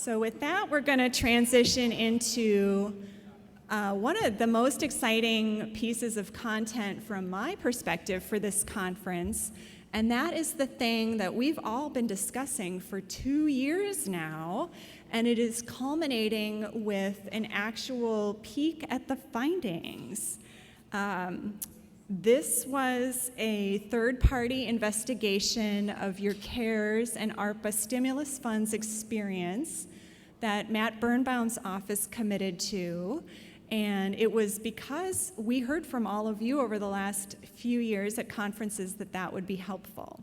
So with that, we're going to transition into one of the most exciting pieces of content from my perspective for this conference, and that is the thing that we've all been discussing for 2 years now, and it is culminating with an actual peek at the findings. This was a third-party investigation of your CARES and ARPA stimulus funds experience that Matt Birnbaum's office committed to, and it was because we heard from all of you over the last few years at conferences that that would be helpful.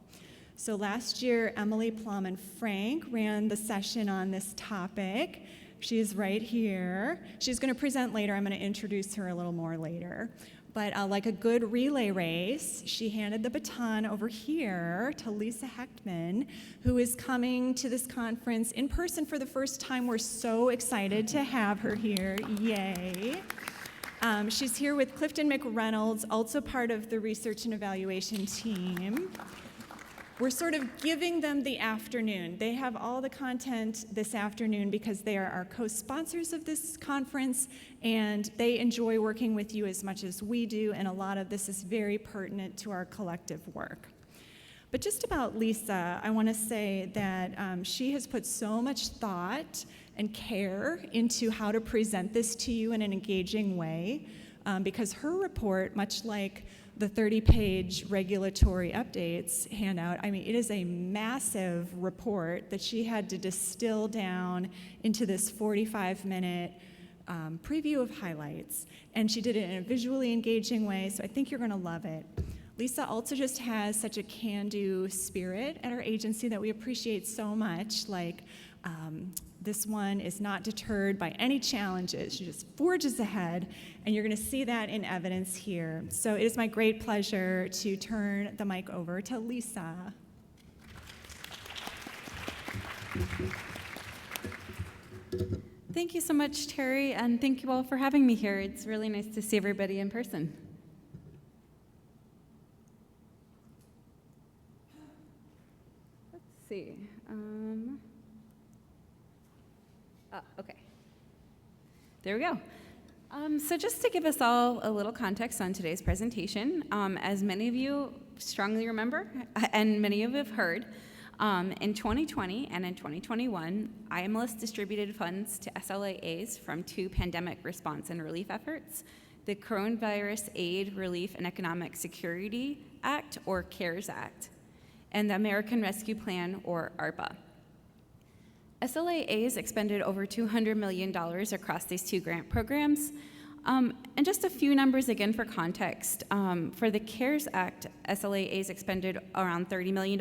So last year, Emily Plum and Frank ran the session on this topic. She's right here. She's going to present later. I'm going to introduce her a little more later. But like a good relay race, she handed the baton over here to Lisa Hechtman, who is coming to this conference in person for the first time. We're so excited to have her here. Yay. She's here with Clifton McReynolds, also part of the research and evaluation team. We're sort of giving them the afternoon. They have all the content this afternoon because they are our co-sponsors of this conference, and they enjoy working with you as much as we do, and a lot of this is very pertinent to our collective work. But just about Lisa, I want to say that she has put so much thought and care into how to present this to you in an engaging way, because her report, much like the 30-page regulatory updates handout, I mean, it is a massive report that she had to distill down into this 45-minute preview of highlights. And she did it in a visually engaging way, so I think you're going to love it. Lisa also just has such a can-do spirit at our agency that we appreciate so much. Like, this one is not deterred by any challenges. She just forges ahead, and you're going to see that in evidence here. So it is my great pleasure to turn the mic over to Lisa. Thank you so much, Terry, and thank you all for having me here. It's really nice to see everybody in person. Let's see. Okay. There we go. So just to give us all a little context on today's presentation, as many of you strongly remember, and many of you have heard, in 2020 and in 2021, IMLS distributed funds to SLAAs from 2 pandemic response and relief efforts, the Coronavirus Aid, Relief, and Economic Security Act, or CARES Act, and the American Rescue Plan, or ARPA. SLAAs expended over $200 million across these 2 grant programs. And just a few numbers again for context. For the CARES Act, SLAAs expended around $30 million,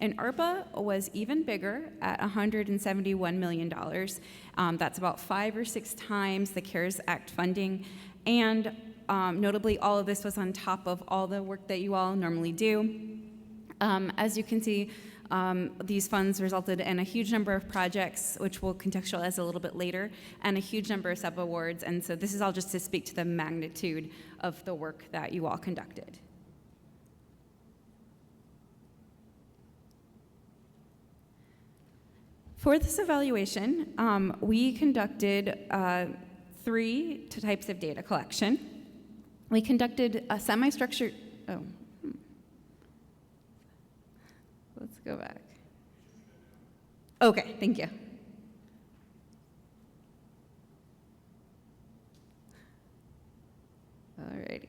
and ARPA was even bigger at $171 million. That's about 5 or 6 times the CARES Act funding. And notably, all of this was on top of all the work that you all normally do. As you can see, these funds resulted in a huge number of projects, which we'll contextualize a little bit later, and a huge number of sub-awards. And so this is all just to speak to the magnitude of the work that you all conducted. For this evaluation, we conducted 3 types of data collection. We conducted a semi-structured, let's go back. Okay, thank you. Alrighty.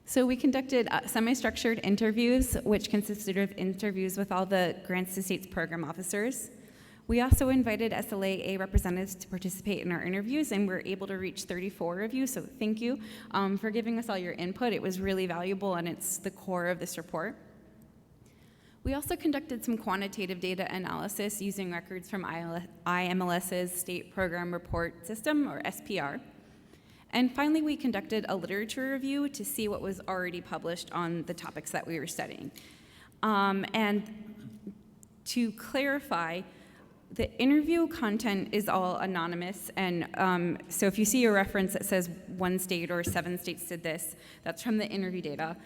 So we conducted semi-structured interviews, which consisted of interviews with all the grants to states program officers. We also invited SLAA representatives to participate in our interviews, and we were able to reach 34 of you, so thank you for giving us all your input. It was really valuable, and it's the core of this report. We also conducted some quantitative data analysis using records from IMLS's State Program Report System, or SPR. And finally, we conducted a literature review to see what was already published on the topics that we were studying. And to clarify, The interview content is all anonymous, and so if you see a reference that says 1 state or 7 states did this, that's from the interview data.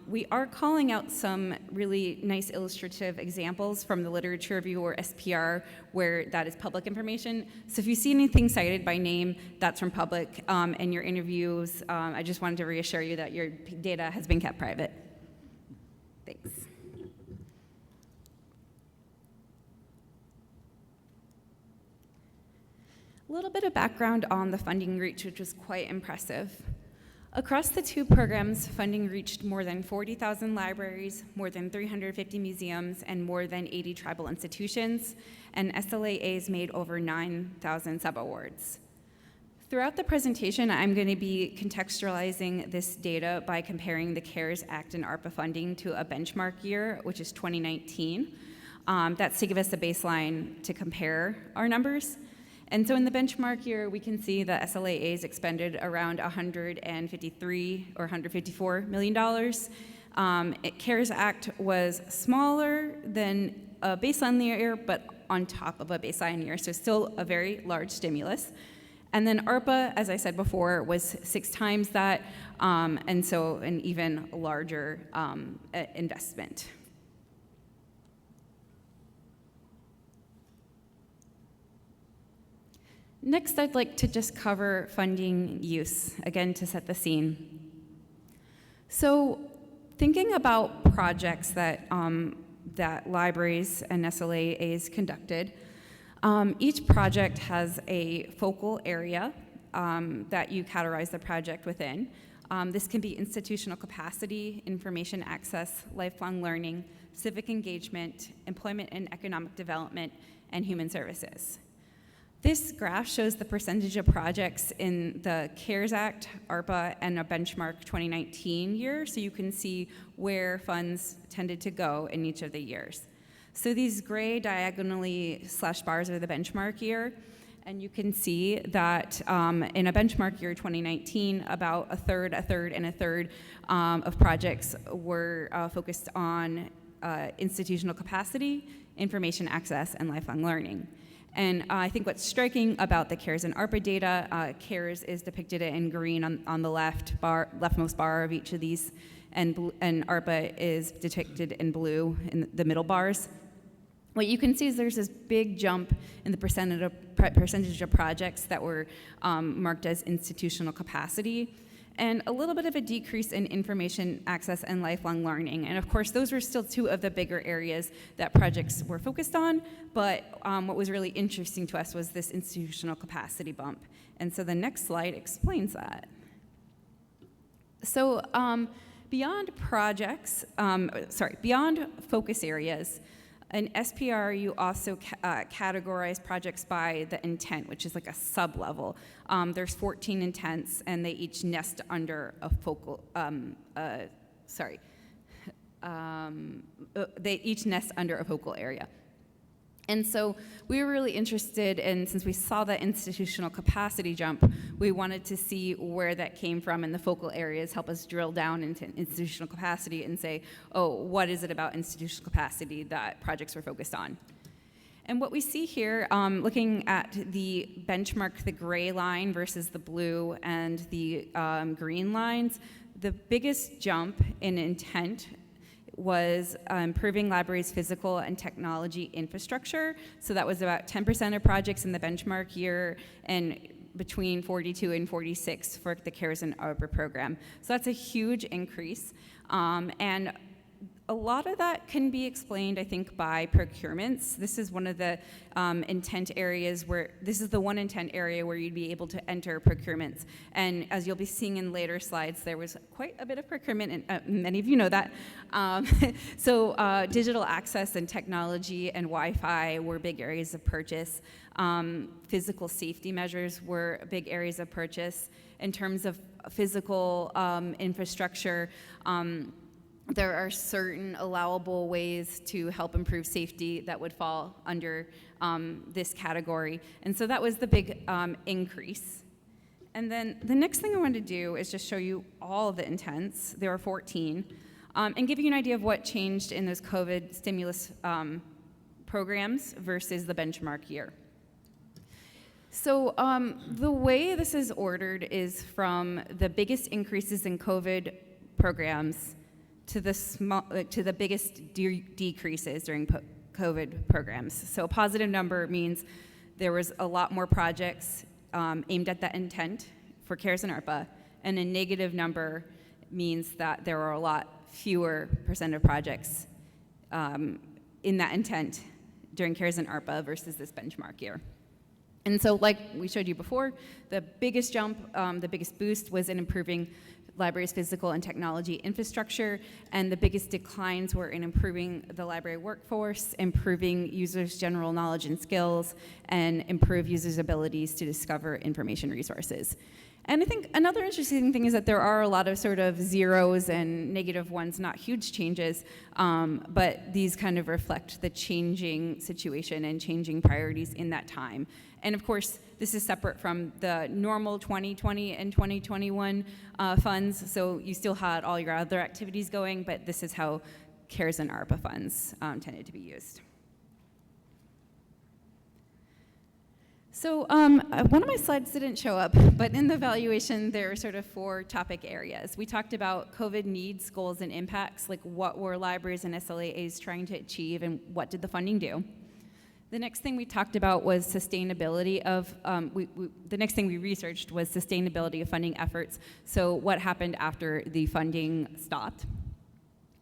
We are calling out some really nice illustrative examples from the literature review or SPR where that is public information. So if you see anything cited by name, that's from public, and your interviews, I just wanted to reassure you that your data has been kept private. Thanks. A little bit of background on the funding reach, which was quite impressive. Across the 2 programs, funding reached more than 40,000 libraries, more than 350 museums, and more than 80 tribal institutions, and SLAAs made over 9,000 sub-awards. Throughout the presentation, I'm going to be contextualizing this data by comparing the CARES Act and ARPA funding to a benchmark year, which is 2019. That's to give us a baseline to compare our numbers. And so in the benchmark year, we can see the SLAAs expended around $153 or $154 million. CARES Act was smaller than a baseline year, but on top of a baseline year, so still a very large stimulus. And then ARPA, as I said before, was 6 times that, and so an even larger investment. Next, I'd like to just cover funding use, again, to set the scene. So thinking about projects that, that libraries and SLAAs conducted, each project has a focal area that you categorize the project within. This can be institutional capacity, information access, lifelong learning, civic engagement, employment and economic development, and human services. This graph shows the percentage of projects in the CARES Act, ARPA, and a benchmark 2019 year, so you can see where funds tended to go in each of the years. So these gray diagonally slashed bars are the benchmark year, and you can see that in a benchmark year 2019, about a third, and a third of projects were focused on institutional capacity, information access, and lifelong learning. And I think what's striking about the CARES and ARPA data, CARES is depicted in green on the leftmost bar of each of these, and ARPA is depicted in blue in the middle bars. What you can see is there's this big jump in the percentage of projects that were marked as institutional capacity, and a little bit of a decrease in information access and lifelong learning. And of course, those were still 2 of the bigger areas that projects were focused on, but what was really interesting to us was this institutional capacity bump. And so the next slide explains that. So beyond projects, beyond focus areas, in SPR, you also categorize projects by the intent, which is like a sub-level. There's 14 intents, and they each nest under a focal, they each nest under a focal area. And so we were really interested in, since we saw that institutional capacity jump, we wanted to see where that came from, and the focal areas help us drill down into institutional capacity and say, oh, what is it about institutional capacity that projects were focused on? And what we see here, looking at the benchmark, the gray line versus the blue and the green lines, the biggest jump in intent was improving libraries' physical and technology infrastructure. So that was about 10% of projects in the benchmark year, and between 42 and 46 for the CARES and ARPA program. So that's a huge increase. And a lot of that can be explained, I think, by procurements. This is one of the intent areas where, this is the one intent area where you'd be able to enter procurements. And as you'll be seeing in later slides, there was quite a bit of procurement, and many of you know that. So digital access and technology and Wi-Fi were big areas of purchase. Physical safety measures were big areas of purchase. In terms of physical infrastructure, there are certain allowable ways to help improve safety that would fall under this category. And so that was the big increase. And then the next thing I wanted to do is just show you all of the intents. There were 14, and give you an idea of what changed in those COVID stimulus programs versus the benchmark year. So the way this is ordered is from the biggest increases in COVID programs to the biggest decreases during COVID programs. So a positive number means there was a lot more projects aimed at that intent for CARES and ARPA, and a negative number means that there were a lot fewer percent of projects in that intent during CARES and ARPA versus this benchmark year. And so like we showed you before, the biggest jump, the biggest boost was in improving library's physical and technology infrastructure, and the biggest declines were in improving the library workforce, improving users' general knowledge and skills, and improve users' abilities to discover information resources. And I think another interesting thing is that there are a lot of sort of zeros and negative ones, not huge changes, but these kind of reflect the changing situation and changing priorities in that time. And of course, this is separate from the normal 2020 and 2021 funds, so you still had all your other activities going, but this is how CARES and ARPA funds tended to be used. So one of my slides didn't show up, but in the evaluation, there are sort of 4 topic areas. We talked about COVID needs, goals, and impacts, like what were libraries and SLAAs trying to achieve and what did the funding do? The next thing we talked about was sustainability of, the next thing we researched was sustainability of funding efforts. So what happened after the funding stopped?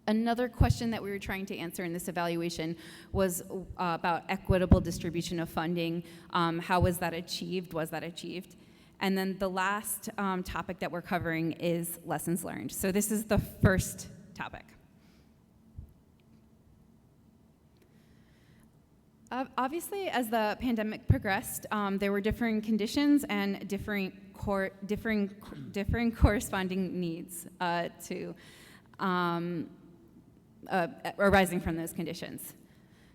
Another question that we were trying to answer in this evaluation was about equitable distribution of funding. How was that achieved? Was that achieved? And then the last topic that we're covering is lessons learned. So this is the first topic. Obviously, as the pandemic progressed, there were differing conditions and differing corresponding needs arising from those conditions.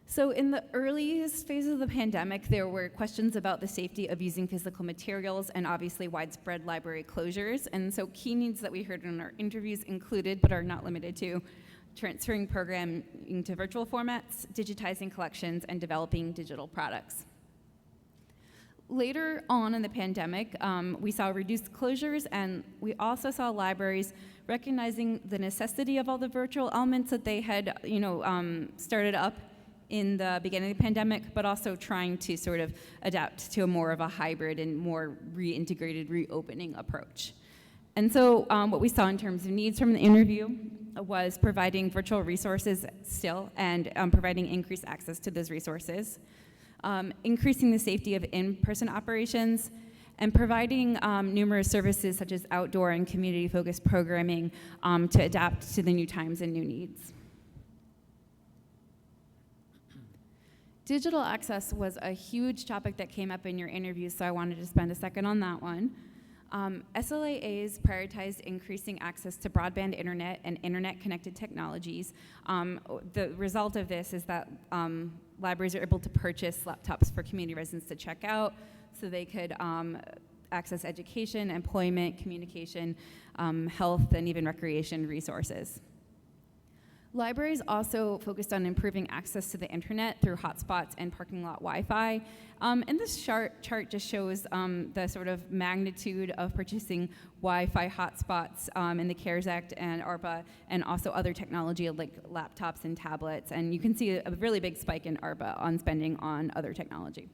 So in the earliest phases of the pandemic, there were questions about the safety of using physical materials and obviously widespread library closures. And so key needs that we heard in our interviews included, but are not limited to, transferring programming to virtual formats, digitizing collections, and developing digital products. Later on in the pandemic, we saw reduced closures, and we also saw libraries recognizing the necessity of all the virtual elements that they had, started up in the beginning of the pandemic, but also trying to sort of adapt to a more of a hybrid and more reintegrated, reopening approach. And so what we saw in terms of needs from the interview was providing virtual resources still and providing increased access to those resources, increasing the safety of in-person operations, and providing numerous services such as outdoor and community-focused programming to adapt to the new times and new needs. Digital access was a huge topic that came up in your interviews, so I wanted to spend a second on that one. SLAAs prioritized increasing access to broadband internet and internet-connected technologies. The result of this is that libraries are able to purchase laptops for community residents to check out so they could access education, employment, communication, health, and even recreation resources. Libraries also focused on improving access to the internet through hotspots and parking lot Wi-Fi. And this chart just shows the sort of magnitude of purchasing Wi-Fi hotspots in the CARES Act and ARPA, and also other technology like laptops and tablets. And you can see a really big spike in ARPA on spending on other technology.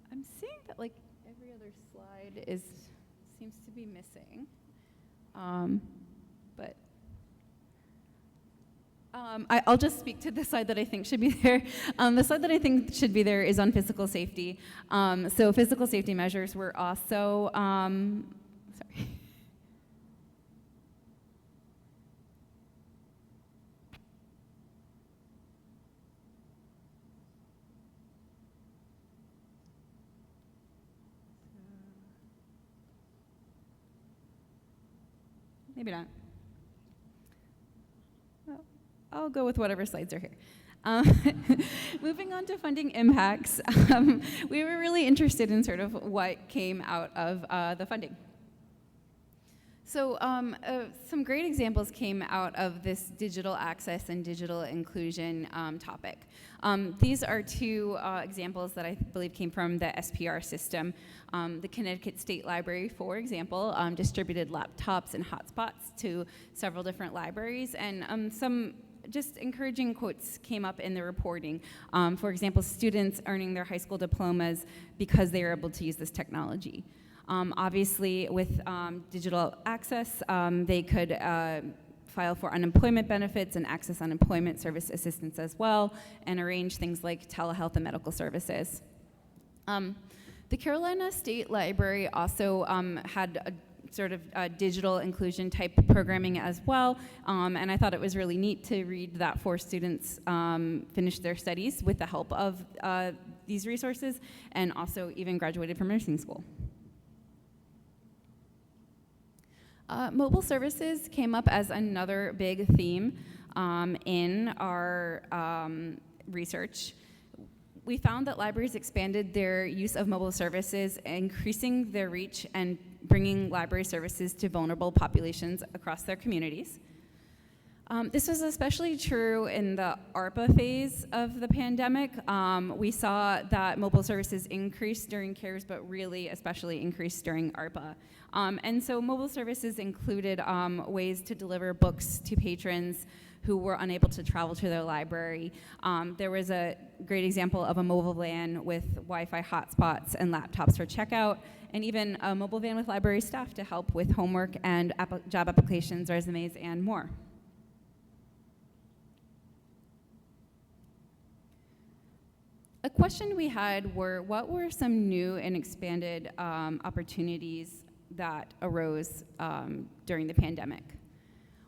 I'm seeing that like every other slide seems to be missing, but I'll just speak to the slide that I think should be there. The slide that I think should be there is on physical safety. So physical safety measures were also, sorry. Maybe not. Well, I'll go with whatever slides are here. Moving on to funding impacts, we were really interested in sort of what came out of the funding. So some great examples came out of this digital access and digital inclusion topic. These are two examples that I believe came from the SPR system. The Connecticut State Library, for example, distributed laptops and hotspots to several different libraries, and some just encouraging quotes came up in the reporting. For example, students earning their high school diplomas because they were able to use this technology. Obviously, with digital access, they could file for unemployment benefits and access unemployment service assistance as well, and arrange things like telehealth and medical services. The Carolina State Library also had a sort of digital inclusion type programming as well, and I thought it was really neat to read that 4 students finished their studies with the help of these resources, and also even graduated from nursing school. Mobile services came up as another big theme in our research. We found that libraries expanded their use of mobile services, increasing their reach and bringing library services to vulnerable populations across their communities. This was especially true in the ARPA phase of the pandemic. We saw that mobile services increased during CARES, but really especially increased during ARPA. And so mobile services included ways to deliver books to patrons who were unable to travel to their library. There was a great example of a mobile van with Wi-Fi hotspots and laptops for checkout, and even a mobile van with library staff to help with homework and job applications, resumes, and more. A question we had were, what were some new and expanded opportunities that arose during the pandemic?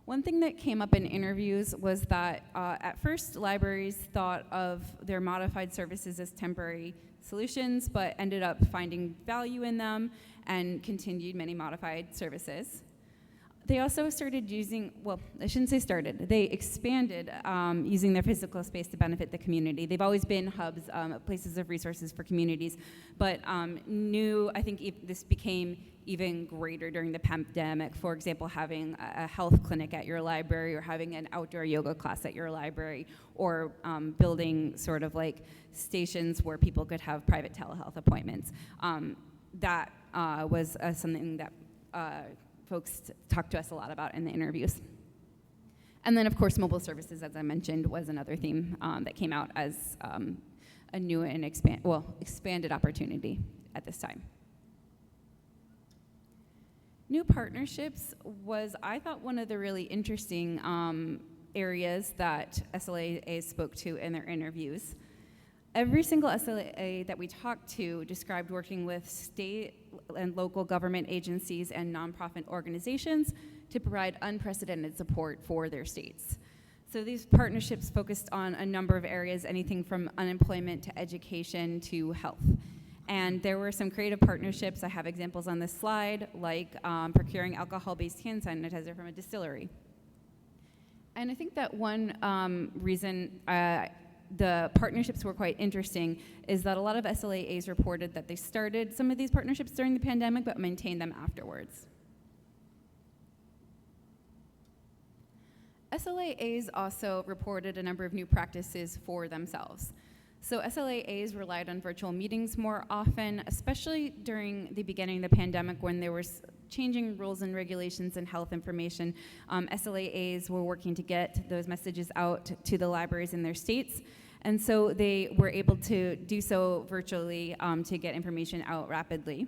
One thing that came up in interviews was that at first libraries thought of their modified services as temporary solutions, but ended up finding value in them and continued many modified services. They also started using, well, I shouldn't say started, they expanded using their physical space to benefit the community. They've always been hubs, places of resources for communities, but I think this became even greater during the pandemic. For example, having a health clinic at your library, or having an outdoor yoga class at your library, or building sort of like stations where people could have private telehealth appointments. That was something that folks talked to us a lot about in the interviews. And then, of course, mobile services, as I mentioned, was another theme that came out as a new and expanded opportunity at this time. New partnerships was, I thought, one of the really interesting areas that SLAA spoke to in their interviews. Every single SLAA that we talked to described working with state and local government agencies and nonprofit organizations to provide unprecedented support for their states. So these partnerships focused on a number of areas, anything from unemployment to education to health. And there were some creative partnerships. I have examples on this slide, like procuring alcohol-based hand sanitizer from a distillery. And I think that one reason the partnerships were quite interesting is that a lot of SLAAs reported that they started some of these partnerships during the pandemic but maintained them afterwards. SLAAs also reported a number of new practices for themselves. So SLAAs relied on virtual meetings more often, especially during the beginning of the pandemic when there were changing rules and regulations and health information. SLAAs were working to get those messages out to the libraries in their states, and so they were able to do so virtually to get information out rapidly.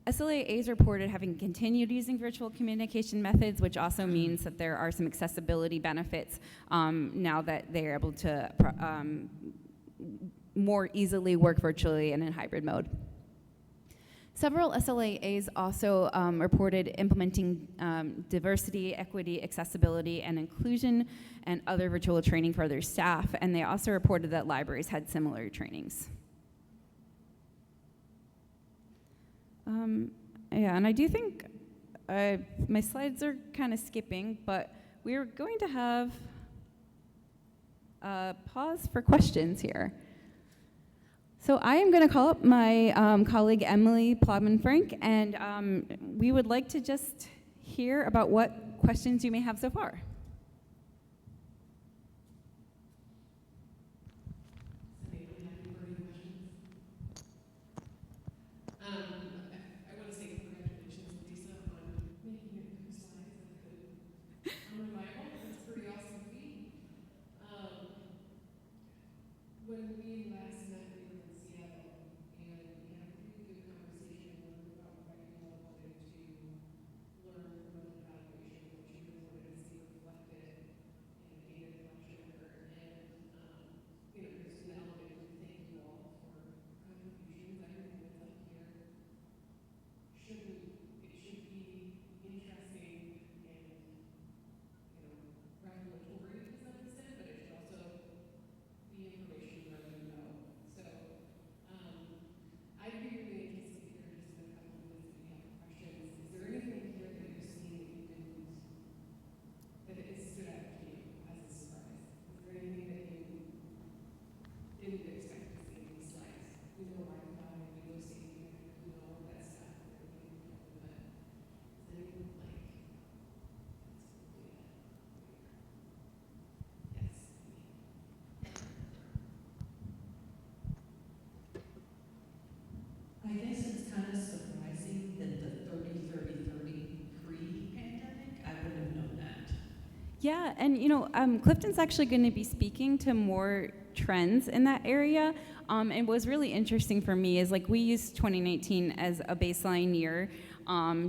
SLAAs reported having continued using virtual communication methods, which also means that there are some accessibility benefits now that they're able to more easily work virtually and in hybrid mode. Several SLAAs also reported implementing diversity, equity, accessibility, and inclusion and other virtual training for their staff, and they also reported that libraries had similar trainings. Yeah, and I do think my slides are kind of skipping, but we're going to have pause for questions here. So I am going to call up my colleague Emily Plodman-Frank, and we would like to just hear about what questions you may have so far. I want to say congratulations, Lisa, on making it through slides on the Bible. That's a pretty awesome feat. When we last met, we were in Seattle, and we had a really good conversation about why you all wanted to learn from an evaluation, what you really wanted to see reflected in a data collection effort. And, there's an element to thank you all for contributions. Everything that's up here should be interesting and revelatory to some extent, but it should also be information you already know. So I'd be really interested to hear just in a couple of minutes if you have questions. Is there anything here that you've seen that it stood out to you as a surprise? Is there anything that you didn't expect to see in these slides? We know Wi-Fi, we know safety, we know all that stuff, but is there anything like, yes. I guess it's kind of surprising that the 30-30-30 pre-pandemic, I wouldn't have known that. Yeah, and Clifton's actually going to be speaking to more trends in that area. And what was really interesting for me is we used 2019 as a baseline year,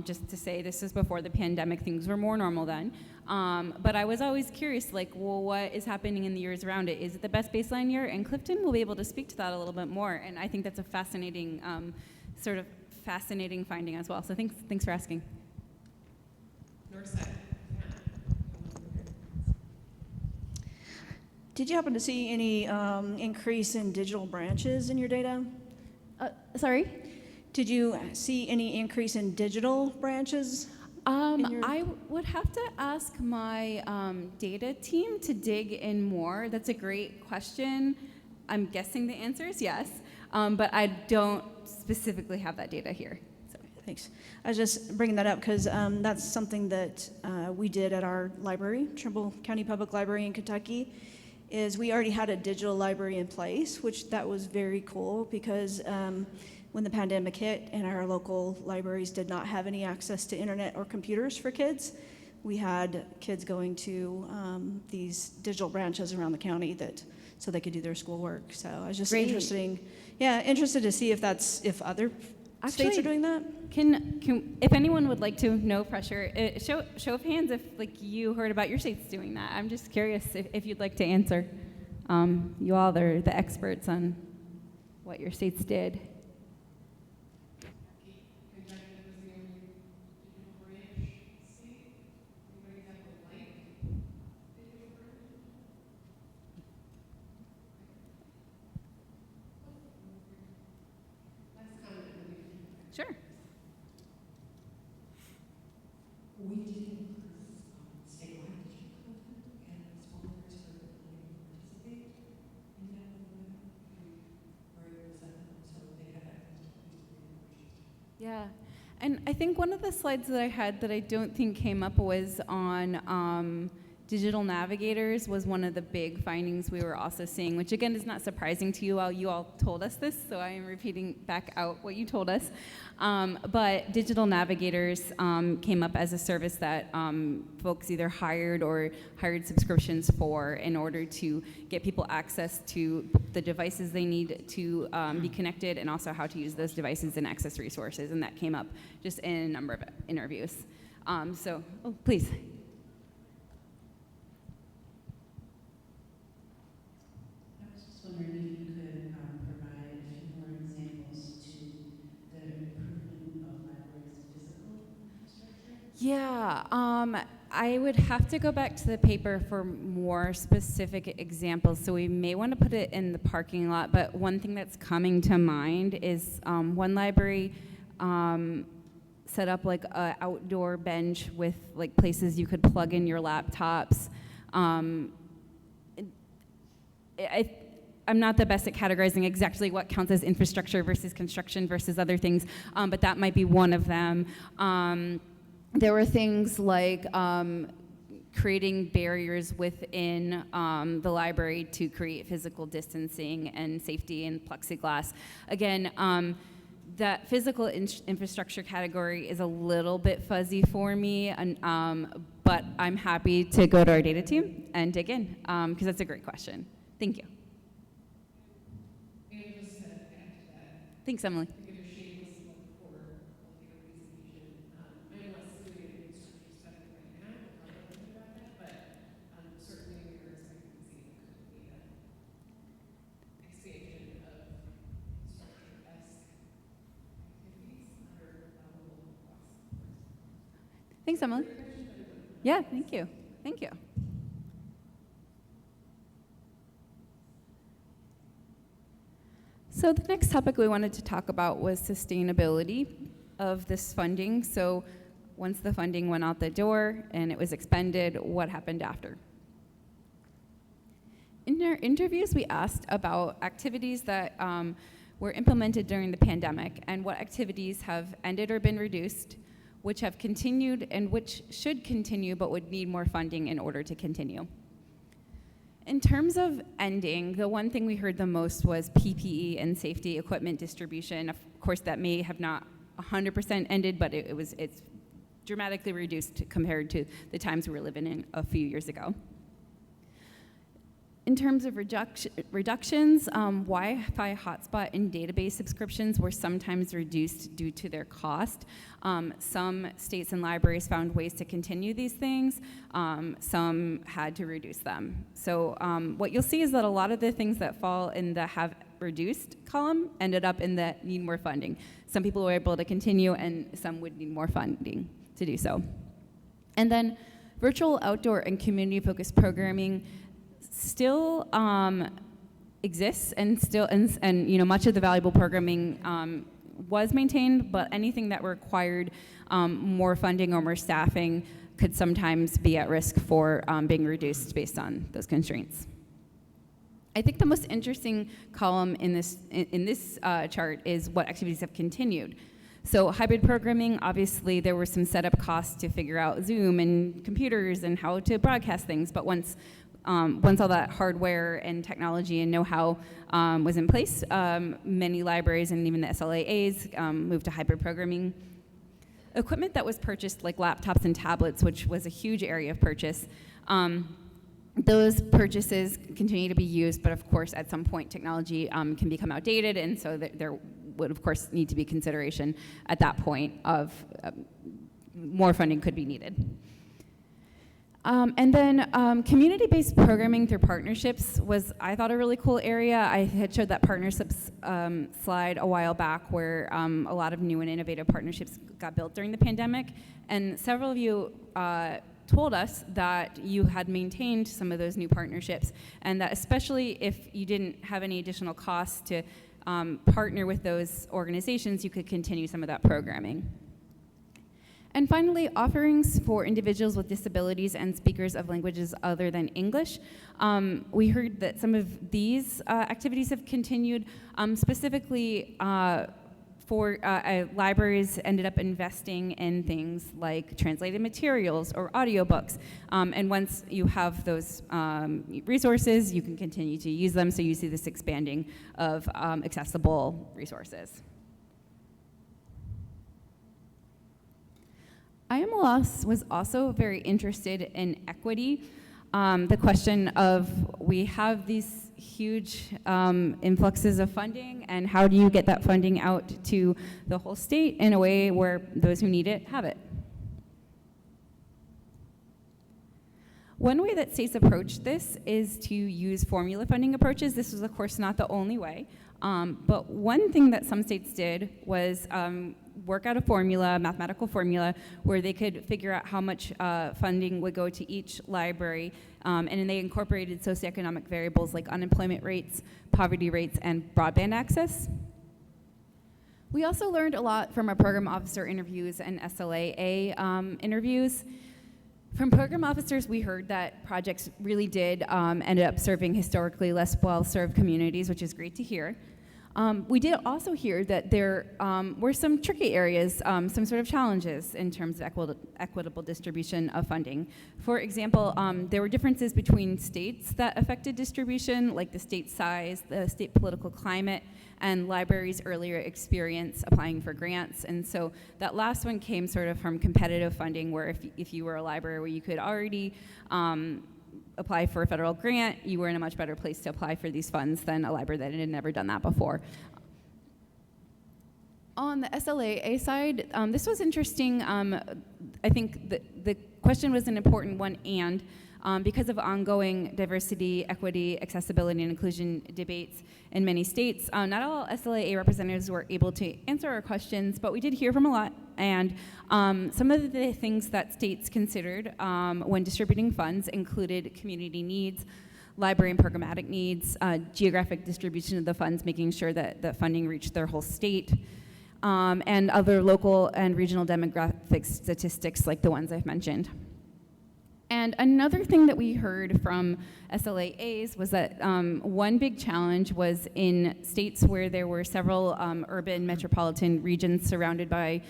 just to say this was before the pandemic, things were more normal then. But I was always curious, well, what is happening in the years around it? Is it the best baseline year? And Clifton will be able to speak to that a little bit more. And I think that's a fascinating, fascinating finding as well. So thanks for asking. Northside. Did you happen to see any increase in digital branches in your data? Sorry? Did you see any increase in digital branches? I would have to ask my data team to dig in more. That's a great question. I'm guessing the answer is yes, but I don't specifically have that data here. So. Thanks. I was just bringing that up because that's something that we did at our library, Trimble County Public Library in Kentucky, is we already had a digital library in place, which that was very cool because when the pandemic hit and our local libraries did not have any access to internet or computers for kids, we had kids going to these digital branches around the county so they could do their schoolwork. So I was just interested to see if other states are doing that. Can if anyone would like to, no pressure, show of hands if you heard about your states doing that. I'm just curious if you'd like to answer. You all are the experts on what your states did. Sure. We did improve statewide digital content and sponsors for the ability to participate in that program. Where it was so they had access to information. Yeah, and I think one of the slides that I had that I don't think came up was on digital navigators was one of the big findings we were also seeing, which again is not surprising to you all. You all told us this, so I am repeating back out what you told us. But digital navigators came up as a service that folks either hired or hired subscriptions for in order to get people access to the devices they need to be connected and also how to use those devices and access resources. And that came up just in a number of interviews. Please. Wondering if you could provide a few more examples to the improvement of libraries' physical infrastructure? Yeah, I would have to go back to the paper for more specific examples, so we may want to put it in the parking lot, but one thing that's coming to mind is one library set up an outdoor bench with places you could plug in your laptops. I'm not the best at categorizing exactly what counts as infrastructure versus construction versus other things, but that might be one of them. There were things like creating barriers within the library to create physical distancing and safety and plexiglass. Again, that physical infrastructure category is a little bit fuzzy for me, and, but I'm happy to go to our data team and dig in, because that's a great question. Thank you. And just to add to that, Thanks, Emily. to give a shameless plug for the presentation, IMLS is doing an infrastructure study right now. We'll talk a little bit about that, but certainly we are expecting to see an expansion of structure-esque activities under local costs. Thanks, Emily. Yeah, thank you. Thank you. So the next topic we wanted to talk about was sustainability of this funding. So once the funding went out the door and it was expended, what happened after? In our interviews, we asked about activities that were implemented during the pandemic and what activities have ended or been reduced, which have continued and which should continue but would need more funding in order to continue. In terms of ending, the one thing we heard the most was PPE and safety equipment distribution. Of course, that may have not 100% ended, but it's dramatically reduced compared to the times we were living in a few years ago. In terms of reductions, Wi-Fi hotspot and database subscriptions were sometimes reduced due to their cost. Some states and libraries found ways to continue these things. Some had to reduce them. So what you'll see is that a lot of the things that fall in the have reduced column ended up in the need more funding. Some people were able to continue and some would need more funding to do so. And then virtual outdoor and community-focused programming still exists and still and you know, much of the valuable programming was maintained, but anything that required more funding or more staffing could sometimes be at risk for being reduced based on those constraints. I think the most interesting column in this chart is what activities have continued. So hybrid programming, obviously there were some setup costs to figure out Zoom and computers and how to broadcast things, but once all that hardware and technology and know-how was in place, many libraries and even the SLAAs moved to hybrid programming. Equipment that was purchased, like laptops and tablets, which was a huge area of purchase, those purchases continue to be used, but of course at some point technology can become outdated, and so there would of course need to be consideration at that point of more funding could be needed. And then community-based programming through partnerships was, I thought, a really cool area. I had showed that partnerships slide a while back where a lot of new and innovative partnerships got built during the pandemic. And several of you told us that you had maintained some of those new partnerships, and that especially if you didn't have any additional costs to partner with those organizations, you could continue some of that programming. And finally, offerings for individuals with disabilities and speakers of languages other than English. We heard that some of these activities have continued, specifically for libraries ended up investing in things like translated materials or audiobooks. And once you have those resources, you can continue to use them, so you see this expanding of accessible resources. IMLS was also very interested in equity. The question of, we have these huge influxes of funding, and how do you get that funding out to the whole state in a way where those who need it have it? One way that states approach this is to use formula funding approaches. This was, of course, not the only way. But one thing that some states did was work out a formula, a mathematical formula, where they could figure out how much funding would go to each library, and then they incorporated socioeconomic variables like unemployment rates, poverty rates, and broadband access. We also learned a lot from our program officer interviews and SLAA interviews. From program officers, we heard that projects really did ended up serving historically less well-served communities, which is great to hear. We did also hear that there were some tricky areas, some sort of challenges in terms of equitable distribution of funding. For example, there were differences between states that affected distribution, like the state size, the state political climate, and libraries' earlier experience applying for grants. And so that last one came sort of from competitive funding, where if you were a library where you could already apply for a federal grant, you were in a much better place to apply for these funds than a library that had never done that before. On the SLAA side, this was interesting. I think the question was an important one, and because of ongoing diversity, equity, accessibility, and inclusion debates in many states, not all SLAA representatives were able to answer our questions, but we did hear from a lot. And some of the things that states considered when distributing funds included community needs, library and programmatic needs, geographic distribution of the funds, making sure that the funding reached their whole state, and other local and regional demographic statistics like the ones I've mentioned. And another thing that we heard from SLAAs was that one big challenge was in states where there were several urban metropolitan regions surrounded by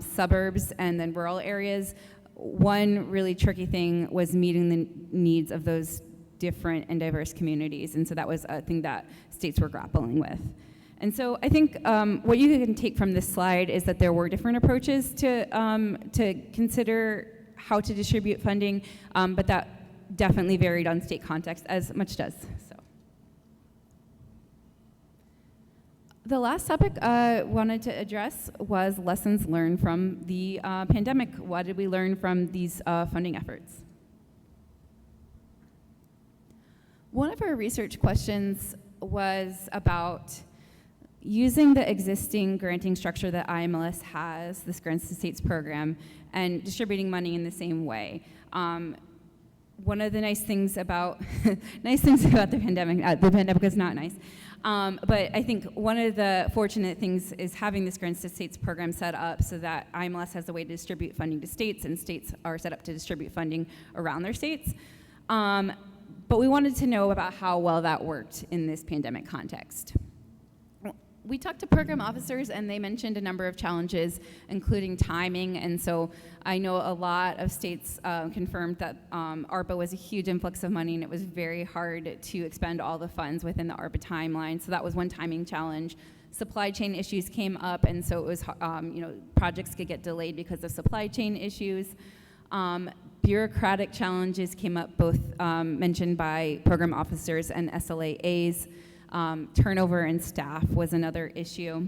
suburbs and then rural areas. One really tricky thing was meeting the needs of those different and diverse communities, and so that was a thing that states were grappling with. And so I think what you can take from this slide is that there were different approaches to consider how to distribute funding, but that definitely varied on state context, as much does. So, the last topic I wanted to address was lessons learned from the pandemic. What did we learn from these funding efforts? One of our research questions was about using the existing granting structure that IMLS has, this Grants to States program, and distributing money in the same way. One of the nice things about the pandemic is not nice, but I think one of the fortunate things is having this Grants to States program set up so that IMLS has a way to distribute funding to states, and states are set up to distribute funding around their states. But we wanted to know about how well that worked in this pandemic context. We talked to program officers, and they mentioned a number of challenges, including timing. And so I know a lot of states confirmed that ARPA was a huge influx of money, and it was very hard to expend all the funds within the ARPA timeline. So that was one timing challenge. Supply chain issues came up, and so it was, projects could get delayed because of supply chain issues. Bureaucratic challenges came up, both mentioned by program officers and SLAAs. Turnover in staff was another issue.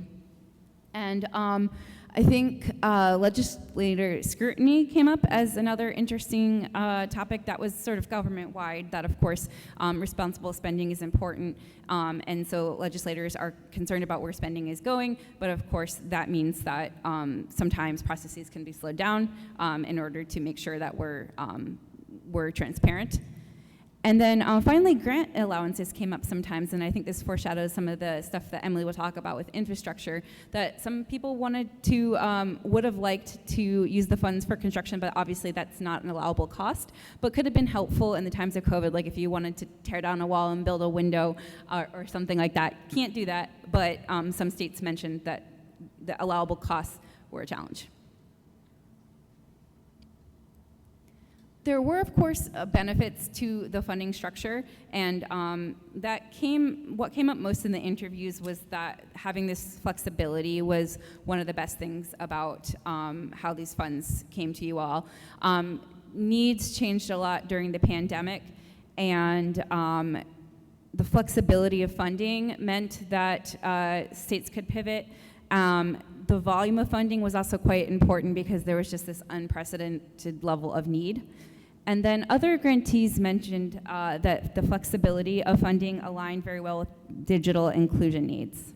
And I think legislator scrutiny came up as another interesting topic that was sort of government-wide, that of course responsible spending is important, and so legislators are concerned about where spending is going, but of course that means that sometimes processes can be slowed down in order to make sure that we're transparent. And then finally, grant allowances came up sometimes, and I think this foreshadows some of the stuff that Emily will talk about with infrastructure, that some people would have liked to use the funds for construction, but obviously that's not an allowable cost, but could have been helpful in the times of COVID, like if you wanted to tear down a wall and build a window or something like that. Can't do that, but some states mentioned that the allowable costs were a challenge. There were, of course, benefits to the funding structure, and what came up most in the interviews was that having this flexibility was one of the best things about how these funds came to you all. Needs changed a lot during the pandemic, and the flexibility of funding meant that states could pivot. The volume of funding was also quite important because there was just this unprecedented level of need. And then other grantees mentioned that the flexibility of funding aligned very well with digital inclusion needs.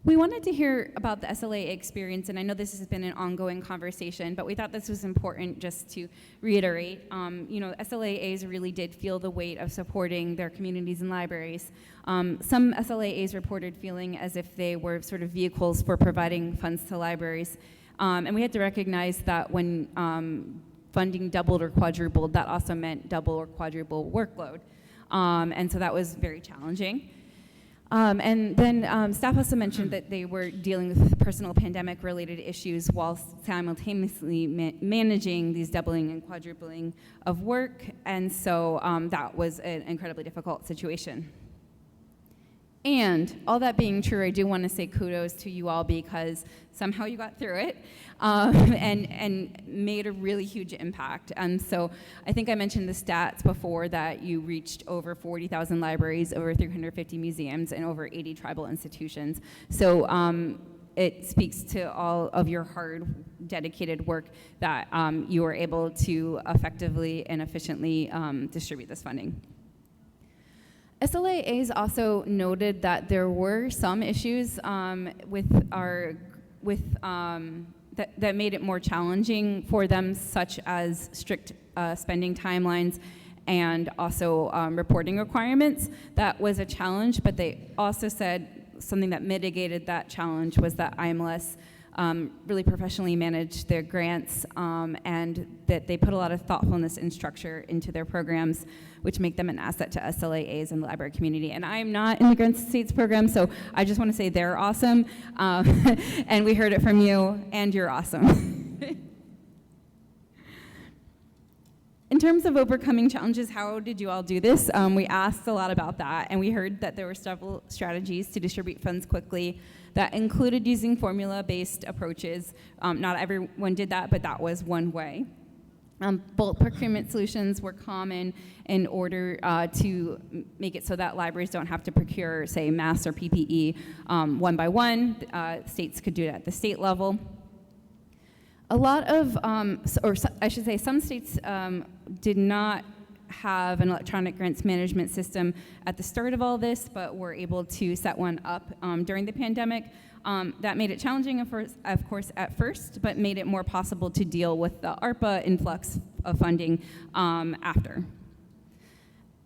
We wanted to hear about the SLA experience, and I know this has been an ongoing conversation, but we thought this was important just to reiterate. SLAAs really did feel the weight of supporting their communities and libraries. Some SLAAs reported feeling as if they were sort of vehicles for providing funds to libraries. And we had to recognize that when funding doubled or quadrupled, that also meant double or quadruple workload. And so that was very challenging. And then staff also mentioned that they were dealing with personal pandemic-related issues while simultaneously managing these doubling and quadrupling of work, and so that was an incredibly difficult situation. And all that being true, I do want to say kudos to you all because somehow you got through it and made a really huge impact. And so I think I mentioned the stats before that you reached over 40,000 libraries, over 350 museums, and over 80 tribal institutions. So it speaks to all of your hard, dedicated work that you were able to effectively and efficiently distribute this funding. SLAAs also noted that there were some issues that made it more challenging for them, such as strict spending timelines and also reporting requirements. That was a challenge, but they also said something that mitigated that challenge was that IMLS really professionally managed their grants and that they put a lot of thoughtfulness and structure into their programs, which make them an asset to SLAAs and the library community. And I'm not in the Grants and States program, so I just want to say they're awesome. And we heard it from you, and you're awesome. In terms of overcoming challenges, how did you all do this? We asked a lot about that, and we heard that there were several strategies to distribute funds quickly that included using formula-based approaches. Not everyone did that, but that was one way. Bulk procurement solutions were common in order to make it so that libraries don't have to procure, say, masks or PPE one by one. States could do it at the state level. A lot of, some states did not have an electronic grants management system at the start of all this, but were able to set one up during the pandemic. That made it challenging, of course, at first, but made it more possible to deal with the ARPA influx of funding after.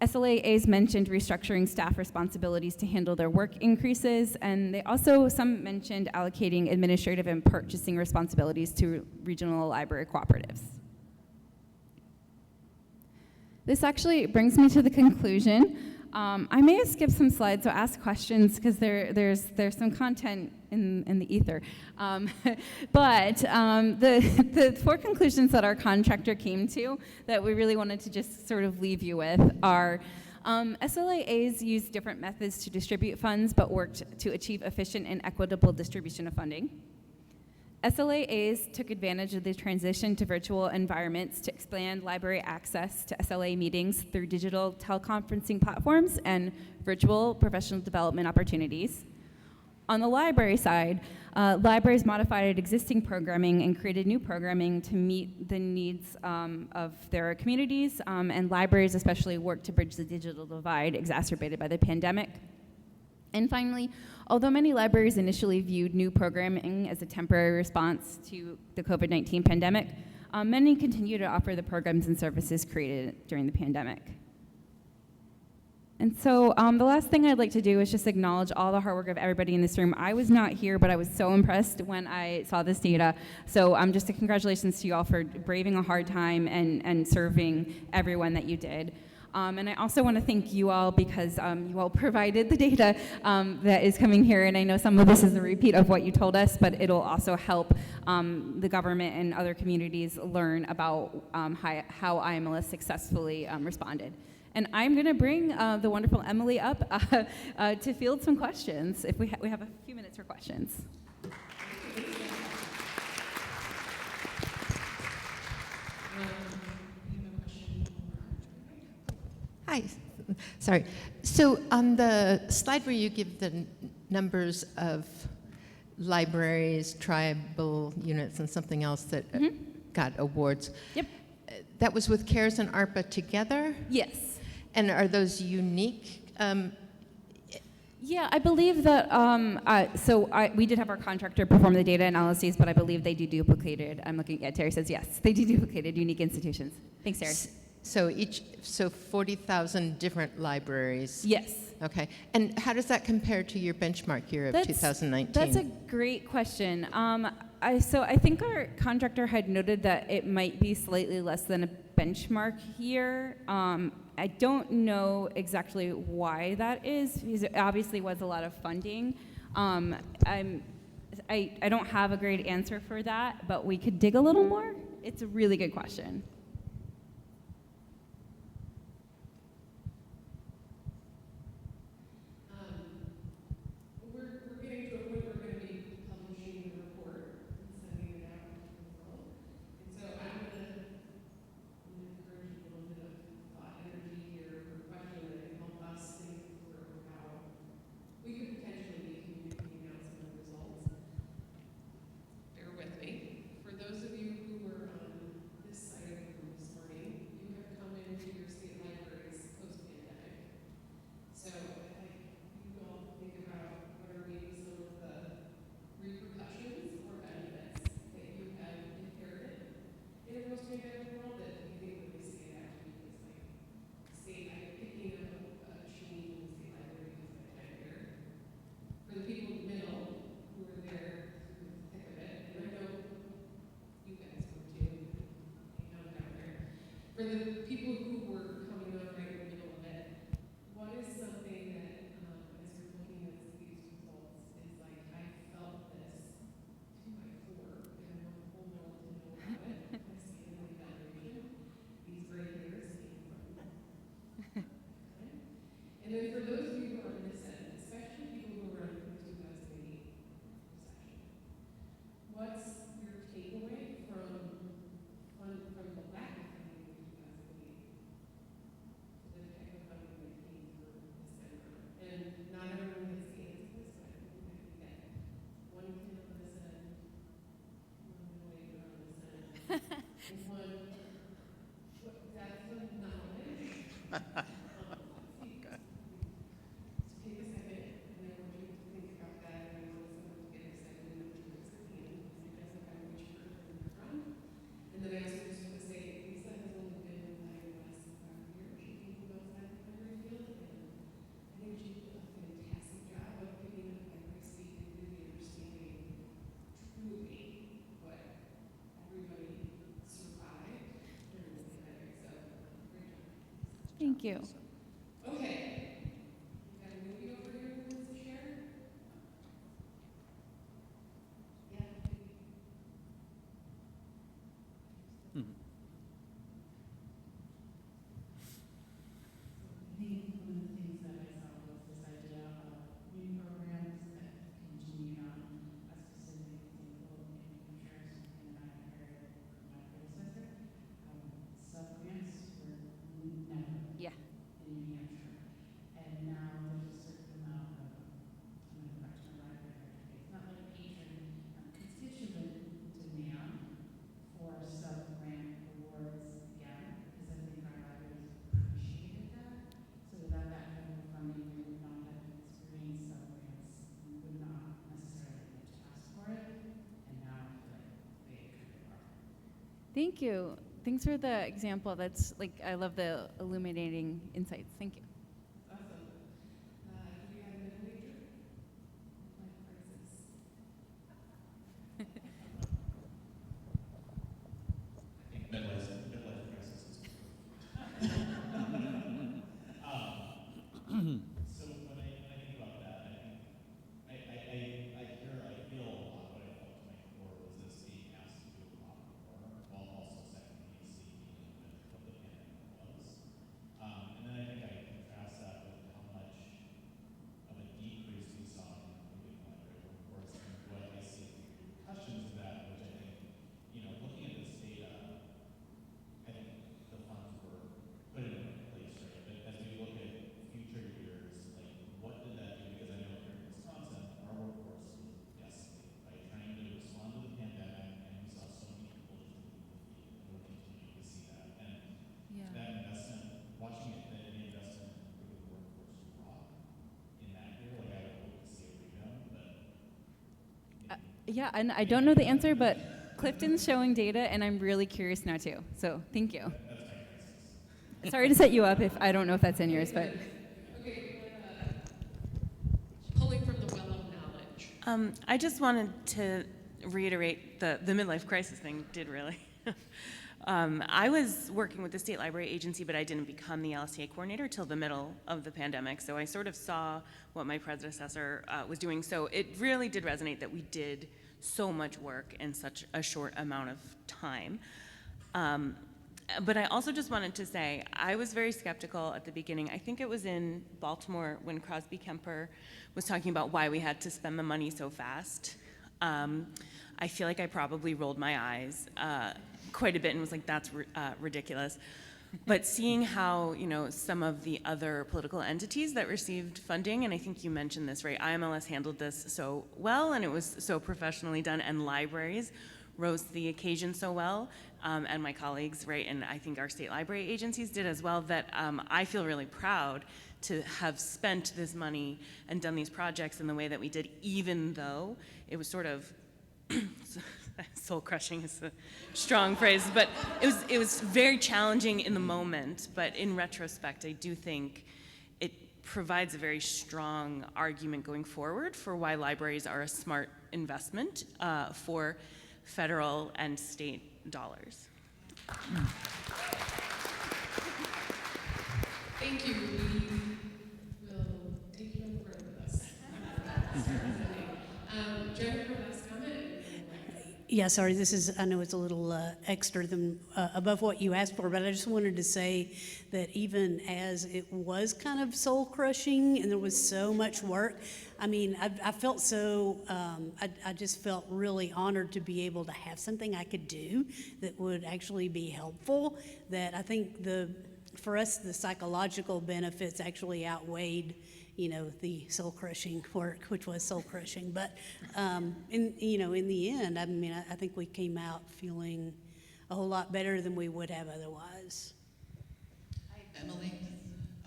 SLAAs mentioned restructuring staff responsibilities to handle their work increases, and some mentioned allocating administrative and purchasing responsibilities to regional library cooperatives. This actually brings me to the conclusion. I may have skipped some slides, so ask questions because there's some content in the ether. But the four conclusions that our contractor came to that we really wanted to just sort of leave you with are SLAAs use different methods to distribute funds but worked to achieve efficient and equitable distribution of funding. SLAAs took advantage of the transition to virtual environments to expand library access to SLA meetings through digital teleconferencing platforms and virtual professional development opportunities. On the library side, libraries modified existing programming and created new programming to meet the needs of their communities, and libraries especially worked to bridge the digital divide exacerbated by the pandemic. And finally, although many libraries initially viewed new programming as a temporary response to the COVID-19 pandemic, many continue to offer the programs and services created during the pandemic. And so the last thing I'd like to do is just acknowledge all the hard work of everybody in this room. I was not here, but I was so impressed when I saw this data. So just a congratulations to you all for braving a hard time and serving everyone that you did. And I also want to thank you all because you all provided the data that is coming here, and I know some of this is a repeat of what you told us, but it'll also help the government and other communities learn about how IMLS successfully responded. And I'm going to bring the wonderful Emily up to field some questions. If we have a few minutes for questions. Hi, sorry. So on the slide where you give the numbers of libraries, tribal units, and something else that got awards. Yep. That was with CARES and ARPA together? Yes. And are those unique? Yeah, I believe that, we did have our contractor perform the data analyses, but I believe they do duplicated. I'm looking, yeah, Terry says yes, they do duplicated unique institutions. Thanks, Terry. So 40,000 different libraries. Yes. Okay. And how does that compare to your benchmark year of 2019? That's a great question. I think our contractor had noted that it might be slightly less than a benchmark year. I don't know exactly why that is, because it obviously was a lot of funding. I don't have a great answer for that, but we could dig a little more. It's a really good question. We're getting to a point where we're going to be publishing the report and sending it out to the world. And so I'm going to encourage a little bit of thought energy here for a question that can help us think through how we could potentially be communicating out some of the results. Bear with me. For those of you who were on this side of the room this morning, you have come into your state libraries post-pandemic. So you all think about what are maybe some of the repercussions or benefits that you have inherited in a post-pandemic world that you think really stand out to you as like picking up a change in the state library because of that time of year. For the people in the middle who were there through the thick of it, and I know you guys were too, hang out down there. For the people who were coming on right in the middle of it, what is something that, as you're looking at these results, is like, I felt this 2x4, and I want the whole world to know about it. I see it in the evaluation. These gray hairs came from time. And then for those of you who are on this end, especially people who are on the 2008 session, what's your takeaway from the lack of funding in 2008? The type of funding that came through this time around. And not everyone gets the answer to this, but I think that we get one kid on this end, one middle ager on this end, and one, that's the knowledge. So take a second, and I want you to think about that, and I want someone to get excited and to raise their hand, because it doesn't matter which person you're from. And then I also just want to say, Lisa has only been with IMLS about a year. She came from outside the library field, and I think she did a fantastic job of picking up library speak and really understanding truly what everybody survived during the pandemic. So, great job. Thank you. Okay. You got a movie over here who wants to share? Yeah. I think one of the things that I saw was this idea of new programs that continue on a specific example in New Hampshire, something that I heard from my predecessor. Sub-grants were never Yeah. in New Hampshire. And now there's a certain amount of, I'm going to go back to my library here today. It's not like patron, constituent demand for sub-grant awards again, because I think our libraries appreciated that. So without that type of funding, we would not have experienced sub-grants. We would not necessarily have to ask for it. And now I feel like they kind of are. Thank you. Thanks for the example. That's I love the illuminating insights. Thank you. Awesome. Do we have a middle ager? Life crisis. I think midlife crisis is true. So when I think about that, I think I feel a lot what I felt to my core was that state has to do a lot more, while also simultaneously dealing with what the pandemic was. And then I think I Yeah, and I don't know the answer, but Clifton's showing data, and I'm really curious now too. So thank you. That's my crisis. Sorry to set you up if I don't know if that's in yours, but Okay, we're pulling from the well of knowledge. I just wanted to reiterate the midlife crisis thing did really. I was working with the state library agency, but I didn't become the LSTA coordinator till the middle of the pandemic. So I sort of saw what my predecessor was doing. So it really did resonate that we did so much work in such a short amount of time. But I also just wanted to say, I was very skeptical at the beginning. I think it was in Baltimore when Crosby Kemper was talking about why we had to spend the money so fast. I feel like I probably rolled my eyes quite a bit and was like, that's ridiculous. But seeing how, some of the other political entities that received funding, and I think you mentioned this, right? IMLS handled this so well, and it was so professionally done, and libraries rose to the occasion so well, and my colleagues, right, and I think our state library agencies did as well, that I feel really proud to have spent this money and done these projects in the way that we did, even though it was sort of soul crushing is a strong phrase, but it was very challenging in the moment. But in retrospect, I do think it provides a very strong argument going forward for why libraries are a smart investment for federal and state dollars. Thank you. We will take you on the road with us. Jennifer, last comment. Yeah, sorry, I know it's a little extra than above what you asked for, but I just wanted to say that even as it was kind of soul crushing and there was so much work, I mean, I felt so, I just felt really honored to be able to have something I could do that would actually be helpful, that I think for us, the psychological benefits actually outweighed the soul-crushing work, which was soul-crushing. But in the end, I mean, I think we came out feeling a whole lot better than we would have otherwise. Emily,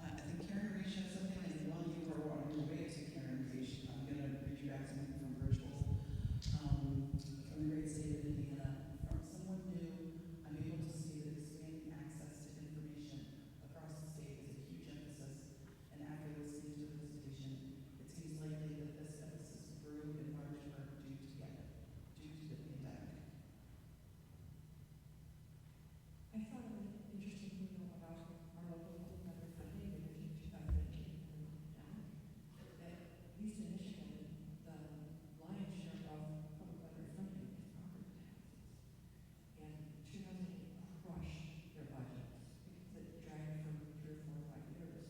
I think Karen Reach has something, and while you were on your way to Karen Reach, I'm going to read you back something from virtual, from the great state of Indiana. From someone new, I'm able to see that expanding access to information across the state is a huge emphasis, and after listening to the presentation, it seems likely that this emphasis grew in large part due to the pandemic. I thought it was interesting to know about our local public library funding in 2018 pandemic. That, at least in Michigan, the lion's share of public library funding is property taxes. And 2008 crushed their budgets because it dragged from 3 or 4 or 5 years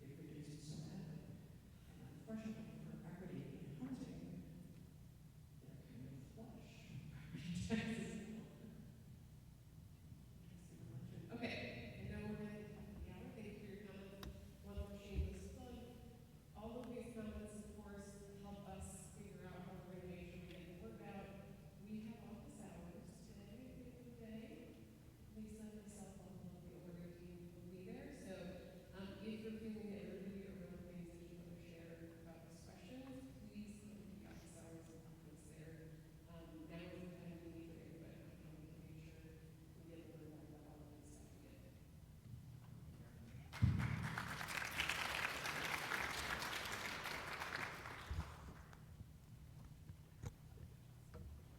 that it reduced so rapidly. And unfortunately for equity in housing, they're kind of flush property taxes. Okay, I know we're at the top of the hour. Thank you for your comments. One more shameless plug. All of these comments, of course, help us figure out how we're going to make sure we get the work out. We have office hours today, at the end of the day. Lisa, myself, and the ordering team will be there. So if you're feeling at liberty around the organization want to share about these questions, please come to the office hours and talk to us there. Now is the time we need your input on how we can make sure we get the word out about all of this stuff we get.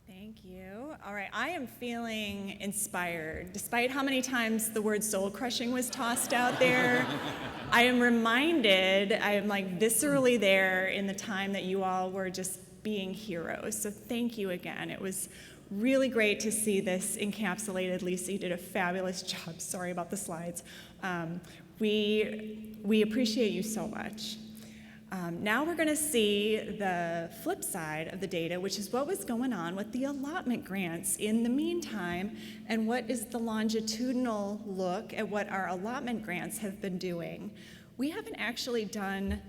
Thank you. All right, I am feeling inspired. Despite how many times the word soul crushing was tossed out there, I am reminded, I am like viscerally there in the time that you all were just being heroes. So thank you again. It was really great to see this encapsulated. Lisa, you did a fabulous job. Sorry about the slides. We appreciate you so much. Now we're going to see the flip side of the data, which is what was going on with the allotment grants in the meantime, and what is the longitudinal look at what our allotment grants have been doing. We haven't actually done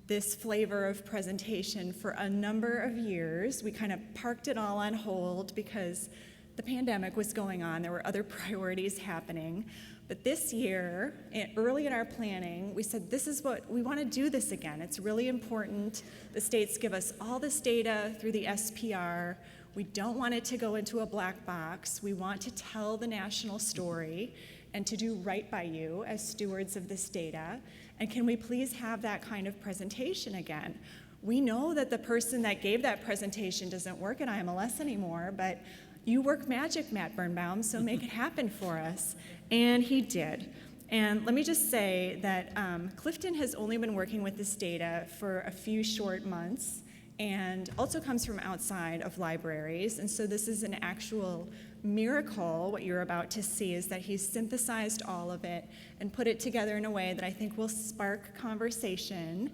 this flavor of presentation for a number of years. We kind of parked it all on hold because the pandemic was going on. There were other priorities happening. But this year, early in our planning, we said, this is what, we want to do this again. It's really important. The states give us all this data through the SPR. We don't want it to go into a black box. We want to tell the national story and to do right by you as stewards of this data. And can we please have that kind of presentation again? We know that the person that gave that presentation doesn't work at IMLS anymore, but you work magic, Matt Birnbaum, so make it happen for us. And he did. And let me just say that Clifton has only been working with this data for a few short months and also comes from outside of libraries. And so this is an actual miracle. What you're about to see is that he's synthesized all of it and put it together in a way that I think will spark conversation.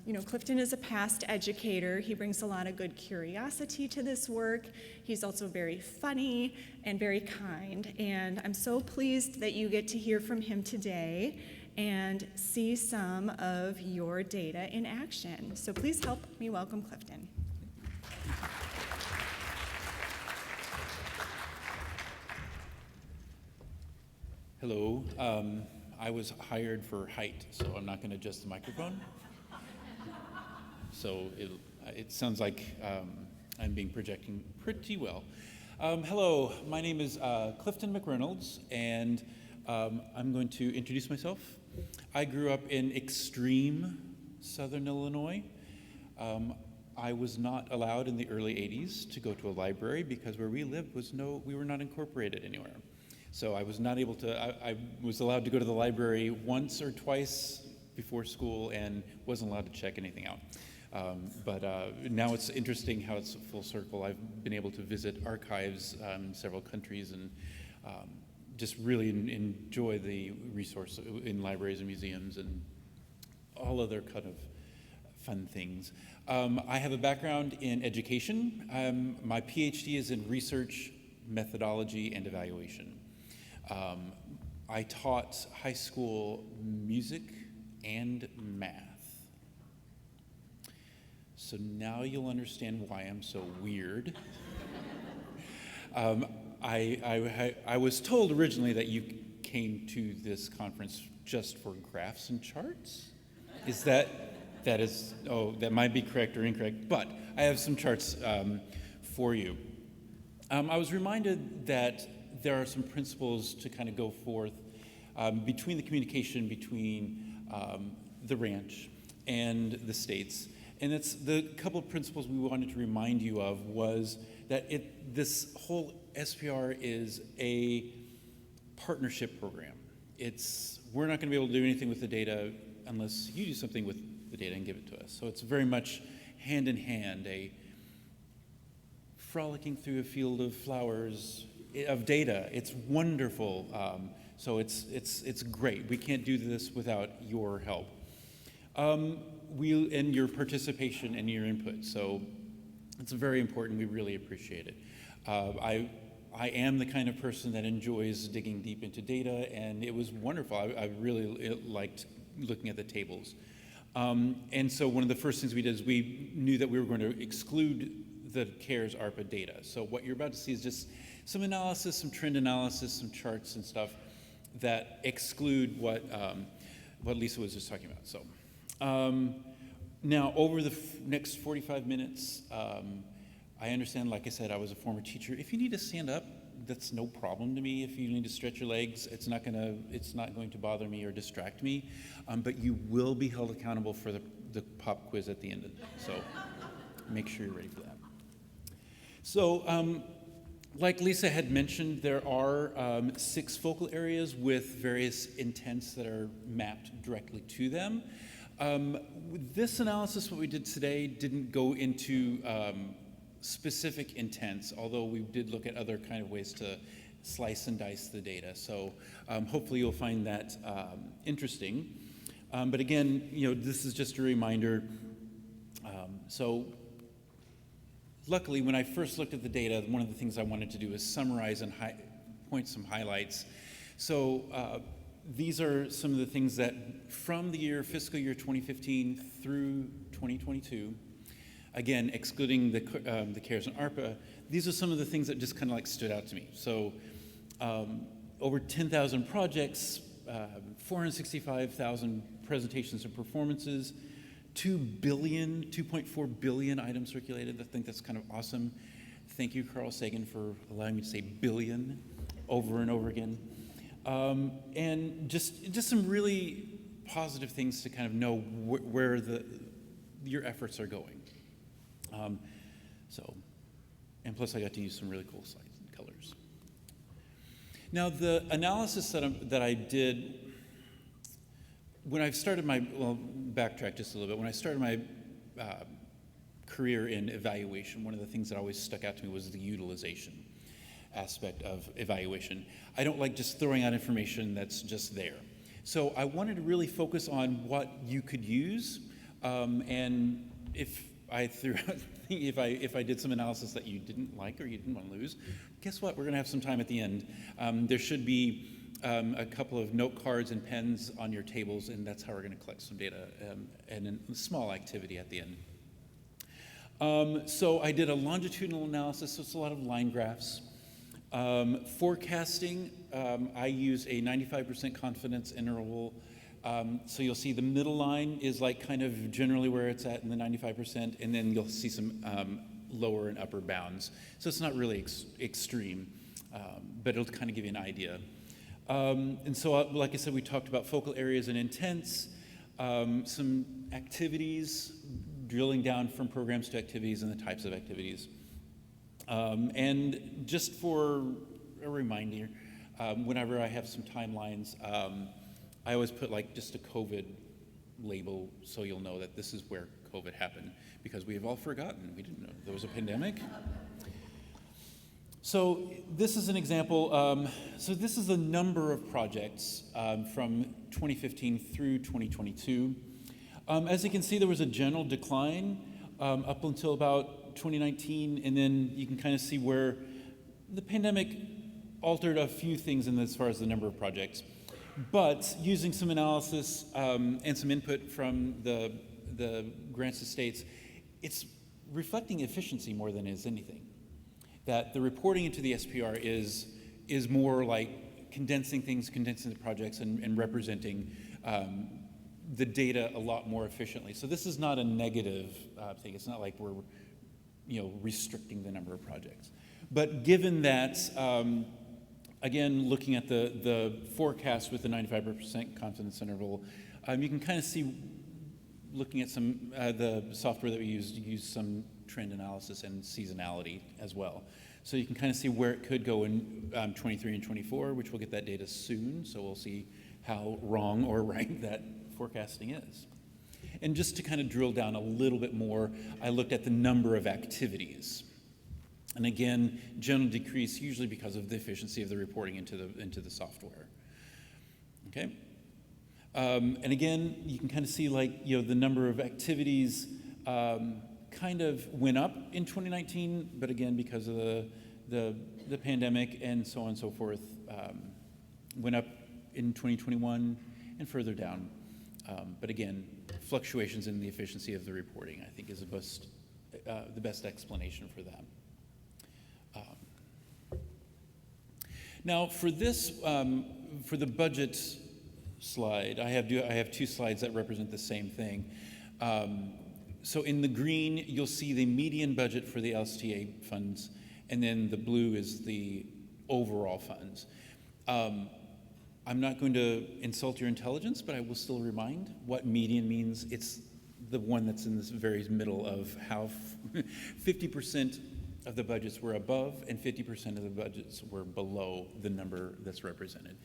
You know, Clifton is a past educator. He brings a lot of good curiosity to this work. He's also very funny and very kind. And I'm so pleased that you get to hear from him today and see some of your data in action. So please help me welcome Clifton. Hello. I was hired for height, so I'm not going to adjust the microphone. So it sounds like I'm being projecting pretty well. Hello, my name is Clifton McReynolds, and I'm going to introduce myself. I grew up in extreme southern Illinois. I was not allowed in the early 80s to go to a library because where we lived we were not incorporated anywhere. So I was not able to, I was allowed to go to the library once or twice before school and wasn't allowed to check anything out. But now it's interesting how it's full circle. I've been able to visit archives in several countries and just really enjoy the resource in libraries and museums and all other kind of fun things. I have a background in education. My PhD is in research, methodology, and evaluation. I taught high school music and math. So now you'll understand why I'm so weird. I was told originally that you came to this conference just for graphs and charts. Is that might be correct or incorrect, but I have some charts for you. I was reminded that there are some principles to kind of go forth between the communication between the ranch and the states. And it's the couple of principles we wanted to remind you of was that this whole SPR is a partnership program. We're not going to be able to do anything with the data unless you do something with the data and give it to us. So it's very much hand in hand, a frolicking through a field of flowers of data. It's wonderful. So it's great. We can't do this without your help. And your participation and your input. So it's very important. We really appreciate it. I am the kind of person that enjoys digging deep into data, and it was wonderful. I really liked looking at the tables. And so one of the first things we did is we knew that we were going to exclude the CARES ARPA data. So what you're about to see is just some analysis, some trend analysis, some charts and stuff that exclude what Lisa was just talking about. So now over the next 45 minutes, I understand, like I said, I was a former teacher. If you need to stand up, that's no problem to me. If you need to stretch your legs, it's not going to bother me or distract me. But you will be held accountable for the pop quiz at the end of it. So make sure you're ready for that. So like Lisa had mentioned, there are 6 focal areas with various intents that are mapped directly to them. This analysis, what we did today, didn't go into specific intents, although we did look at other kind of ways to slice and dice the data. So hopefully you'll find that interesting. But again, this is just a reminder. So luckily, when I first looked at the data, one of the things I wanted to do is summarize and point some highlights. So these are some of the things that from the fiscal year 2015 through 2022, again, excluding the CARES and ARPA, these are some of the things that just kind of like stood out to me. So over 10,000 projects, 465,000 presentations and performances, 2.4 billion items circulated. I think that's kind of awesome. Thank you, Carl Sagan, for allowing me to say billion over and over again. And just some really positive things to kind of know where your efforts are going. And plus I got to use some really cool slides and colors. Now the analysis that I did when I started backtrack just a little bit. When I started my career in evaluation, one of the things that always stuck out to me was the utilization aspect of evaluation. I don't like just throwing out information that's just there. So I wanted to really focus on what you could use, and if I did some analysis that you didn't like or you didn't want to lose, guess what? We're going to have some time at the end. There should be a couple of note cards and pens on your tables, and that's how we're going to collect some data and a small activity at the end. So I did a longitudinal analysis, so it's a lot of line graphs. Forecasting, I use a 95% confidence interval. So you'll see the middle line is like kind of generally where it's at in the 95%, and then you'll see some lower and upper bounds. So it's not really extreme, but it'll kind of give you an idea. And so, like I said, we talked about focal areas and intents, some activities, drilling down from programs to activities and the types of activities. And just for a reminder, whenever I have some timelines, I always put like just a COVID label so you'll know that this is where COVID happened, because we have all forgotten. We didn't know there was a pandemic. So this is an example. So this is the number of projects from 2015 through 2022. As you can see, there was a general decline up until about 2019, and then you can kind of see where the pandemic altered a few things as far as the number of projects. But using some analysis and some input from the grants to states, it's reflecting efficiency more than it is anything. That the reporting into the SPR is more like condensing things, condensing the projects, and representing the data a lot more efficiently. So this is not a negative thing. It's not like we're restricting the number of projects. But given that, again, looking at the forecast with the 95% confidence interval, you can kind of see, looking at some the software that we use some trend analysis and seasonality as well. So you can kind of see where it could go in 23 and 24, which we'll get that data soon, so we'll see how wrong or right that forecasting is. And just to kind of drill down a little bit more, I looked at the number of activities. And again, general decrease usually because of the efficiency of the reporting into the software. Okay. And again, you can kind of see like the number of activities kind of went up in 2019, but again because of the pandemic and so on and so forth, went up in 2021 and further down. But again, fluctuations in the efficiency of the reporting, I think, is the best explanation for that. Now, for this, for the budget slide, I have two slides that represent the same thing. So in the green, you'll see the median budget for the LSTA funds, and then the blue is the overall funds. I'm not going to insult your intelligence, but I will still remind what median means. It's the one that's in this very middle of how 50% of the budgets were above and 50% of the budgets were below the number that's represented.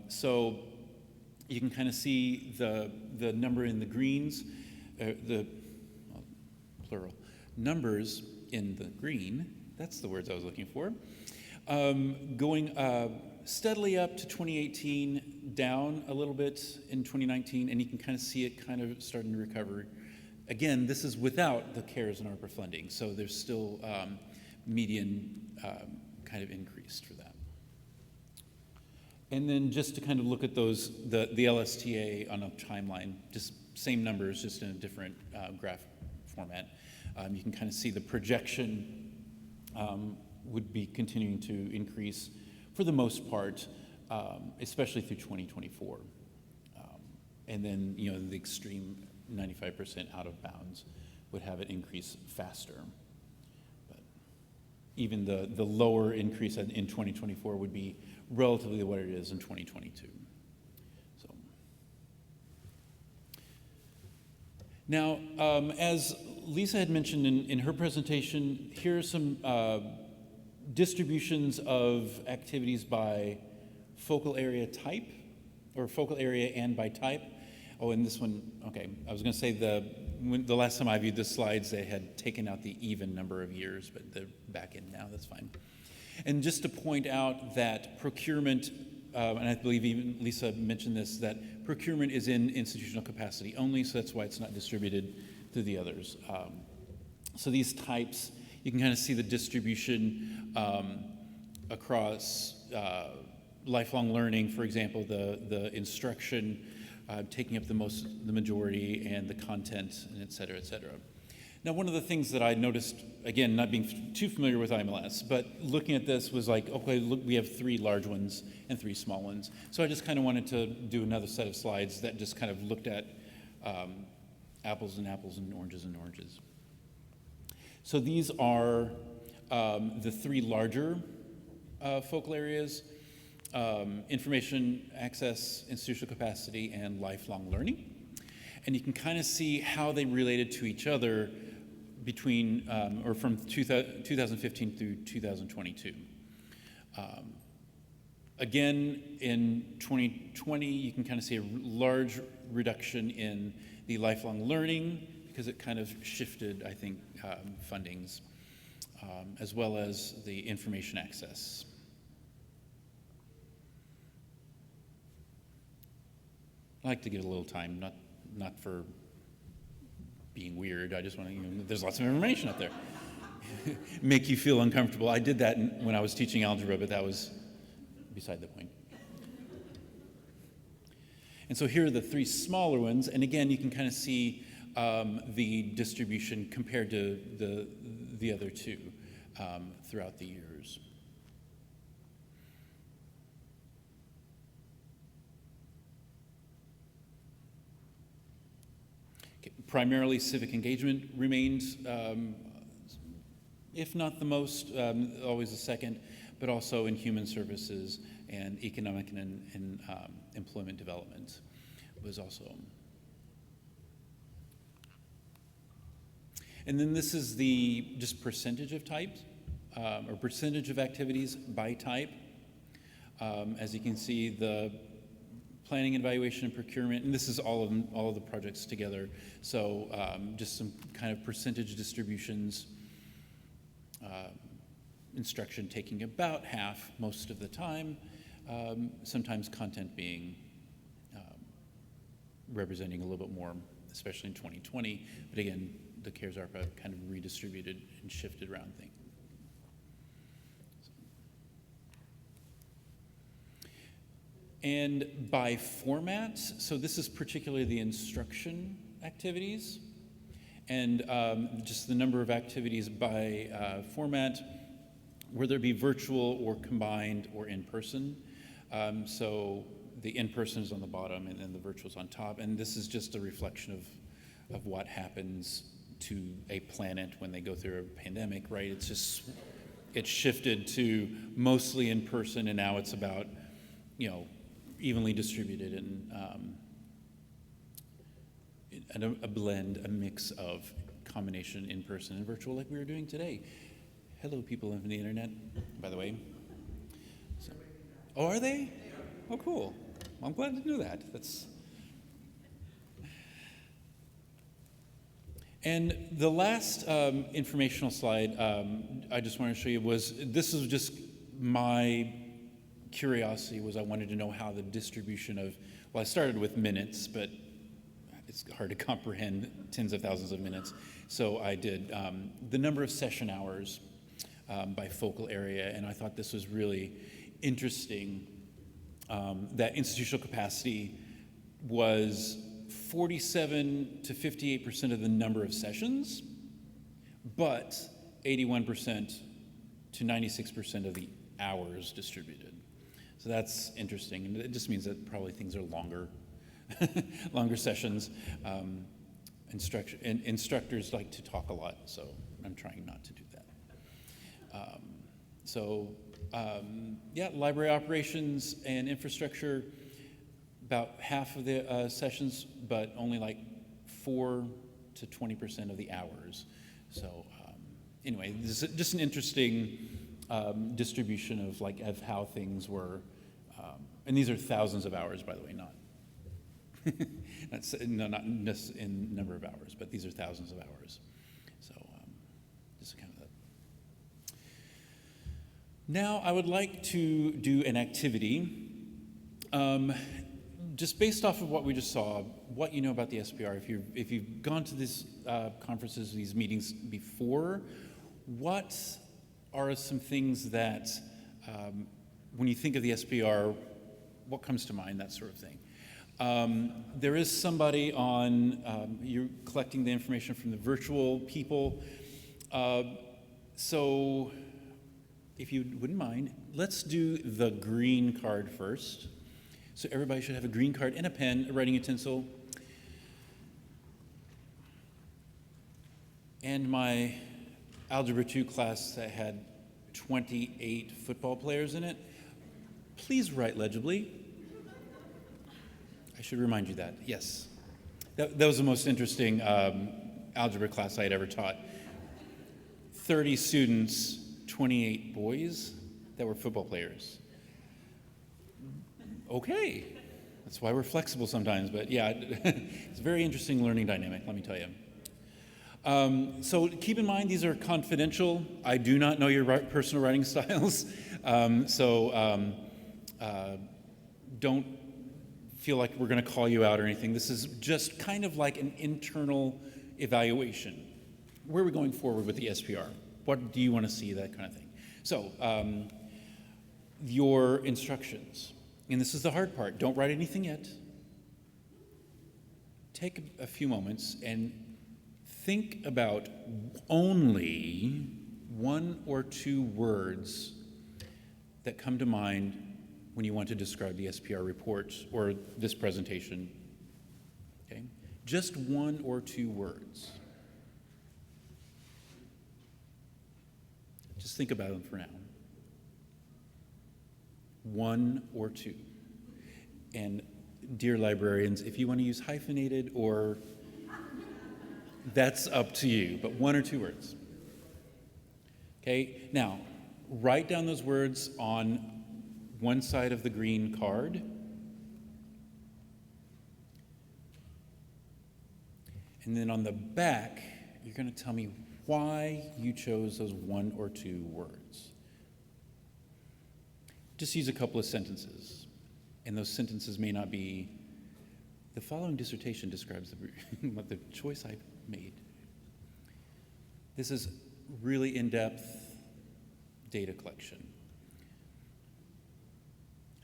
So you can kind of see the number in the greens, plural, numbers in the green, that's the words I was looking for, going steadily up to 2018, down a little bit in 2019, and you can kind of see it kind of starting to recover. Again, this is without the CARES and ARPA funding, so there's still median kind of increased for that. And then just to kind of look at those, the LSTA on a timeline, just same numbers, just in a different graph format. You can kind of see the projection would be continuing to increase for the most part, especially through 2024. And then, you know, the extreme 95% out of bounds would have it increase faster. But even the lower increase in 2024 would be relatively what it is in 2022. So now, as Lisa had mentioned in her presentation, here are some distributions of activities by focal area type, or focal area and by type. Oh, and this one, okay, I was going to say the last time I viewed the slides, they had taken out the even number of years, but they're back in now, that's fine. And just to point out that procurement, and I believe even Lisa mentioned this, that procurement is in institutional capacity only, so that's why it's not distributed to the others. So these types, you can kind of see the distribution across lifelong learning, for example, the instruction taking up the majority, and the content, and et cetera, et cetera. Now, one of the things that I noticed, again, not being too familiar with IMLS, but looking at this was like, okay, look, we have 3 large ones and 3 small ones. So I just kind of wanted to do another set of slides that just kind of looked at apples and apples and oranges and oranges. So these are the 3 larger focal areas: information access, institutional capacity, and lifelong learning. And you can kind of see how they related to each other between, or from 2015 through 2022. Again, in 2020, you can kind of see a large reduction in the lifelong learning because it kind of shifted, I think, fundings, as well as the information access. I like to give a little time, not for being weird. I just want to, you know, there's lots of information out there. Make you feel uncomfortable. I did that when I was teaching algebra, but that was beside the point. And so here are the 3 smaller ones, and again, you can kind of see the distribution compared to the other 2 throughout the years. Primarily, civic engagement remains, if not the most, always the second, but also in human services and economic and employment development was also. And then this is the just percentage of types, or percentage of activities by type. As you can see, the planning, evaluation, and procurement, and this is all of the projects together. So just some kind of percentage distributions. Instruction taking about half most of the time. Sometimes content being representing a little bit more, especially in 2020. But again, the CARES ARPA kind of redistributed and shifted around things. And by format, so this is particularly the instruction activities, and just the number of activities by format, whether it be virtual or combined or in person. So the in-person is on the bottom and then the virtual is on top, and this is just a reflection of what happens to a planet when they go through a pandemic, right? It's shifted to mostly in person, and now it's about, you know, evenly distributed and a blend, a mix of combination in person and virtual, like we were doing today. Hello, people on the internet, by the way. So, oh, are they? Oh, cool. Well, I'm glad to know that. And the last informational slide I just wanted to show you this is just my curiosity, was I wanted to know how the distribution of, well, I started with minutes, but it's hard to comprehend tens of thousands of minutes. So I did the number of session hours by focal area, and I thought this was really interesting, that institutional capacity was 47 to 58% of the number of sessions, but 81% to 96% of the hours distributed. So that's interesting, and it just means that probably things are longer, longer sessions. Instructors like to talk a lot, so I'm trying not to do that. Yeah, library operations and infrastructure, about half of the sessions, but only like 4 to 20% of the hours. So anyway, this is just an interesting distribution of how things were, and these are thousands of hours, by the way, not not just in number of hours, but these are thousands of hours. So just kind of that. Now I would like to do an activity. Just based off of what we just saw, what you know about the SPR, if you've gone to these conferences, these meetings before, what are some things that, when you think of the SPR, what comes to mind, that sort of thing? There is somebody on, you're collecting the information from the virtual people. So if you wouldn't mind, let's do the green card first. So everybody should have a green card and a pen, a writing utensil. And my Algebra 2 class that had 28 football players in it, please write legibly. I should remind you that, yes. That was the most interesting algebra class I had ever taught. 30 students, 28 boys that were football players. Okay, that's why we're flexible sometimes, but yeah, it's a very interesting learning dynamic, let me tell you. So keep in mind, these are confidential. I do not know your personal writing styles, don't feel like we're going to call you out or anything. This is just kind of like an internal evaluation. Where are we going forward with the SPR? What do you want to see, that kind of thing. So your instructions, and this is the hard part. Don't write anything yet. Take a few moments and think about only 1 or 2 words that come to mind when you want to describe the SPR report or this presentation. Okay? Just 1 or 2 words. Just think about them for now. 1 or 2. And dear librarians, if you want to use hyphenated or that's up to you, but 1 or 2 words. Okay, now write down those words on one side of the green card. And then on the back, you're going to tell me why you chose those 1 or 2 words. Just use a couple of sentences. And those sentences may not be, the following dissertation describes the choice I made. This is really in-depth data collection.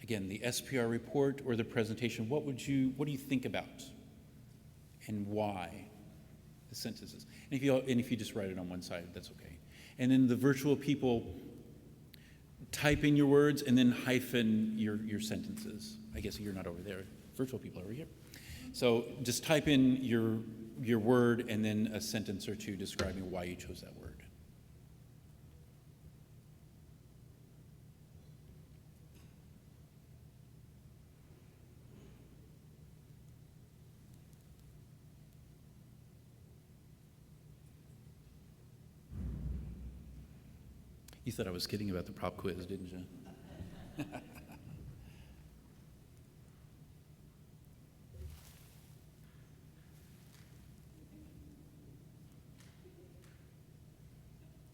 Again, the SPR report or the presentation, what do you think about? And why? The sentences. And if you just write it on one side, that's okay. And then the virtual people, type in your words and then hyphen your sentences. I guess you're not over there. Virtual people are over here. So just type in your word and then a sentence or 2 describing why you chose that word. You thought I was kidding about the prop quiz, didn't you?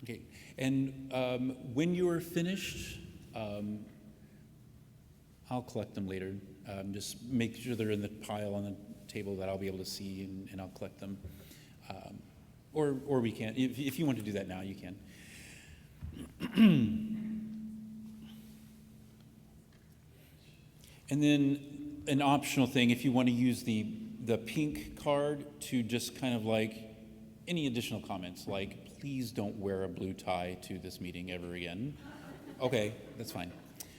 Okay, and when you are finished, I'll collect them later. Just make sure they're in the pile on the table that I'll be able to see, and I'll collect them. Or we can. If you want to do that now, you can. And then an optional thing, if you want to use the pink card to just kind of like any additional comments, like please don't wear a blue tie to this meeting ever again. Okay, that's fine.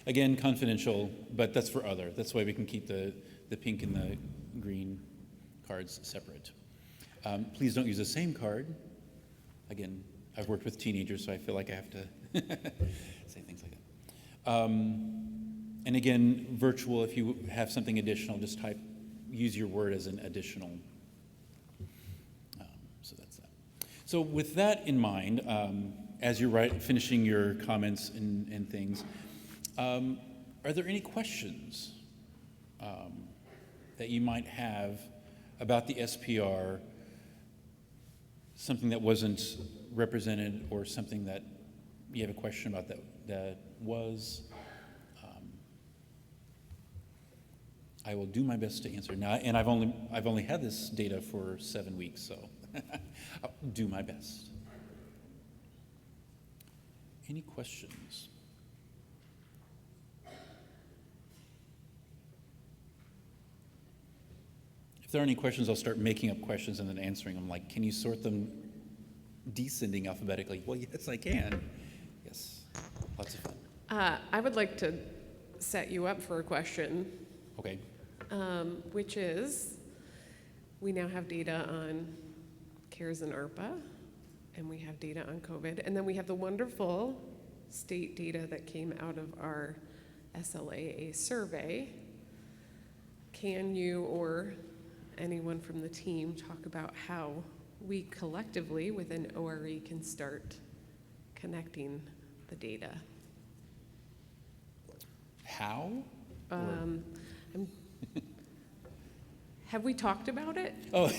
Again, confidential, but that's for other. That's why we can keep the pink and the green cards separate. Please don't use the same card. Again, I've worked with teenagers, so I feel like I have to say things like that. And again, virtual, if you have something additional, just use your word as an additional. So that's that. So with that in mind, as you're finishing your comments and things, are there any questions that you might have about the SPR, something that wasn't represented or something that you have a question about that was? I will do my best to answer now, and I've only had this data for 7 weeks, so I'll do my best. Any questions? If there are any questions, I'll start making up questions and then answering them. Like, can you sort them descending alphabetically? Well, yes, I can. Yes, lots of fun. I would like to set you up for a question. Okay. Which is, we now have data on CARES and ARPA, and we have data on COVID, and then we have the wonderful state data that came out of our SLAA survey. Can you or anyone from the team talk about how we collectively within ORE can start connecting the data? How? Have we talked about it? Oh,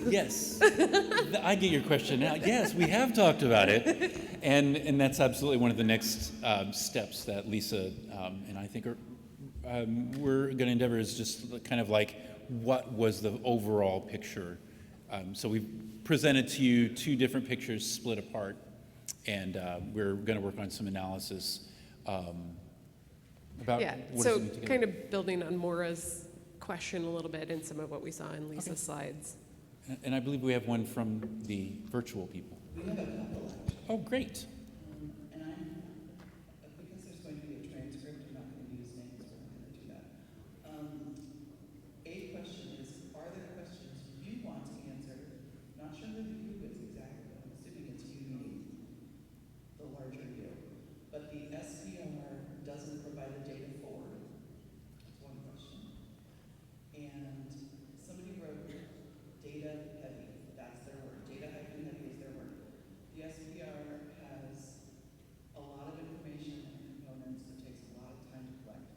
yes. I get your question now. Yes, we have talked about it. And that's absolutely one of the next steps that Lisa and I think we're going to endeavor is just kind of like, what was the overall picture? So we've presented to you 2 different pictures split apart, and we're going to work on some analysis about what so does it mean together. kind of building on Maura's question a little bit and some of what we saw in Lisa's slides. And I believe we have one from the virtual people. We have a couple, actually. Oh, great. Because there's going to be a transcript, I'm not going to use names, we're not going to do that. A question is, are there questions you want to answer? Not sure who the you is exactly, but I'm assuming it's you meaning the larger you. But the SPR doesn't provide the data for. That's one question. And somebody wrote data heavy, that's their word. Data hyphen heavy is their word. The SPR has a lot of information and components that takes a lot of time to collect,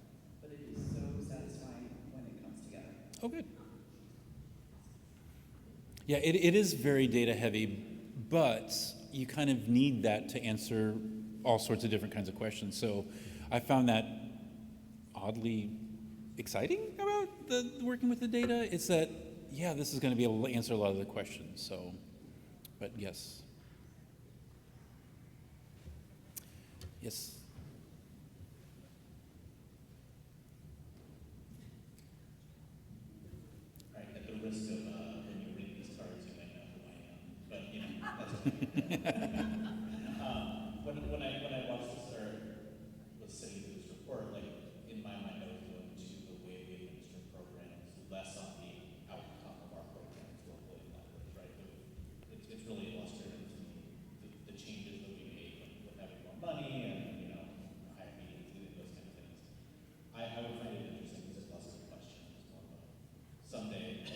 but it is so satisfying when it comes together. Oh, good. Yeah, it is very data heavy, but you kind of need that to answer all sorts of different kinds of questions. So I found that oddly exciting about working with the data. It's that, yeah, this is going to be able to answer a lot of the questions. So, but yes. Yes. All right, at the risk of when you read these cards, you might know who I am, but you know that's okay. When I watched this or was sitting through this report, like in my mind, I was going to the way we administer programs, less on the outcome of our programs locally in libraries, right? It's really illustrative to me the changes that we made with having more money and higher meetings and those kind of things. I would find it interesting because it's less of a question, it's more of a someday.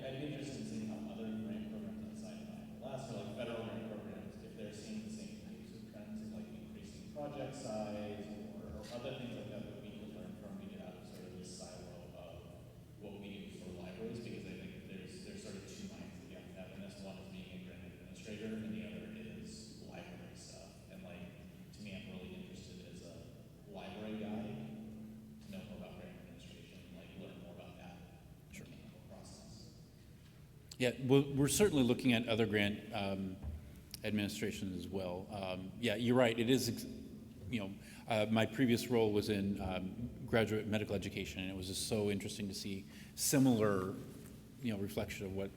I'd be interested in seeing how other grant programs outside of IMLS or like federal grant programs, if they're seeing the same types of trends of like increasing project size or other things like that we could learn from to get out of sort of this silo of what we do for libraries, because I think there's sort of 2 minds that you have to have in this. One is being a grant administrator and the other is library stuff. And like, to me, I'm really interested as a library guy to know more about grant administration, like learn more about that mechanical process. Yeah, we're certainly looking at other grant administrations as well. Yeah, you're right. It is, my previous role was in graduate medical education, and it was just so interesting to see similar, reflection of what,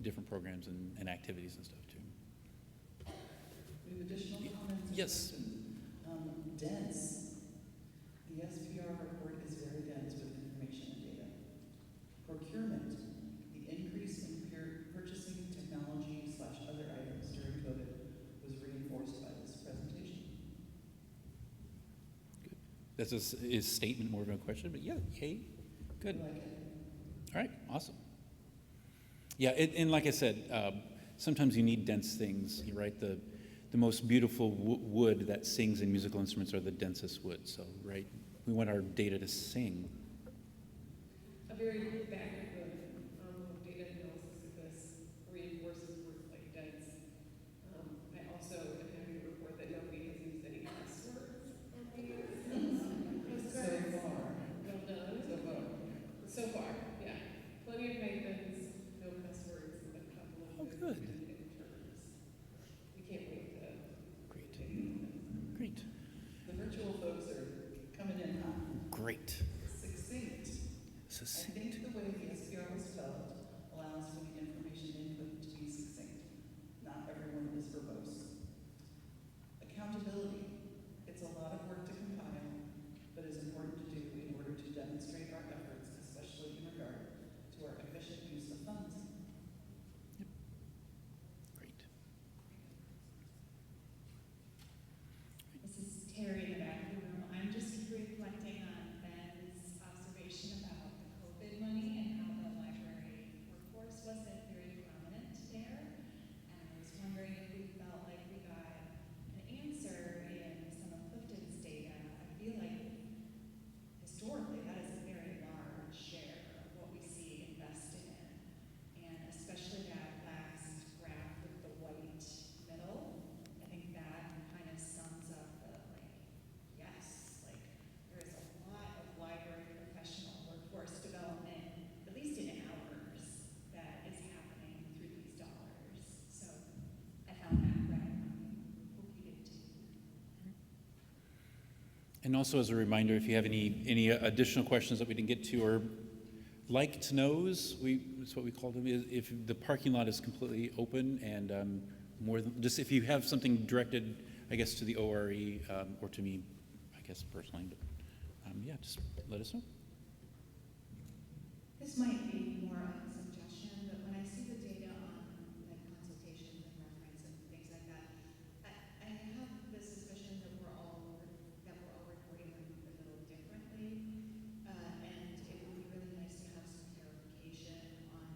different programs and activities and stuff too. We have additional comments Yes. Dense. The SPR report is very dense with information and data. Procurement. The increase in purchasing technology / other items during COVID was reinforced by this presentation. That's a statement more of a question, but yeah, yay. Good. I like it. All right, awesome. Yeah, and like I said, sometimes you need dense things, right? The most beautiful wood that sings in musical instruments are the densest wood, so, right? We want our data to sing. A very backward data analysis of this reinforces words like dense. I also am happy to report that nobody has used any cuss words on these postcards. So far. Well done. So far. So far, yeah. Plenty of Nathans, no cuss words, and a couple of good. definitive terms. We can't wait to Great. take these. Great. The virtual folks are coming in hot. Great. Succinct. I Succinct. think the way the SPR was developed allows for the information input to be succinct. Not everyone is verbose. Accountability. It's a lot of work to compile, but is important to do in order to demonstrate our efforts, especially in regard to our efficient use of funds. Great. This is Terry in the back of the room. I'm just reflecting on Ben's observation about the COVID money and how the library workforce wasn't very prominent there. And I was wondering if we felt like we got an answer in some of Clifton's data. I feel like historically that is a very large share of what we see invested in. And especially that last graph with the white middle, I think that kind of sums up the, yes, there is a lot of library professional workforce development, at least in hours, that is happening through these dollars. So I found that gratifying. Hope you did too. And also as a reminder, if you have any additional questions that we didn't get to or like to knows, that's what we call them, is if the parking lot is completely open and more than, just if you have something directed, I guess, to the ORE or to me, I guess personally, but yeah, just let us know. This might be more of a suggestion, but when I see the data on consultations and reference and things like that, I have the suspicion that we're all reporting them a little differently, and it would be really nice to have some clarification on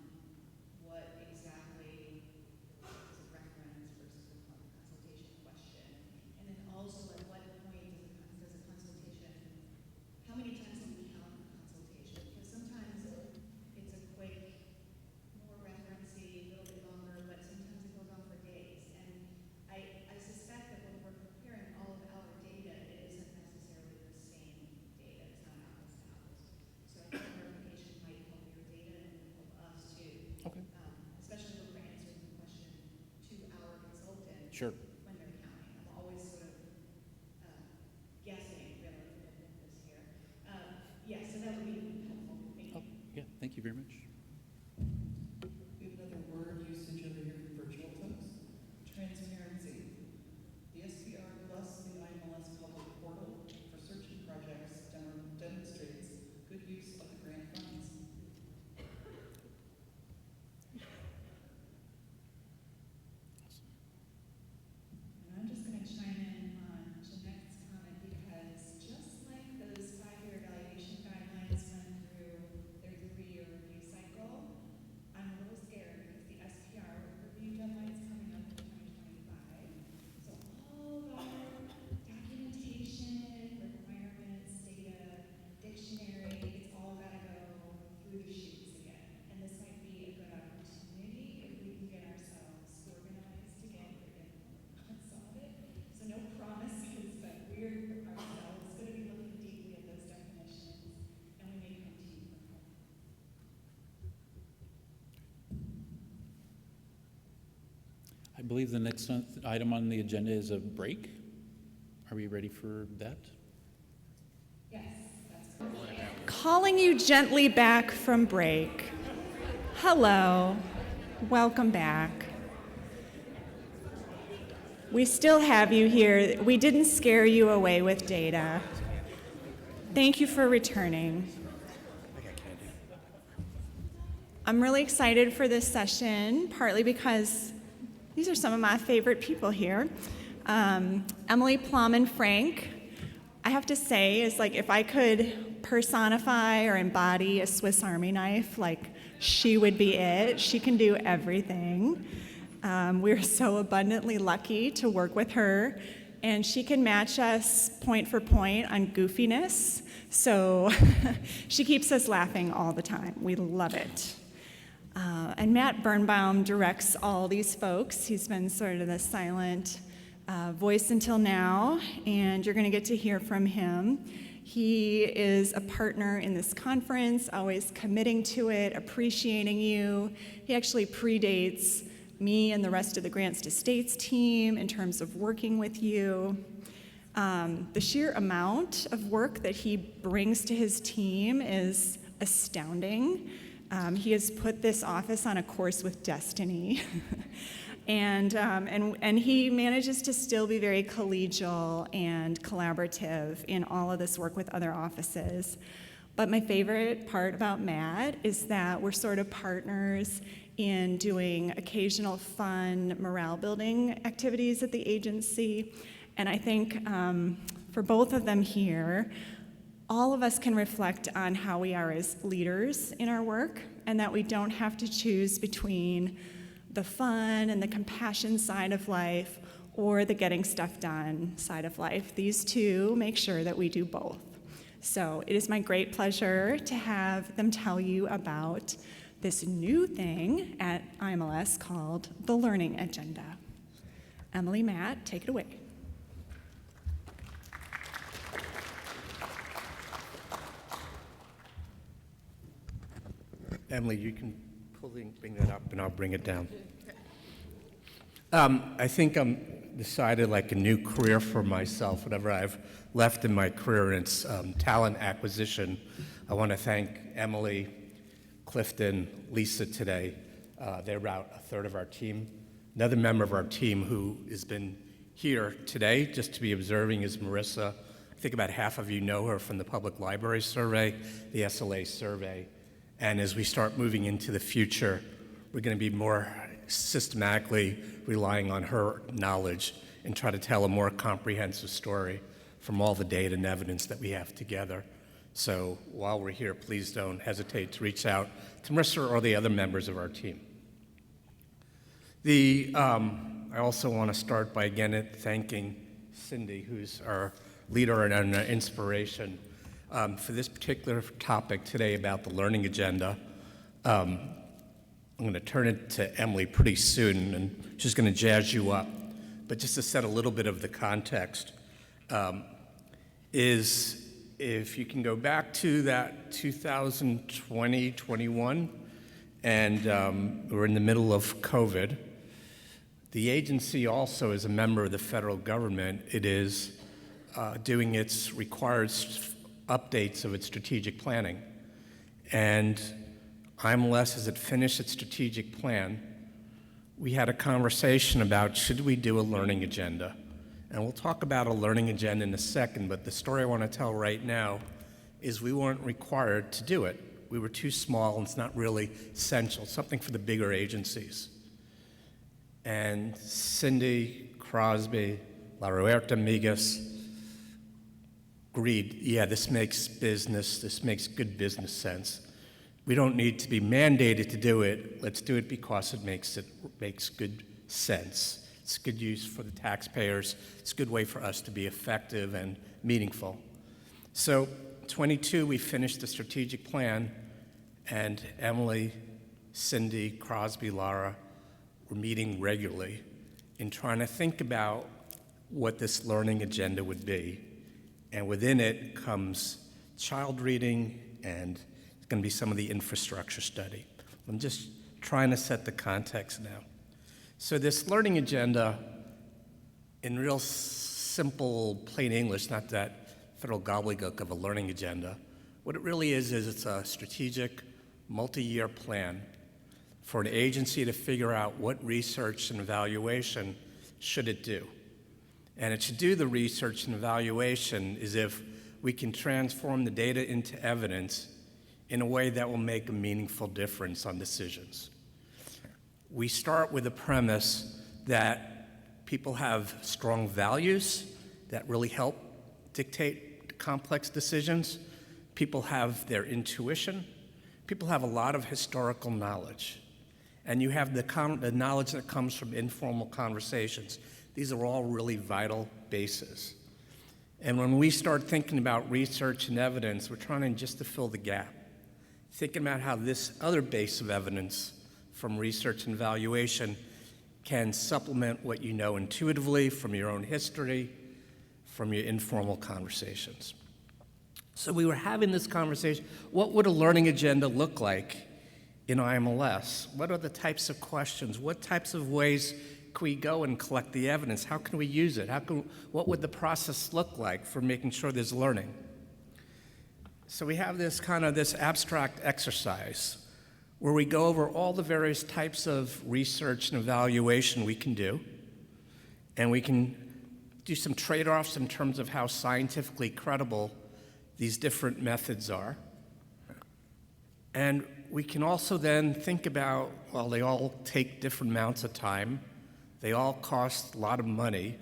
what exactly is a reference versus a consultation question, and then also at what point does a consultation, how many times do we count a consultation? Because sometimes it's a quick, more referencey, a little bit longer, but sometimes it goes on for days. And I suspect that when we're preparing all of our data, it isn't necessarily the same data. It's not apples to apples. So I think clarification might help your data and help us too. Okay. Especially when we're answering the question to our consultant. Sure. When they're counting. I'm always sort of guessing really this here. Yeah, so that would be helpful. Thank you. Yeah, thank you very much. We have another word usage over here for virtual folks. Transparency. The SPR plus the IMLS public portal for searching projects demonstrates good use of the grant funds. And I'm just going to chime in on Jeanette's comment because just like those 5-year evaluation guidelines went through their 3-year review cycle, I'm a little scared because the SPR review deadline is coming up in 2025. So all of our documentation, requirements, data, dictionary, it's all got to go through the chutes again. And this might be a good opportunity if we can get ourselves organized again for some of it. So no promises, but we're ourselves going to be looking deeply at those definitions, and we may come to you for help. I believe the next item on the agenda is a break. Are we ready for that? Yes, that's correct. Calling you gently back from break. Hello. Welcome back. We still have you here. We didn't scare you away with data. Thank you for returning. I'm really excited for this session, partly because these are some of my favorite people here. Emily, Plum, and Frank, I have to say, is like if I could personify or embody a Swiss Army knife, like she would be it. She can do everything. We're so abundantly lucky to work with her, and she can match us point for point on goofiness. So she keeps us laughing all the time. We love it. And Matt Birnbaum directs all these folks. He's been sort of the silent voice until now, and you're going to get to hear from him. He is a partner in this conference, always committing to it, appreciating you. He actually predates me and the rest of the Grants to States team in terms of working with you. The sheer amount of work that he brings to his team is astounding. He has put this office on a course with destiny. And he manages to still be very collegial and collaborative in all of this work with other offices. But my favorite part about Matt is that we're sort of partners in doing occasional fun morale-building activities at the agency. And I think for both of them here, all of us can reflect on how we are as leaders in our work, and that we don't have to choose between the fun and the compassion side of life or the getting stuff done side of life. These two make sure that we do both. So it is my great pleasure to have them tell you about this new thing at IMLS called the Learning Agenda. Emily, Matt, take it away. Emily, you can bring that up and I'll bring it down. I think I'm decided like a new career for myself, whatever I've left in my career, and it's talent acquisition. I want to thank Emily, Clifton, Lisa today. They're about a third of our team. Another member of our team who has been here today just to be observing is Marissa. I think about half of you know her from the Public Library Survey, the SLA survey. And as we start moving into the future, we're going to be more systematically relying on her knowledge and try to tell a more comprehensive story from all the data and evidence that we have together. So while we're here, please don't hesitate to reach out to Marissa or the other members of our team. I also want to start by again thanking Cindy, who's our leader and our inspiration. For this particular topic today about the learning agenda, I'm going to turn it to Emily pretty soon, and she's going to jazz you up. But just to set a little bit of the context, is if you can go back to that 2020-21, and we're in the middle of COVID, the agency also, as a member of the federal government, it is doing its required updates of its strategic planning. And IMLS, as it finished its strategic plan, we had a conversation about should we do a learning agenda? And we'll talk about a learning agenda in a second, but the story I want to tell right now is we weren't required to do it. We were too small, and it's not really essential, something for the bigger agencies. And Cindy, Crosby, La Ruerta Migas, agreed, yeah, this makes good business sense. We don't need to be mandated to do it. Let's do it because it makes good sense. It's good use for the taxpayers. It's a good way for us to be effective and meaningful. So 22, we finished the strategic plan, and Emily, Cindy, Crosby, Lara were meeting regularly in trying to think about what this learning agenda would be. And within it comes child reading, and it's going to be some of the infrastructure study. I'm just trying to set the context now. So this learning agenda, in real simple, plain English, not that federal gobbledygook of a learning agenda, what it really is it's a strategic, multi-year plan for an agency to figure out what research and evaluation should it do. And it should do the research and evaluation is if we can transform the data into evidence in a way that will make a meaningful difference on decisions. We start with the premise that people have strong values that really help dictate complex decisions. People have their intuition. People have a lot of historical knowledge. And you have the knowledge that comes from informal conversations. These are all really vital bases. And when we start thinking about research and evidence, we're trying just to fill the gap. Thinking about how this other base of evidence from research and evaluation can supplement what you know intuitively from your own history, from your informal conversations. So we were having this conversation, what would a learning agenda look like in IMLS? What are the types of questions? What types of ways can we go and collect the evidence? How can we use it? What would the process look like for making sure there's learning? So we have this abstract exercise where we go over all the various types of research and evaluation we can do, and we can do some trade-offs in terms of how scientifically credible these different methods are. And we can also then think about, well, they all take different amounts of time, they all cost a lot of money,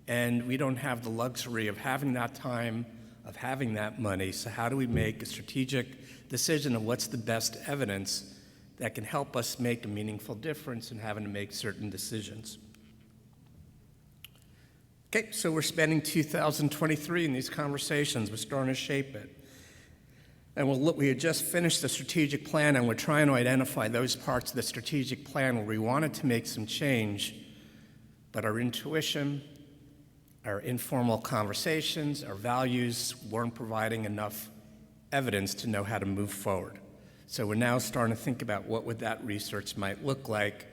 and we don't have the luxury of having that time, of having that money, so how do we make a strategic decision of what's the best evidence that can help us make a meaningful difference in having to make certain decisions? Okay, so we're spending 2023 in these conversations. We're starting to shape it. And we had just finished the strategic plan, and we're trying to identify those parts of the strategic plan where we wanted to make some change, but our intuition, our informal conversations, our values weren't providing enough evidence to know how to move forward. So we're now starting to think about what would that research might look like.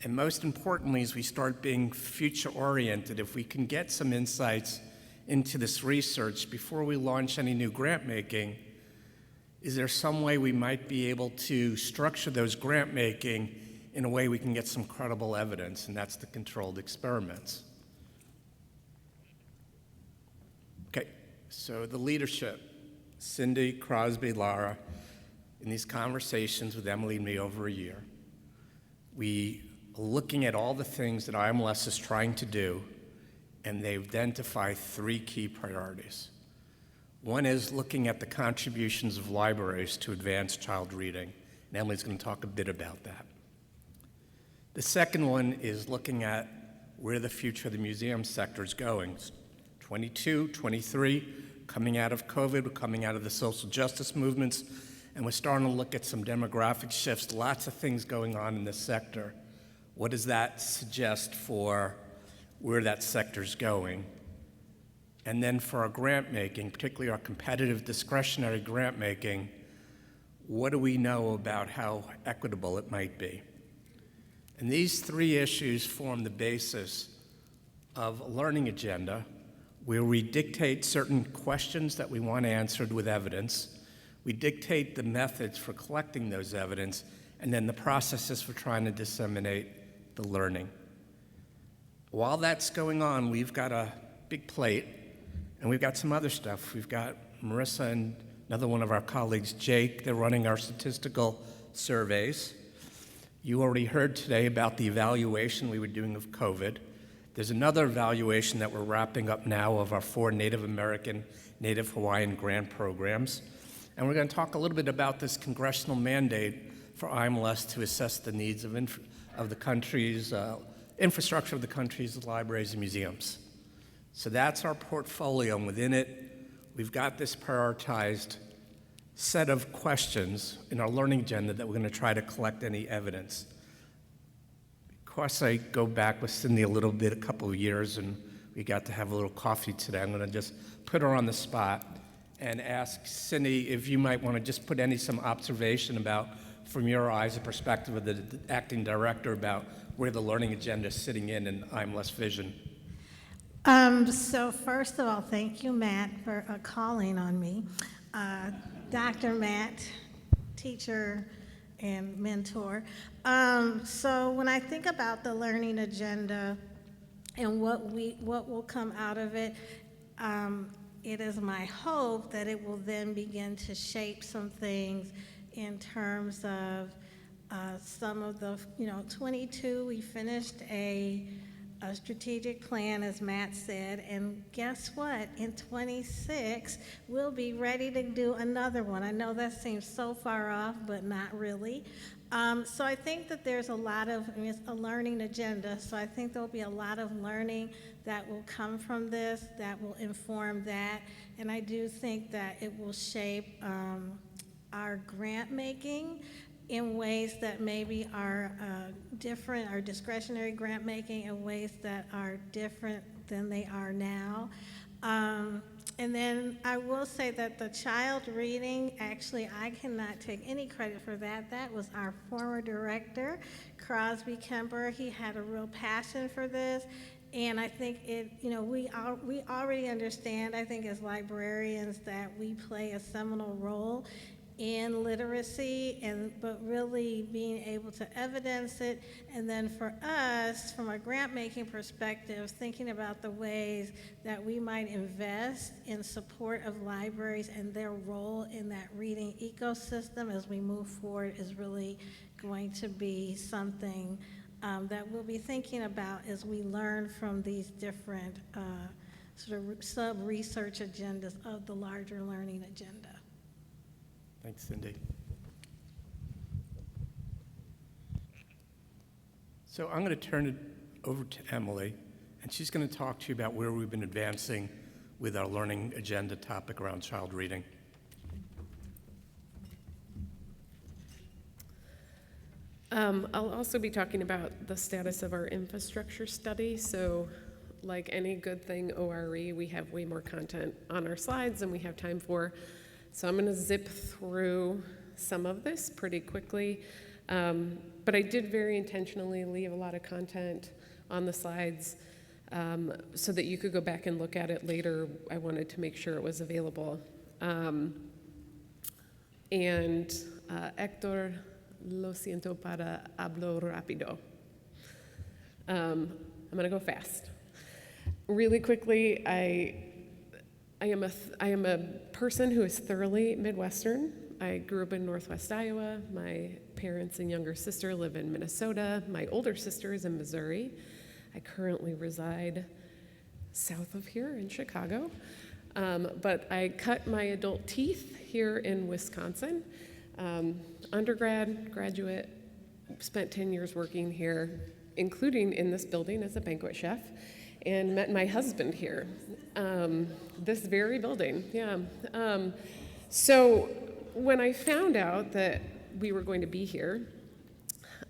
And most importantly, as we start being future-oriented, if we can get some insights into this research before we launch any new grant making, is there some way we might be able to structure those grant making in a way we can get some credible evidence, and that's the controlled experiments. Okay, so the leadership, Cindy, Crosby, Lara, in these conversations with Emily and me over a year, we are looking at all the things that IMLS is trying to do, and they identify 3 key priorities. One is looking at the contributions of libraries to advance child reading, and Emily's going to talk a bit about that. The second one is looking at where the future of the museum sector is going. 22, 23, coming out of COVID, we're coming out of the social justice movements, and we're starting to look at some demographic shifts, lots of things going on in this sector. What does that suggest for where that sector's going? And then for our grant making, particularly our competitive discretionary grant making, what do we know about how equitable it might be? And these 3 issues form the basis of a learning agenda where we dictate certain questions that we want answered with evidence, we dictate the methods for collecting those evidence, and then the processes for trying to disseminate the learning. While that's going on, we've got a big plate, and we've got some other stuff. We've got Marissa and another one of our colleagues, Jake, they're running our statistical surveys. You already heard today about the evaluation we were doing of COVID. There's another evaluation that we're wrapping up now of our 4 Native American, Native Hawaiian grant programs. And we're going to talk a little bit about this congressional mandate for IMLS to assess the needs of the country's infrastructure of the country's libraries and museums. So that's our portfolio, and within it, we've got this prioritized set of questions in our learning agenda that we're going to try to collect any evidence. Of course, I go back with Cindy a couple of years, and we got to have a little coffee today. I'm going to just put her on the spot and ask Cindy if you might want to just put some observation about, from your eyes, the perspective of the acting director, about where the learning agenda is sitting in IMLS vision. So first of all, thank you, Matt, for calling on me. Dr. Matt, teacher and mentor. So when I think about the learning agenda, and what will come out of it. It is my hope that it will then begin to shape some things in terms of some of the, 22, we finished a strategic plan, as Matt said, and guess what? In 26, we'll be ready to do another one. I know that seems so far off, but not really. So I think that there's a lot of, it's a learning agenda, so I think there'll be a lot of learning that will come from this, that will inform that, and I do think that it will shape our grant making in ways that maybe are different, our discretionary grant making in ways that are different than they are now. And then I will say that the child reading, actually, I cannot take any credit for that. That was our former director, Crosby Kemper. He had a real passion for this. And I think we already understand, I think, as librarians, that we play a seminal role in literacy, but really being able to evidence it, and then for us, from a grant-making perspective, thinking about the ways that we might invest in support of libraries and their role in that reading ecosystem as we move forward is really going to be something that we'll be thinking about as we learn from these different sort of sub-research agendas of the larger learning agenda. Thanks, Cindy. So I'm going to turn it over to Emily, and she's going to talk to you about where we've been advancing with our learning agenda topic around child reading. I'll also be talking about the status of our infrastructure study. So like any good thing ORE, we have way more content on our slides than we have time for. So I'm going to zip through some of this pretty quickly. But I did very intentionally leave a lot of content on the slides so that you could go back and look at it later. I wanted to make sure it was available. Héctor, lo siento para hablo rápido. I'm going to go fast. Really quickly, I am a person who is thoroughly Midwestern. I grew up in Northwest Iowa. My parents and younger sister live in Minnesota. My older sister is in Missouri. I currently reside south of here in Chicago. But I cut my adult teeth here in Wisconsin. Undergrad, graduate, spent 10 years working here, including in this building as a banquet chef, and met my husband here. This very building, yeah. So when I found out that we were going to be here,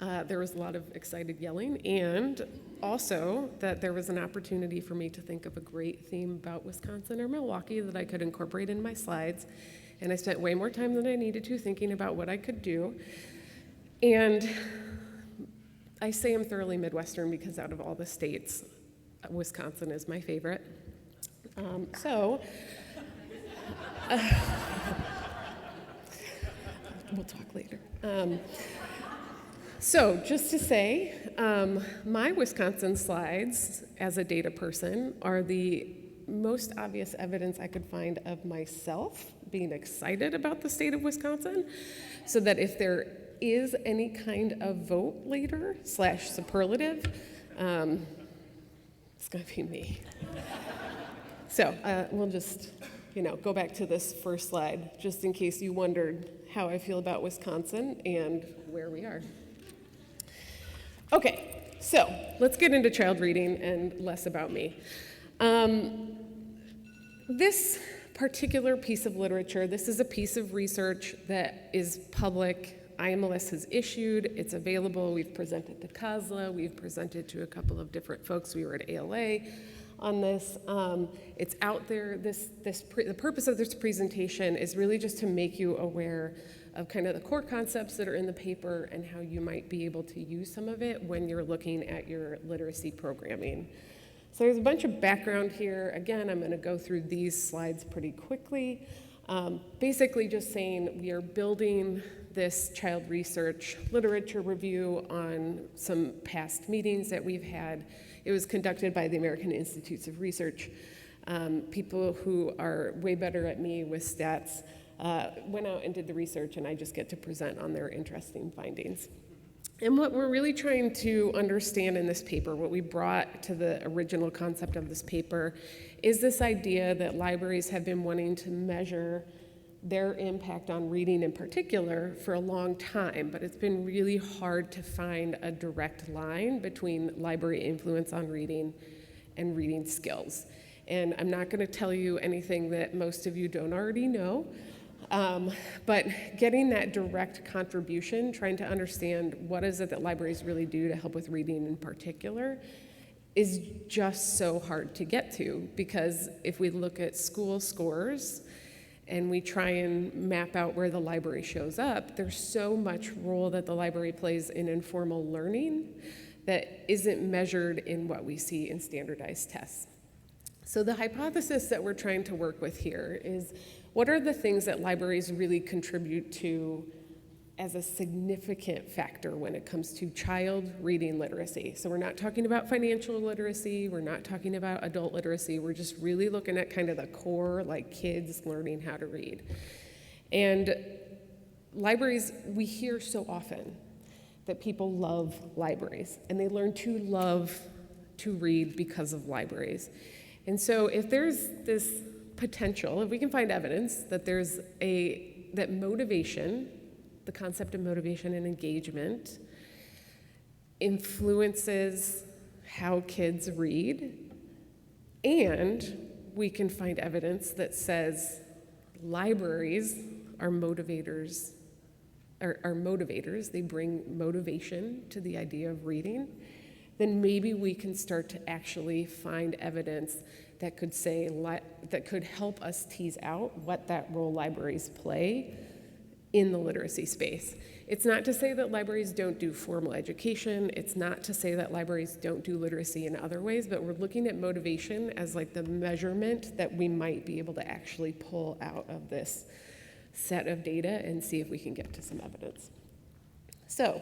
there was a lot of excited yelling, and also that there was an opportunity for me to think of a great theme about Wisconsin or Milwaukee that I could incorporate in my slides. And I spent way more time than I needed to thinking about what I could do. And I say I'm thoroughly Midwestern because out of all the states, Wisconsin is my favorite. We'll talk later. So just to say, my Wisconsin slides as a data person are the most obvious evidence I could find of myself being excited about the state of Wisconsin, so that if there is any kind of vote later / superlative, it's gonna be me. So we'll just, go back to this first slide, just in case you wondered how I feel about Wisconsin and where we are. Okay, so let's get into child reading and less about me. This particular piece of literature, this is a piece of research that is public. IMLS has issued, it's available. We've presented to CASLA, we've presented to a couple of different folks. We were at ALA on this. It's out there. The purpose of this presentation is really just to make you aware of kind of the core concepts that are in the paper and how you might be able to use some of it when you're looking at your literacy programming. So there's a bunch of background here. Again, I'm going to go through these slides pretty quickly. Basically just saying we are building this child research literature review on some past meetings that we've had. It was conducted by the American Institutes of Research. People who are way better at me with stats went out and did the research, and I just get to present on their interesting findings. And what we're really trying to understand in this paper, what we brought to the original concept of this paper, is this idea that libraries have been wanting to measure their impact on reading in particular for a long time, but it's been really hard to find a direct line between library influence on reading and reading skills. And I'm not going to tell you anything that most of you don't already know, but getting that direct contribution, trying to understand what is it that libraries really do to help with reading in particular, is just so hard to get to, because if we look at school scores and we try and map out where the library shows up, there's so much role that the library plays in informal learning that isn't measured in what we see in standardized tests. So the hypothesis that we're trying to work with here is, what are the things that libraries really contribute to as a significant factor when it comes to child reading literacy? So we're not talking about financial literacy, we're not talking about adult literacy, we're just really looking at kind of the core, like kids learning how to read. And libraries, we hear so often that people love libraries, and they learn to love to read because of libraries. And so if there's this potential, if we can find evidence that that motivation, the concept of motivation and engagement, influences how kids read, and we can find evidence that says libraries are motivators, they bring motivation to the idea of reading, then maybe we can start to actually find evidence that could that could help us tease out what that role libraries play in the literacy space. It's not to say that libraries don't do formal education, it's not to say that libraries don't do literacy in other ways, but we're looking at motivation as like the measurement that we might be able to actually pull out of this set of data and see if we can get to some evidence. So,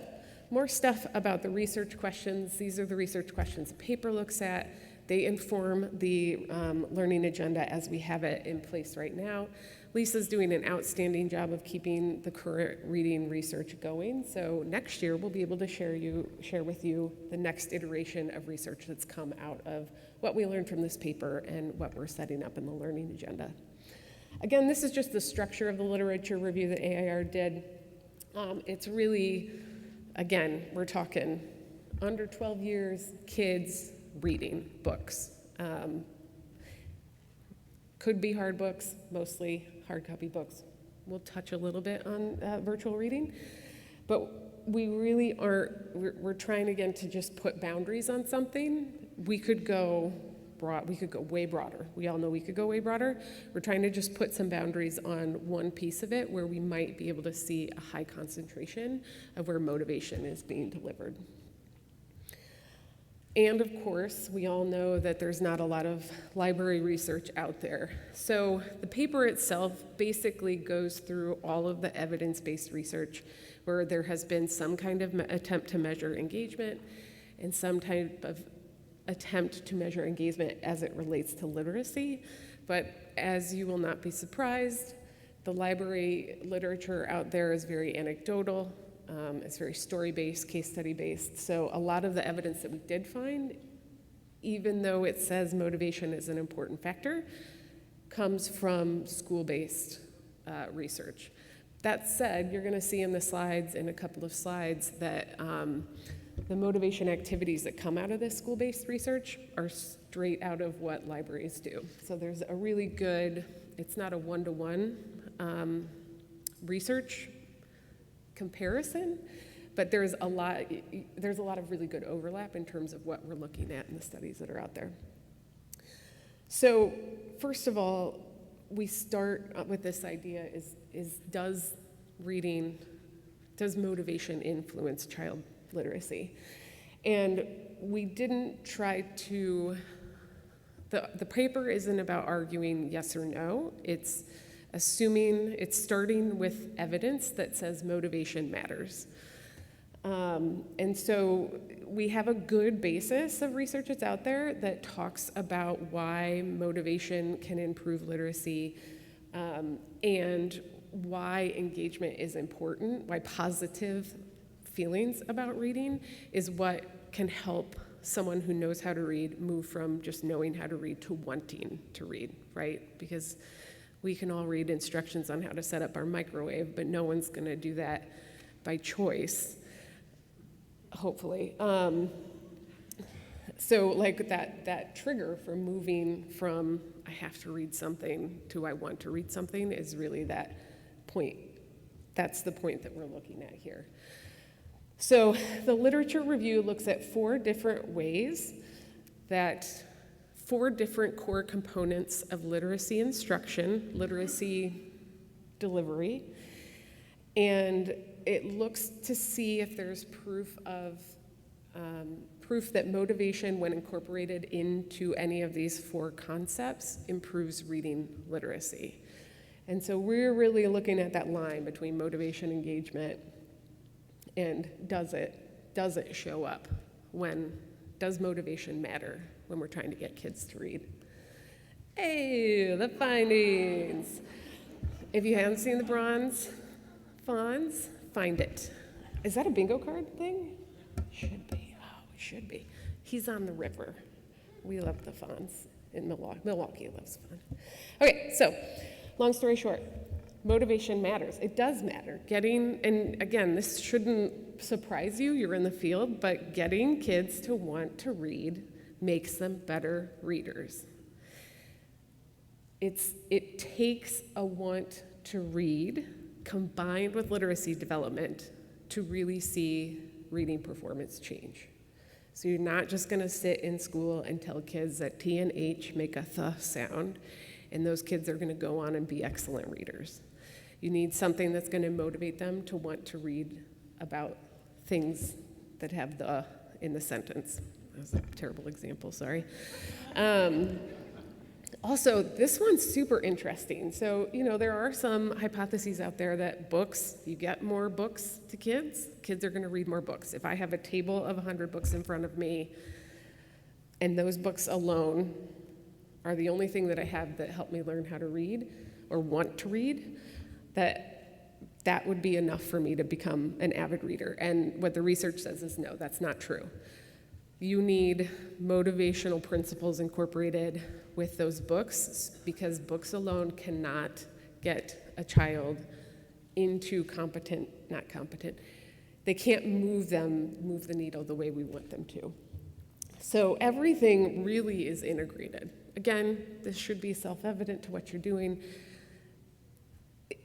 more stuff about the research questions. These are the research questions the paper looks at. They inform the learning agenda as we have it in place right now. Lisa's doing an outstanding job of keeping the current reading research going. So next year, we'll be able to share with you the next iteration of research that's come out of what we learned from this paper and what we're setting up in the learning agenda. Again, this is just the structure of the literature review that AIR did. It's really, again, we're talking under 12 years, kids reading books. Could be hard books, mostly hard copy books. We'll touch a little bit on virtual reading, but we really aren't, we're trying again to just put boundaries on something. We could go way broader. We all know we could go way broader. We're trying to just put some boundaries on one piece of it where we might be able to see a high concentration of where motivation is being delivered. And of course, we all know that there's not a lot of library research out there. So the paper itself basically goes through all of the evidence-based research where there has been some kind of attempt to measure engagement and some type of attempt to measure engagement as it relates to literacy. But as you will not be surprised, the library literature out there is very anecdotal. It's very story-based, case study-based. So a lot of the evidence that we did find, even though it says motivation is an important factor, comes from school-based research. That said, you're going to see in the slides, in a couple of slides, that the motivation activities that come out of this school-based research are straight out of what libraries do. So there's a really good, it's not a one-to-one research comparison, but there's a lot of really good overlap in terms of what we're looking at in the studies that are out there. So first of all, we start with this idea does motivation influence child literacy? And we didn't try to, the paper isn't about arguing yes or no. It's assuming it's starting with evidence that says motivation matters. And so we have a good basis of research that's out there that talks about why motivation can improve literacy, and why engagement is important, why positive feelings about reading is what can help someone who knows how to read move from just knowing how to read to wanting to read, right? Because we can all read instructions on how to set up our microwave, but no one's gonna do that by choice, hopefully. So like that trigger for moving from I have to read something to I want to read something is really that point. That's the point that we're looking at here. So the literature review looks at 4 different ways that 4 different core components of literacy instruction, literacy delivery, and it looks to see if there's proof that motivation, when incorporated into any of these 4 concepts, improves reading literacy. And so we're really looking at that line between motivation, engagement, and does it show up? Does motivation matter when we're trying to get kids to read? Hey, the findings. If you haven't seen the bronze fawns, find it. Is that a bingo card thing? Should be. Oh, it should be. He's on the river. We love the fawns in Milwaukee. Milwaukee loves fun. Okay, so long story short, motivation matters. It does matter. And again, this shouldn't surprise you, you're in the field, but getting kids to want to read makes them better readers. It takes a want to read combined with literacy development to really see reading performance change. So you're not just gonna sit in school and tell kids that T and H make a th sound, and those kids are gonna go on and be excellent readers. You need something that's gonna motivate them to want to read about things that have the in the sentence. That was a terrible example, sorry. Also, this one's super interesting. So, there are some hypotheses out there that books, you get more books to kids are gonna read more books. If I have a table of 100 books in front of me, and those books alone are the only thing that I have that help me learn how to read or want to read, that would be enough for me to become an avid reader. And what the research says is no, that's not true. You need motivational principles incorporated with those books, because books alone cannot get a child into not competent. They can't move the needle the way we want them to. So everything really is integrated. Again, this should be self-evident to what you're doing.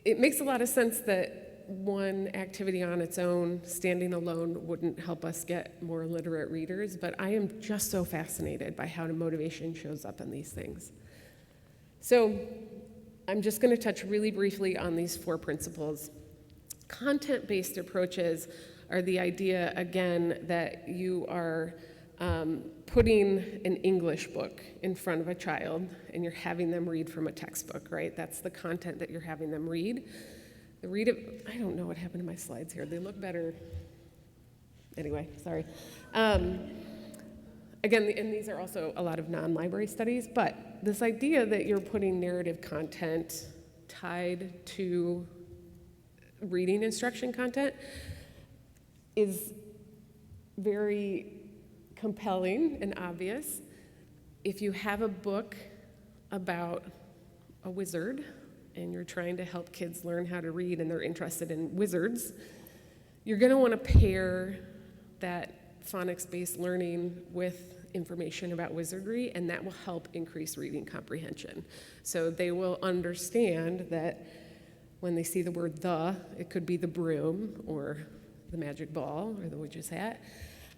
It makes a lot of sense that one activity on its own, standing alone, wouldn't help us get more literate readers, but I am just so fascinated by how motivation shows up in these things. So I'm just going to touch really briefly on these 4 principles. Content-based approaches are the idea, again, that you are putting an English book in front of a child and you're having them read from a textbook, right? That's the content that you're having them read. I don't know what happened to my slides here. They look better. Anyway, sorry. Again, and these are also a lot of non-library studies, but this idea that you're putting narrative content tied to reading instruction content is very compelling and obvious. If you have a book about a wizard and you're trying to help kids learn how to read and they're interested in wizards, you're going to want to pair that phonics-based learning with information about wizardry, and that will help increase reading comprehension. So they will understand that when they see the word the, it could be the broom or the magic ball or the witch's hat,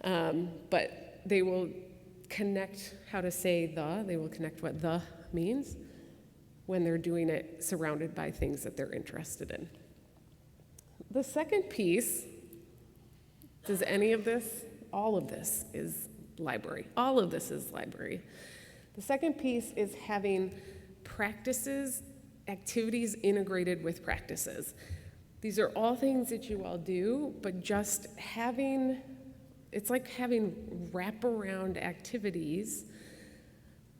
but they will connect how to say they will connect what the means when they're doing it surrounded by things that they're interested in. The second piece, does any of this? All of this is library. All of this is library. The second piece is having practices activities integrated with practices. These are all things that you all do, but just having, it's like having wraparound activities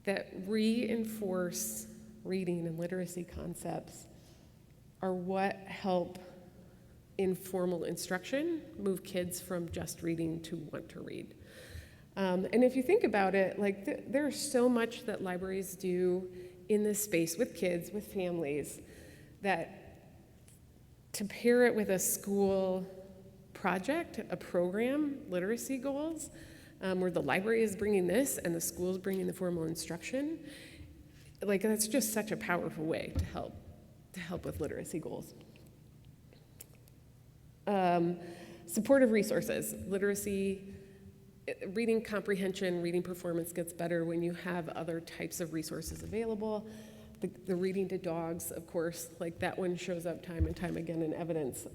that reinforce reading and literacy concepts are what help informal instruction move kids from just reading to want to read. And if you think about it, like there's so much that libraries do in this space with kids, with families, that to pair it with a school project, a program, literacy goals, where the library is bringing this and the school is bringing the formal instruction, like that's just such a powerful way to help with literacy goals. Supportive resources, literacy, reading comprehension, reading performance gets better when you have other types of resources available. The reading to dogs, of course, like that one shows up time and time again in evidence.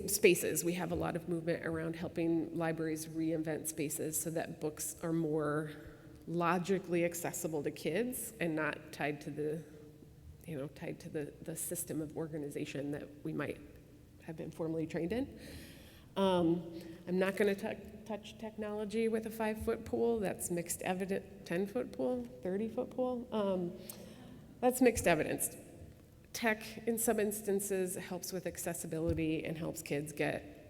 Spaces, we have a lot of movement around helping libraries reinvent spaces so that books are more logically accessible to kids and not tied to the system of organization that we might have been formally trained in. I'm not going to touch technology with a 5-foot pool. That's mixed evidence. 10-foot pool, 30-foot pool. That's mixed evidence. Tech, in some instances, helps with accessibility and helps kids get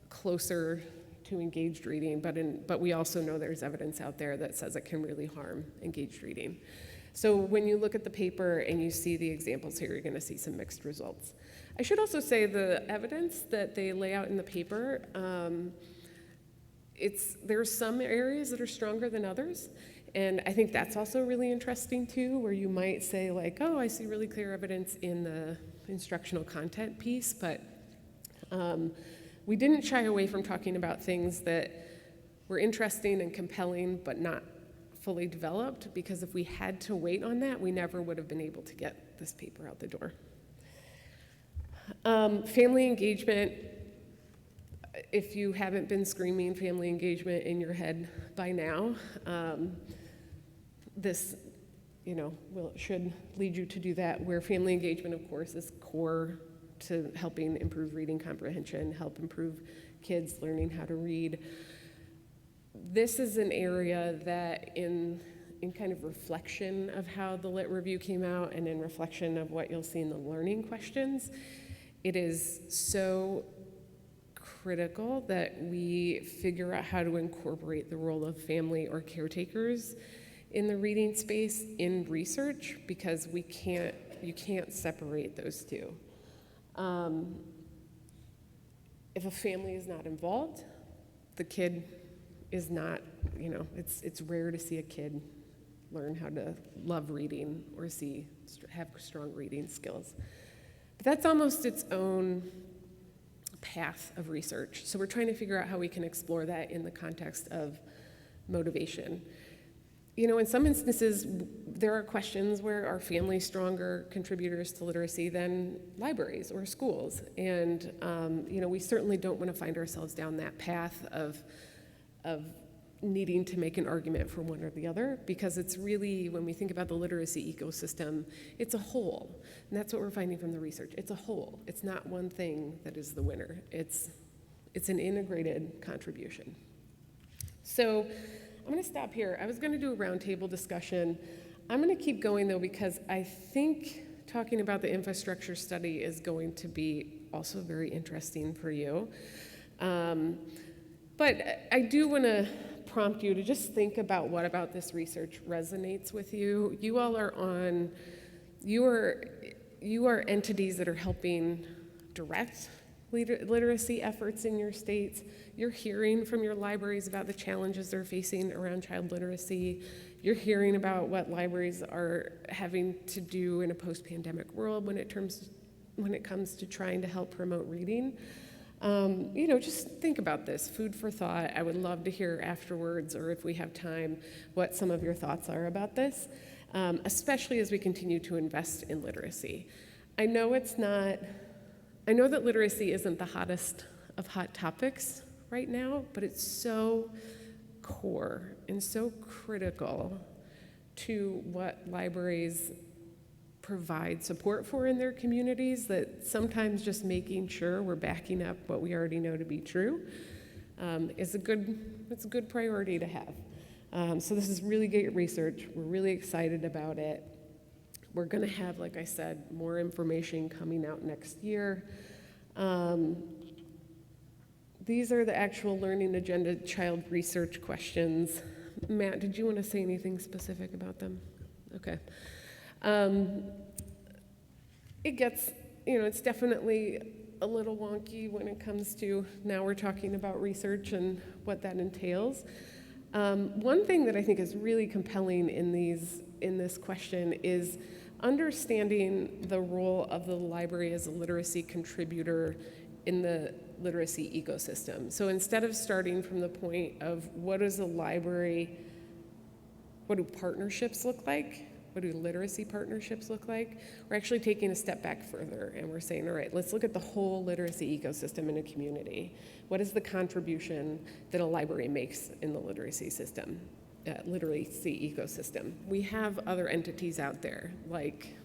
closer to engaged reading, but we also know there's evidence out there that says it can really harm engaged reading. So when you look at the paper and you see the examples here, you're going to see some mixed results. I should also say the evidence that they lay out in the paper, there's some areas that are stronger than others. And I think that's also really interesting too, where you might say like, oh, I see really clear evidence in the instructional content piece, but we didn't shy away from talking about things that were interesting and compelling, but not fully developed, because if we had to wait on that, we never would have been able to get this paper out the door. Family engagement, if you haven't been screaming family engagement in your head by now, this should lead you to do that, where family engagement, of course, is core to helping improve reading comprehension, help improve kids learning how to read. This is an area that in kind of reflection of how the Lit Review came out and in reflection of what you'll see in the learning questions, it is so critical that we figure out how to incorporate the role of family or caretakers in the reading space in research, because you can't separate those two. If a family is not involved, the kid is not, it's rare to see a kid learn how to love reading or have strong reading skills. But that's almost its own path of research. So we're trying to figure out how we can explore that in the context of motivation. In some instances, there are questions where are families stronger contributors to literacy than libraries or schools? And, we certainly don't want to find ourselves down that path of needing to make an argument for one or the other, because it's really, when we think about the literacy ecosystem, it's a whole. And that's what we're finding from the research. It's a whole. It's not one thing that is the winner. It's an integrated contribution. So I'm going to stop here. I was going to do a roundtable discussion. I'm going to keep going, though, because I think talking about the infrastructure study is going to be also very interesting for you. But I do want to prompt you to just think about what about this research resonates with you. You all are you are entities that are helping direct literacy efforts in your states. You're hearing from your libraries about the challenges they're facing around child literacy. You're hearing about what libraries are having to do in a post-pandemic world when it comes to trying to help promote reading. Just think about this, food for thought. I would love to hear afterwards, or if we have time, what some of your thoughts are about this, especially as we continue to invest in literacy. I know that literacy isn't the hottest of hot topics right now, but it's so core and so critical to what libraries provide support for in their communities, that sometimes just making sure we're backing up what we already know to be true it's a good priority to have. So this is really great research. We're really excited about it. We're going to have, like I said, more information coming out next year. These are the actual Learning Agenda child research questions. Matt, did you want to say anything specific about them? Okay. It gets, it's definitely a little wonky when it comes to now we're talking about research and what that entails. One thing that I think is really compelling in this question is understanding the role of the library as a literacy contributor in the literacy ecosystem. So instead of starting from the point of what is a library, what do partnerships look like? What do literacy partnerships look like? We're actually taking a step back further and we're saying, all right, let's look at the whole literacy ecosystem in a community. What is the contribution that a library makes in the literacy system, literacy ecosystem? We have other entities out there like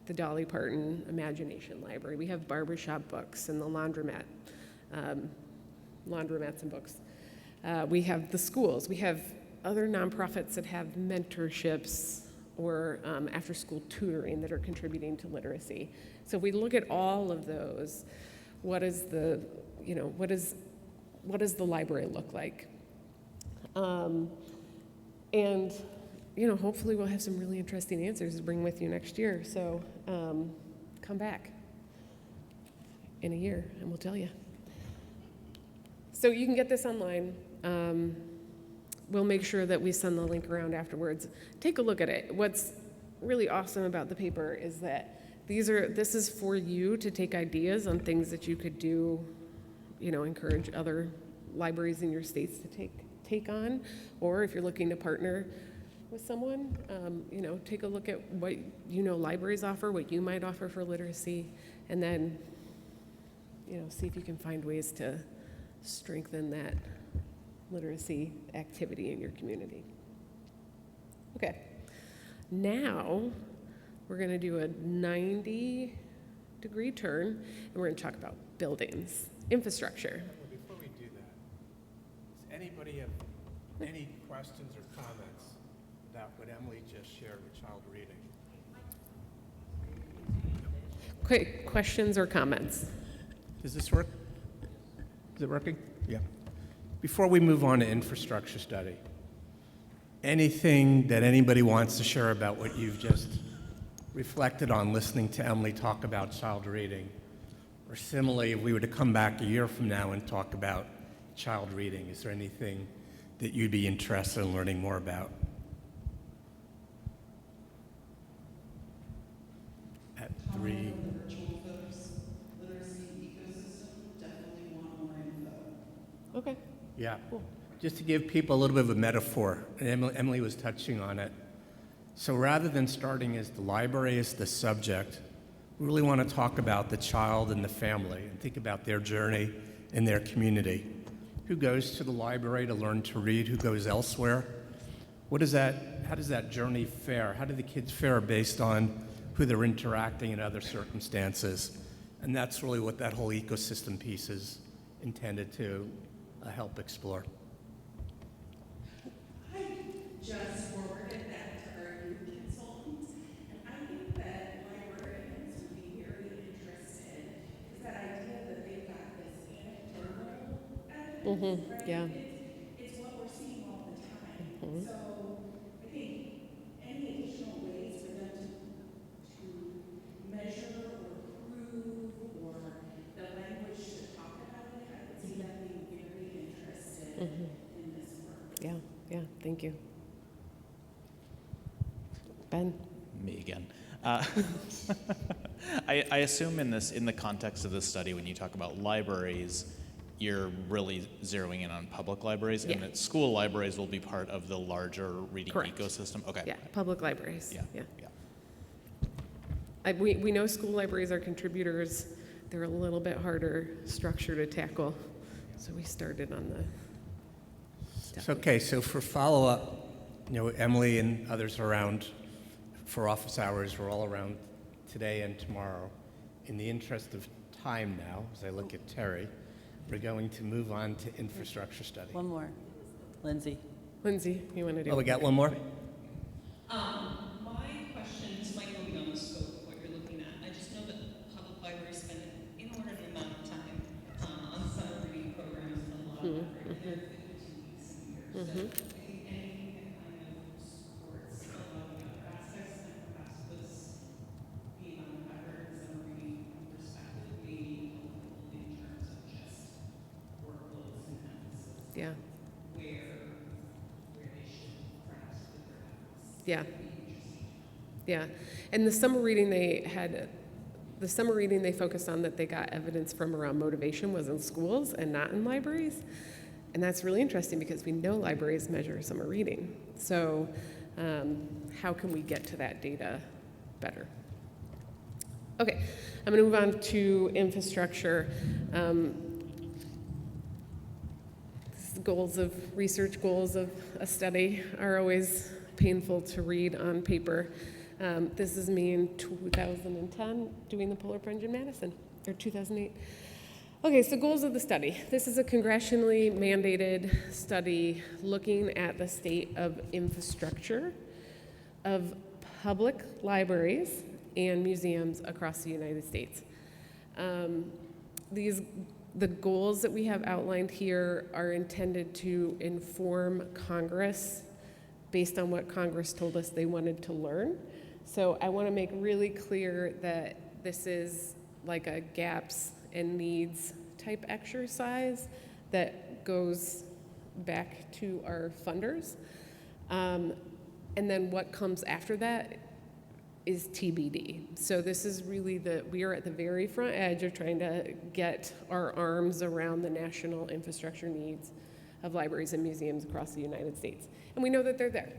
the Dolly Parton Imagination Library. We have barbershop books and the laundromats and books. We have the schools. We have other nonprofits that have mentorships or after-school tutoring that are contributing to literacy. So if we look at all of those, what does the library look like? And hopefully we'll have some really interesting answers to bring with you next year. So come back in a year and we'll tell you. So you can get this online. We'll make sure that we send the link around afterwards. Take a look at it. What's really awesome about the paper is that this is for you to take ideas on things that you could do, encourage other libraries in your states to take on, or if you're looking to partner with someone, take a look at what libraries offer, what you might offer for literacy, and then, see if you can find ways to strengthen that literacy activity in your community. Okay, now we're going to do a 90-degree turn, and we're going to talk about buildings, infrastructure. Before we do that, does anybody have any questions or comments about what Emily just shared with child reading? Quick questions or comments? Does this work? Is it working? Yeah. Before we move on to infrastructure study, anything that anybody wants to share about what you've just reflected on listening to Emily talk about child reading? Or similarly, if we were to come back a year from now and talk about child reading, is there anything that you'd be interested in learning more about? At 3. The virtual folks, literacy ecosystem, definitely want more info. Okay. Yeah, cool. Just to give people a little bit of a metaphor, and Emily was touching on it. So rather than starting as the library as the subject, we really want to talk about the child and the family and think about their journey in their community. Who goes to the library to learn to read? Who goes elsewhere? How does that journey fare? How do the kids fare based on who they're interacting in other circumstances? And that's really what that whole ecosystem piece is intended to help explore. I just forwarded that to our youth consultants, and I think that librarians would be very interested, is that idea that they've got this anecdotal evidence, right? Yeah. It's what we're seeing all the time. So I think any additional ways for them to measure or prove or the language to talk about it, I would see them being very interested in this work. Yeah, thank you. Ben? Me again. I assume in the context of this study, when you talk about libraries, you're really zeroing in on public libraries, and that school libraries will be part of the larger reading ecosystem. Okay. Yeah, public libraries. Yeah. We know school libraries are contributors. They're a little bit harder structure to tackle, so we started on the. Okay, so for follow-up, Emily and others around for office hours are all around today and tomorrow. In the interest of time now, as I look at Terry, we're going to move on to infrastructure study. One more. Lindsay. Lindsay, you want to do Oh, we got one more? My question, this might go beyond the scope of what you're looking at. I just know that public libraries spend an inordinate amount of time on summer reading programs and a lot of effort. And they're 52 weeks a year. So I think anything that kind of supports a lot of the other aspects and perhaps puts being on the effort and summer reading perspective maybe helpful in terms of just workloads and emphasis. Yeah. Where they should perhaps put their efforts. Yeah. Yeah. And the summer reading they focused on that they got evidence from around motivation was in schools and not in libraries. And that's really interesting because we know libraries measure summer reading. So how can we get to that data better? Okay, I'm going to move on to infrastructure. Research goals of a study are always painful to read on paper. This is me in 2010 doing the Polar Plunge in Madison, or 2008. Okay, so goals of the study. This is a congressionally mandated study looking at the state of infrastructure of public libraries and museums across the United States. The goals that we have outlined here are intended to inform Congress based on what Congress told us they wanted to learn. So I want to make really clear that this is like a gaps and needs type exercise that goes back to our funders. And then what comes after that is TBD. So this is really we are at the very front edge of trying to get our arms around the national infrastructure needs of libraries and museums across the United States. And we know that they're there.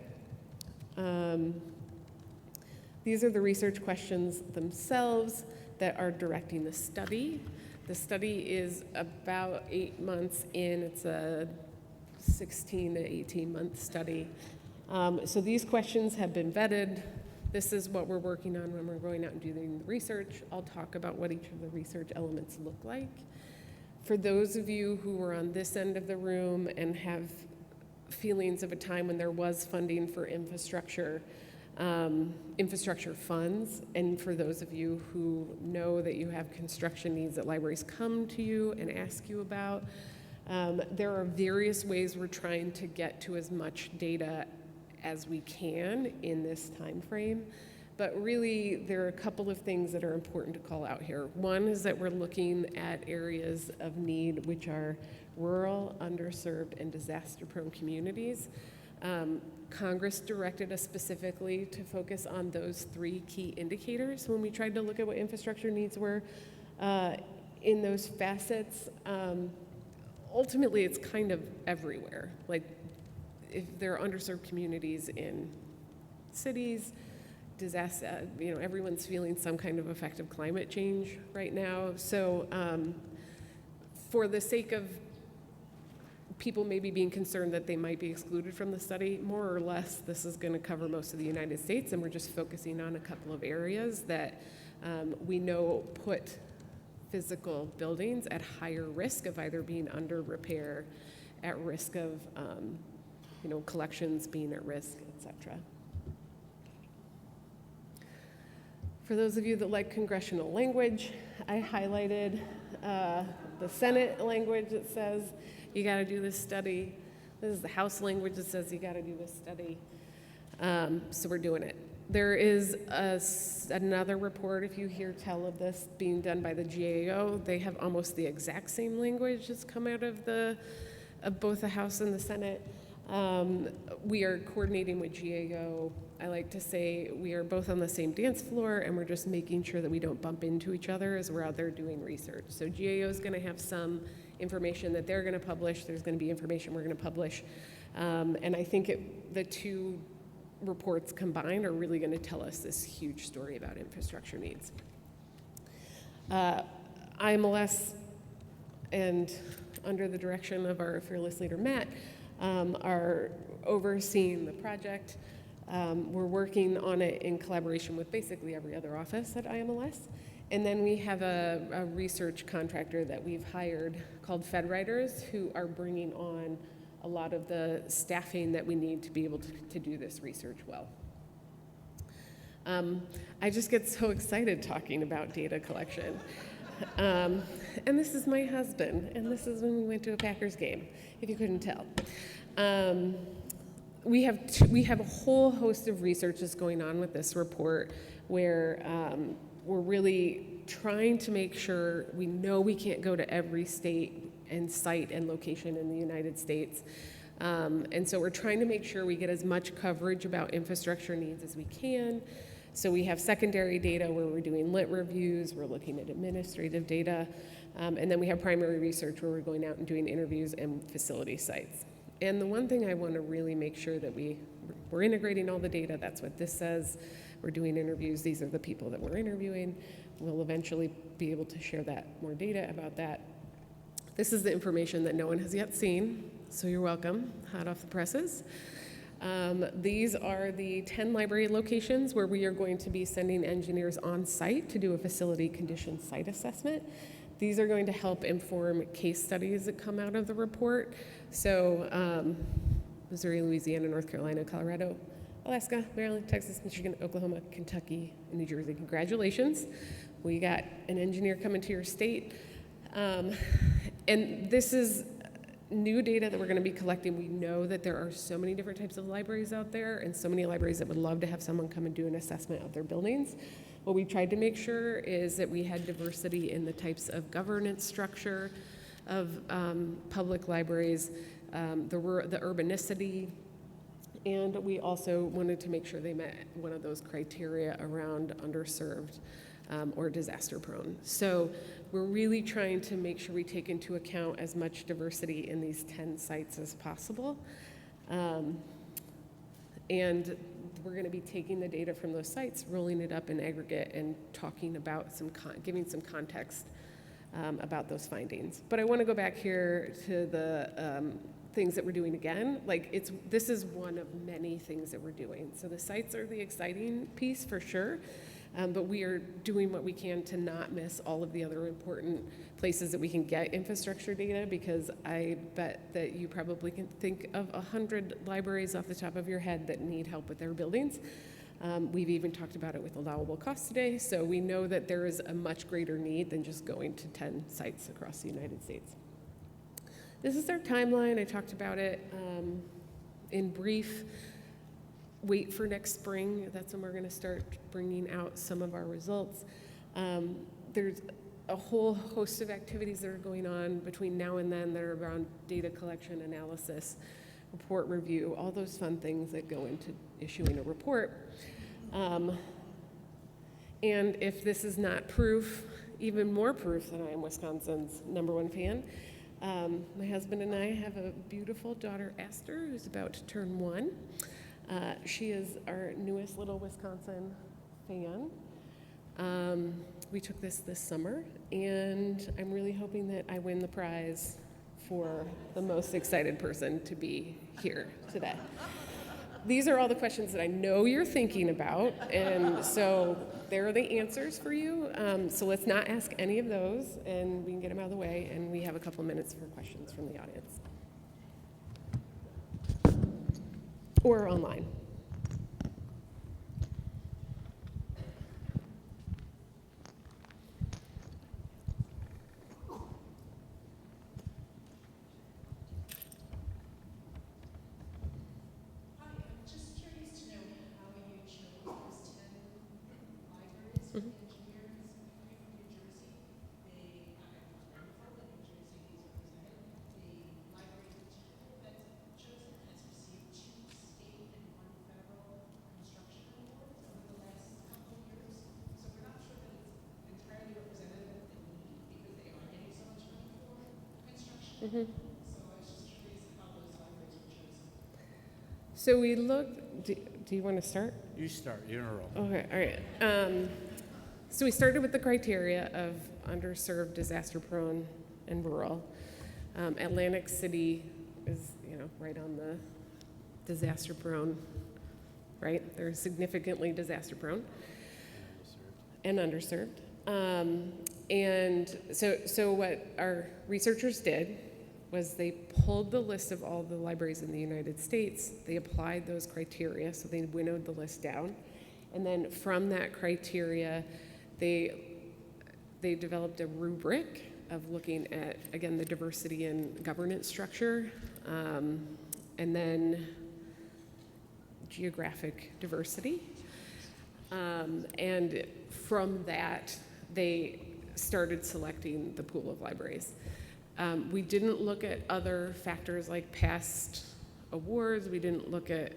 These are the research questions themselves that are directing the study. The study is about 8 months in. It's a 16 to 18 month study. So these questions have been vetted. This is what we're working on when we're going out and doing the research. I'll talk about what each of the research elements look like. For those of you who were on this end of the room and have feelings of a time when there was funding for infrastructure funds, and for those of you who know that you have construction needs that libraries come to you and ask you about, there are various ways we're trying to get to as much data as we can in this time frame. But really, there are a couple of things that are important to call out here. One is that we're looking at areas of need which are rural, underserved, and disaster-prone communities. Congress directed us specifically to focus on those 3 key indicators when we tried to look at what infrastructure needs were in those facets. Ultimately, it's kind of everywhere. Like, if there are underserved communities in cities, disaster, everyone's feeling some kind of effect of climate change right now. So for the sake of people maybe being concerned that they might be excluded from the study, more or less, this is going to cover most of the United States, and we're just focusing on a couple of areas that we know put physical buildings at higher risk of either being under repair, at risk of collections being at risk, etc. For those of you that like congressional language, I highlighted the Senate language that says you got to do this study. This is the House language that says you got to do this study. So we're doing it. There is another report, if you hear tell of this, being done by the GAO. They have almost the exact same language that's come out of both the House and the Senate. We are coordinating with GAO. I like to say we are both on the same dance floor, and we're just making sure that we don't bump into each other as we're out there doing research. So GAO is going to have some information that they're going to publish. There's going to be information we're going to publish. And I think the 2 reports combined are really going to tell us this huge story about infrastructure needs. IMLS, and under the direction of our fearless leader, Matt, are overseeing the project. We're working on it in collaboration with basically every other office at IMLS. And then we have a research contractor that we've hired called FedWriters, who are bringing on a lot of the staffing that we need to be able to do this research well. I just get so excited talking about data collection. And this is my husband, and this is when we went to a Packers game, if you couldn't tell. We have a whole host of research that's going on with this report where we're really trying to make sure we know we can't go to every state and site and location in the United States. And so we're trying to make sure we get as much coverage about infrastructure needs as we can. So we have secondary data where we're doing lit reviews, we're looking at administrative data, and then we have primary research where we're going out and doing interviews and facility sites. And the one thing I want to really make sure that we're integrating all the data, that's what this says. We're doing interviews, these are the people that we're interviewing. We'll eventually be able to share that more data about that. This is the information that no one has yet seen, so you're welcome, hot off the presses. These are the 10 library locations where we are going to be sending engineers on site to do a facility condition site assessment. These are going to help inform case studies that come out of the report. So Missouri, Louisiana, North Carolina, Colorado, Alaska, Maryland, Texas, Michigan, Oklahoma, Kentucky, and New Jersey. Congratulations. We got an engineer coming to your state. And this is new data that we're going to be collecting. We know that there are so many different types of libraries out there and so many libraries that would love to have someone come and do an assessment of their buildings. What we tried to make sure is that we had diversity in the types of governance structure of public libraries, the urbanicity, and we also wanted to make sure they met one of those criteria around underserved or disaster prone. So we're really trying to make sure we take into account as much diversity in these 10 sites as possible. And we're going to be taking the data from those sites, rolling it up in aggregate, and talking about giving some context about those findings. But I want to go back here to the things that we're doing again. This is one of many things that we're doing. So the sites are the exciting piece for sure. But we are doing what we can to not miss all of the other important places that we can get infrastructure data, because I bet that you probably can think of 100 libraries off the top of your head that need help with their buildings. We've even talked about it with allowable costs today, so we know that there is a much greater need than just going to 10 sites across the United States. This is our timeline. I talked about it in brief. Wait for next spring. That's when we're going to start bringing out some of our results. There's a whole host of activities that are going on between now and then that are around data collection, analysis, report review, all those fun things that go into issuing a report. And if this is not proof, even more proof that I am Wisconsin's #1 fan, my husband and I have a beautiful daughter, Esther, who's about to turn 1. She is our newest little Wisconsin fan. We took this summer, and I'm really hoping that I win the prize for the most excited person to be here today. These are all the questions that I know you're thinking about, and so there are the answers for you. So let's not ask any of those, and we can get them out of the way, and we have a couple minutes for questions from the audience. Or online. Mm-hmm. So we looked, do you want to start? You start, you're in a roll. Okay, all right. So we started with the criteria of underserved, disaster-prone, and rural. Atlantic City is, right on the disaster-prone right? They're significantly disaster prone and underserved. And so what our researchers did was they pulled the list of all the libraries in the United States, they applied those criteria, so they winnowed the list down. And then from that criteria, they developed a rubric of looking at, again, the diversity and governance structure, and then geographic diversity. And from that, they started selecting the pool of libraries. We didn't look at other factors like past awards. We didn't look at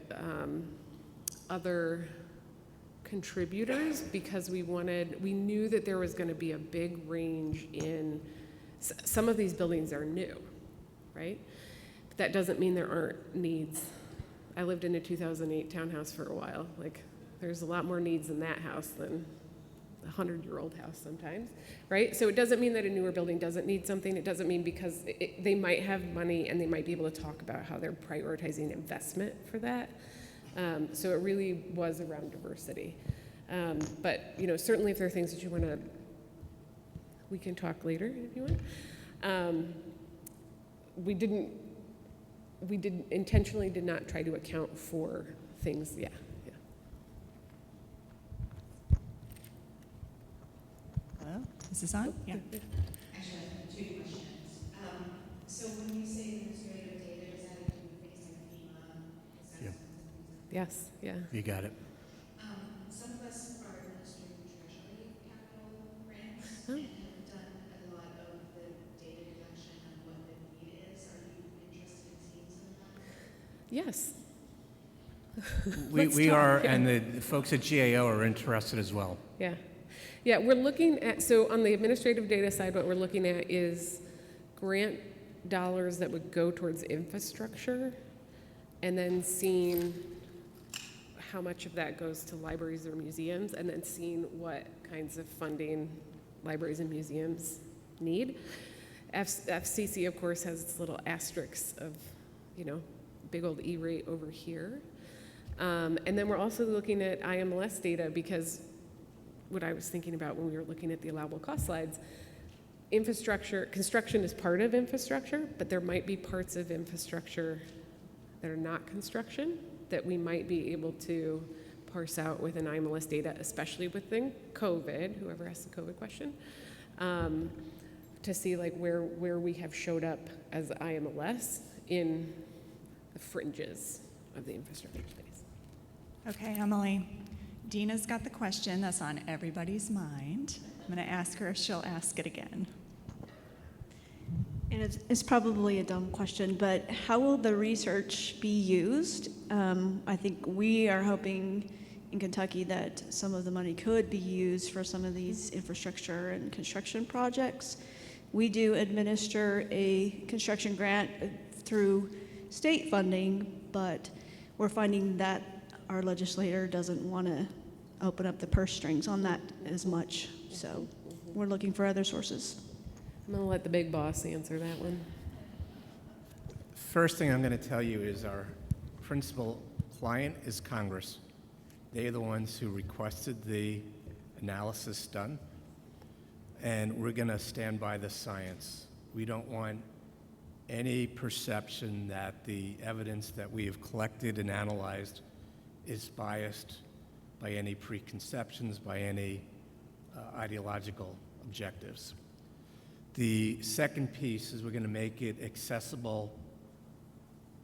other contributors because we knew that there was going to be a big range in, some of these buildings are new, right? But that doesn't mean there aren't needs. I lived in a 2008 townhouse for a while. Like, there's a lot more needs in that house than a 100-year-old house sometimes, right? So it doesn't mean that a newer building doesn't need something. It doesn't mean because they might have money and they might be able to talk about how they're prioritizing investment for that. So it really was around diversity. But certainly if there are things that you want to, we can talk later if you want. We intentionally did not try to account for things, yeah. Hello, is this on? Yeah. Actually, I have two questions. So when you say administrative data, does that include things like FEMA? Yep. Yes, yeah. You got it. Some of us are administering treasury capital grants and have done a lot of the data collection on what the need is. Are you interested in seeing some of that? Yes. We are, and the folks at GAO are interested as well. Yeah. Yeah, we're looking at, so on the administrative data side, what we're looking at is grant dollars that would go towards infrastructure, and then seeing how much of that goes to libraries or museums, and then seeing what kinds of funding libraries and museums need. FCC, of course, has its little asterisks of, big old E-rate over here. And then we're also looking at IMLS data because what I was thinking about when we were looking at the allowable cost slides, construction is part of infrastructure, but there might be parts of infrastructure that are not construction that we might be able to parse out with an IMLS data, especially within COVID, whoever asked the COVID question, to see like where we have showed up as IMLS in the fringes of the infrastructure space. Okay, Emily. Dina's got the question that's on everybody's mind. I'm going to ask her if she'll ask it again. And it's probably a dumb question, but how will the research be used? I think we are hoping in Kentucky that some of the money could be used for some of these infrastructure and construction projects. We do administer a construction grant through state funding, but we're finding that our legislator doesn't want to open up the purse strings on that as much. So we're looking for other sources. I'm going to let the big boss answer that one. First thing I'm going to tell you is our principal client is Congress. They are the ones who requested the analysis done, and we're going to stand by the science. We don't want any perception that the evidence that we have collected and analyzed is biased by any preconceptions, by any ideological objectives. The second piece is we're going to make it accessible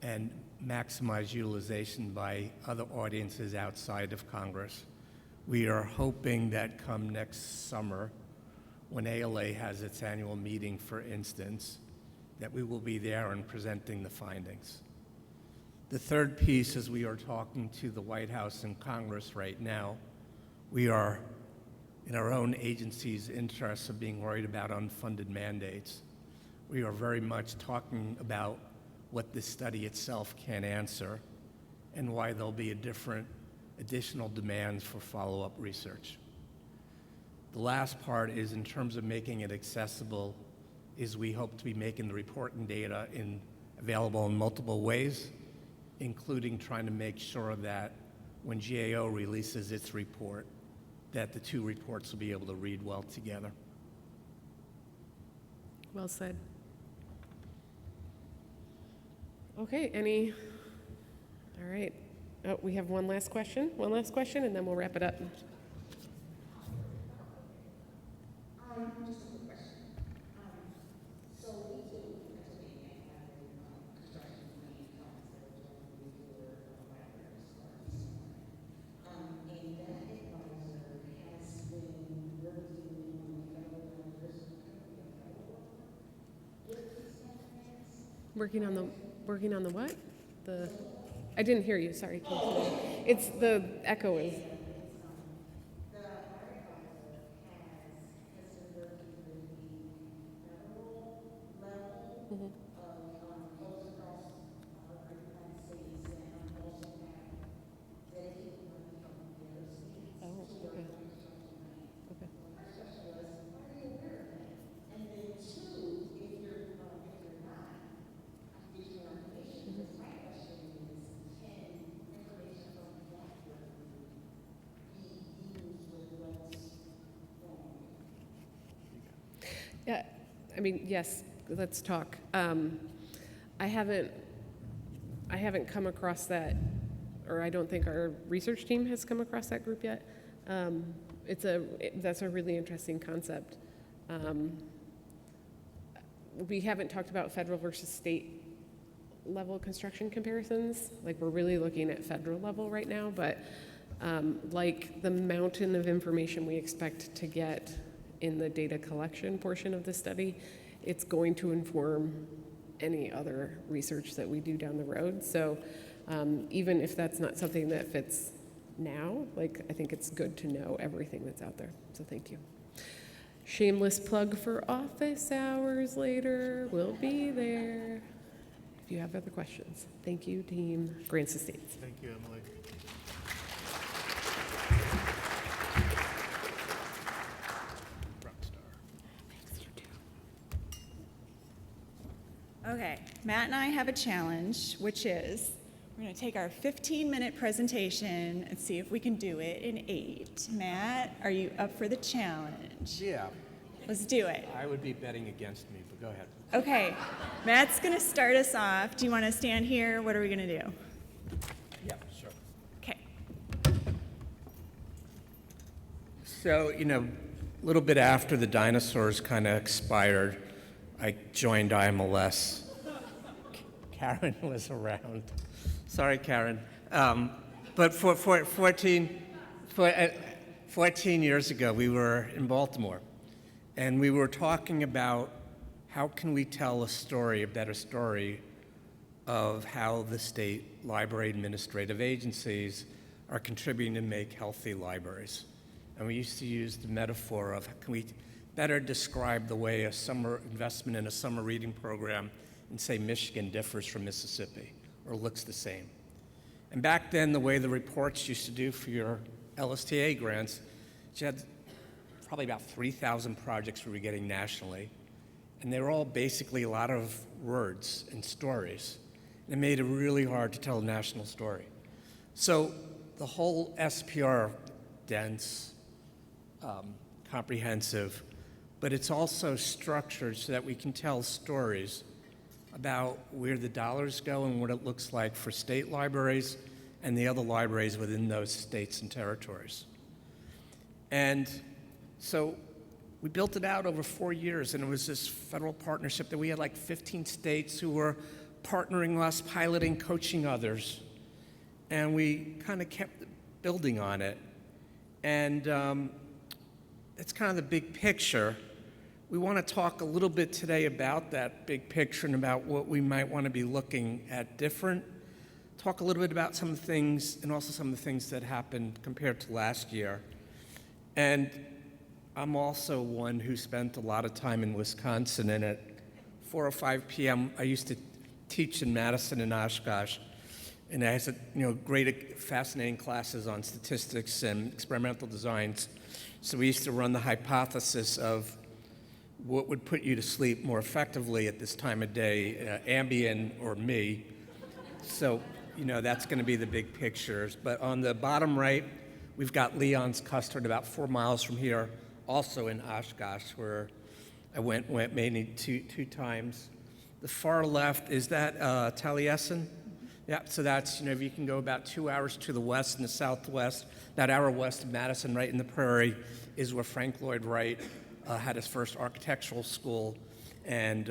and maximize utilization by other audiences outside of Congress. We are hoping that come next summer, when ALA has its annual meeting, for instance, that we will be there and presenting the findings. The third piece is we are talking to the White House and Congress right now. We are, in our own agency's interests of being worried about unfunded mandates, we are very much talking about what this study itself can't answer and why there'll be additional demands for follow-up research. The last part is in terms of making it accessible is we hope to be making the report and data available in multiple ways, including trying to make sure that when GAO releases its report, that the two reports will be able to read well together. Well said. Okay, all right. Oh, we have one last question, and then we'll wrap it up. Just a quick question. So we do in Pennsylvania have construction money accounts that are directly for libraries or somewhere. And that advisor has been working on the federal dollars, Working on the what? I didn't hear you, sorry. Can you say that? It's the echo is. the advisor has been working with the federal level of folks across our United States and also have dedicated money from the other states to work on construction money. Okay. The first question was, are you aware of that? And then two, if you're not, I'll get you more information. Because my question is, can information from that work be used with what's wrong? Yeah, I mean, yes, let's talk. I haven't come across that, or I don't think our research team has come across that group yet. That's a really interesting concept. We haven't talked about federal versus state level construction comparisons. Like, we're really looking at federal level right now, but like the mountain of information we expect to get in the data collection portion of the study, it's going to inform any other research that we do down the road. So even if that's not something that fits now, like, I think it's good to know everything that's out there. So thank you. Shameless plug for office hours later. We'll be there if you have other questions. Thank you, team. Grants Estates. Thank you, Emily. Okay, Matt and I have a challenge, which is we're going to take our 15-minute presentation and see if we can do it in 8. Matt, are you up for the challenge? Yeah, Let's do it. I would be betting against me, but go ahead. Okay, Matt's going to start us off. Do you want to stand here? What are we going to do? Yeah, sure. Okay. So, a little bit after the dinosaurs kind of expired, I joined IMLS. Karen was around. Sorry, Karen. But for 14 years ago, we were in Baltimore, and we were talking about how can we tell a better story of how the state library administrative agencies are contributing to make healthy libraries. And we used to use the metaphor of can we better describe the way a summer investment in a summer reading program in, say, Michigan differs from Mississippi or looks the same. And back then, the way the reports used to do for your LSTA grants, you had probably about 3,000 projects we were getting nationally, and they were all basically a lot of words and stories. And it made it really hard to tell a national story. So the whole SPR, dense, comprehensive, but it's also structured so that we can tell stories about where the dollars go and what it looks like for state libraries and the other libraries within those states and territories. And so we built it out over 4 years, and it was this federal partnership that we had like 15 states who were partnering us, piloting, coaching others, and we kind of kept building on it. And it's kind of the big picture. We want to talk a little bit today about that big picture and about what we might want to be looking at different. Talk a little bit about some of the things and also some of the things that happened compared to last year. And I'm also one who spent a lot of time in Wisconsin, and at 4 or 5 p.m. I used to teach in Madison and Oshkosh, and I had great, fascinating classes on statistics and experimental designs. So we used to run the hypothesis of what would put you to sleep more effectively at this time of day, Ambien or me. So you know, that's going to be the big pictures. But on the bottom right, we've got Leon's Custard about 4 miles from here, also in Oshkosh, where I went maybe two times. The far left, is that Taliesin? Yeah, so that's, you know, if you can go about 2 hours to the west and the southwest, that hour west of Madison, right in the prairie, is where Frank Lloyd Wright had his first architectural school, and,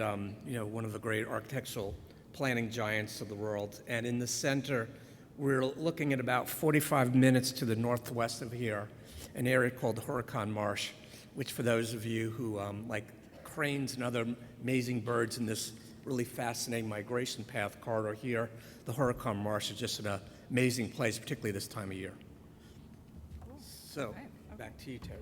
you know, one of the great architectural planning giants of the world. And in the center, we're looking at about 45 minutes to the northwest of here, an area called Huracan Marsh, which for those of you who like cranes and other amazing birds in this really fascinating migration path corridor here, the Huracan Marsh is just an amazing place, particularly this time of year. So, back to you, Terry.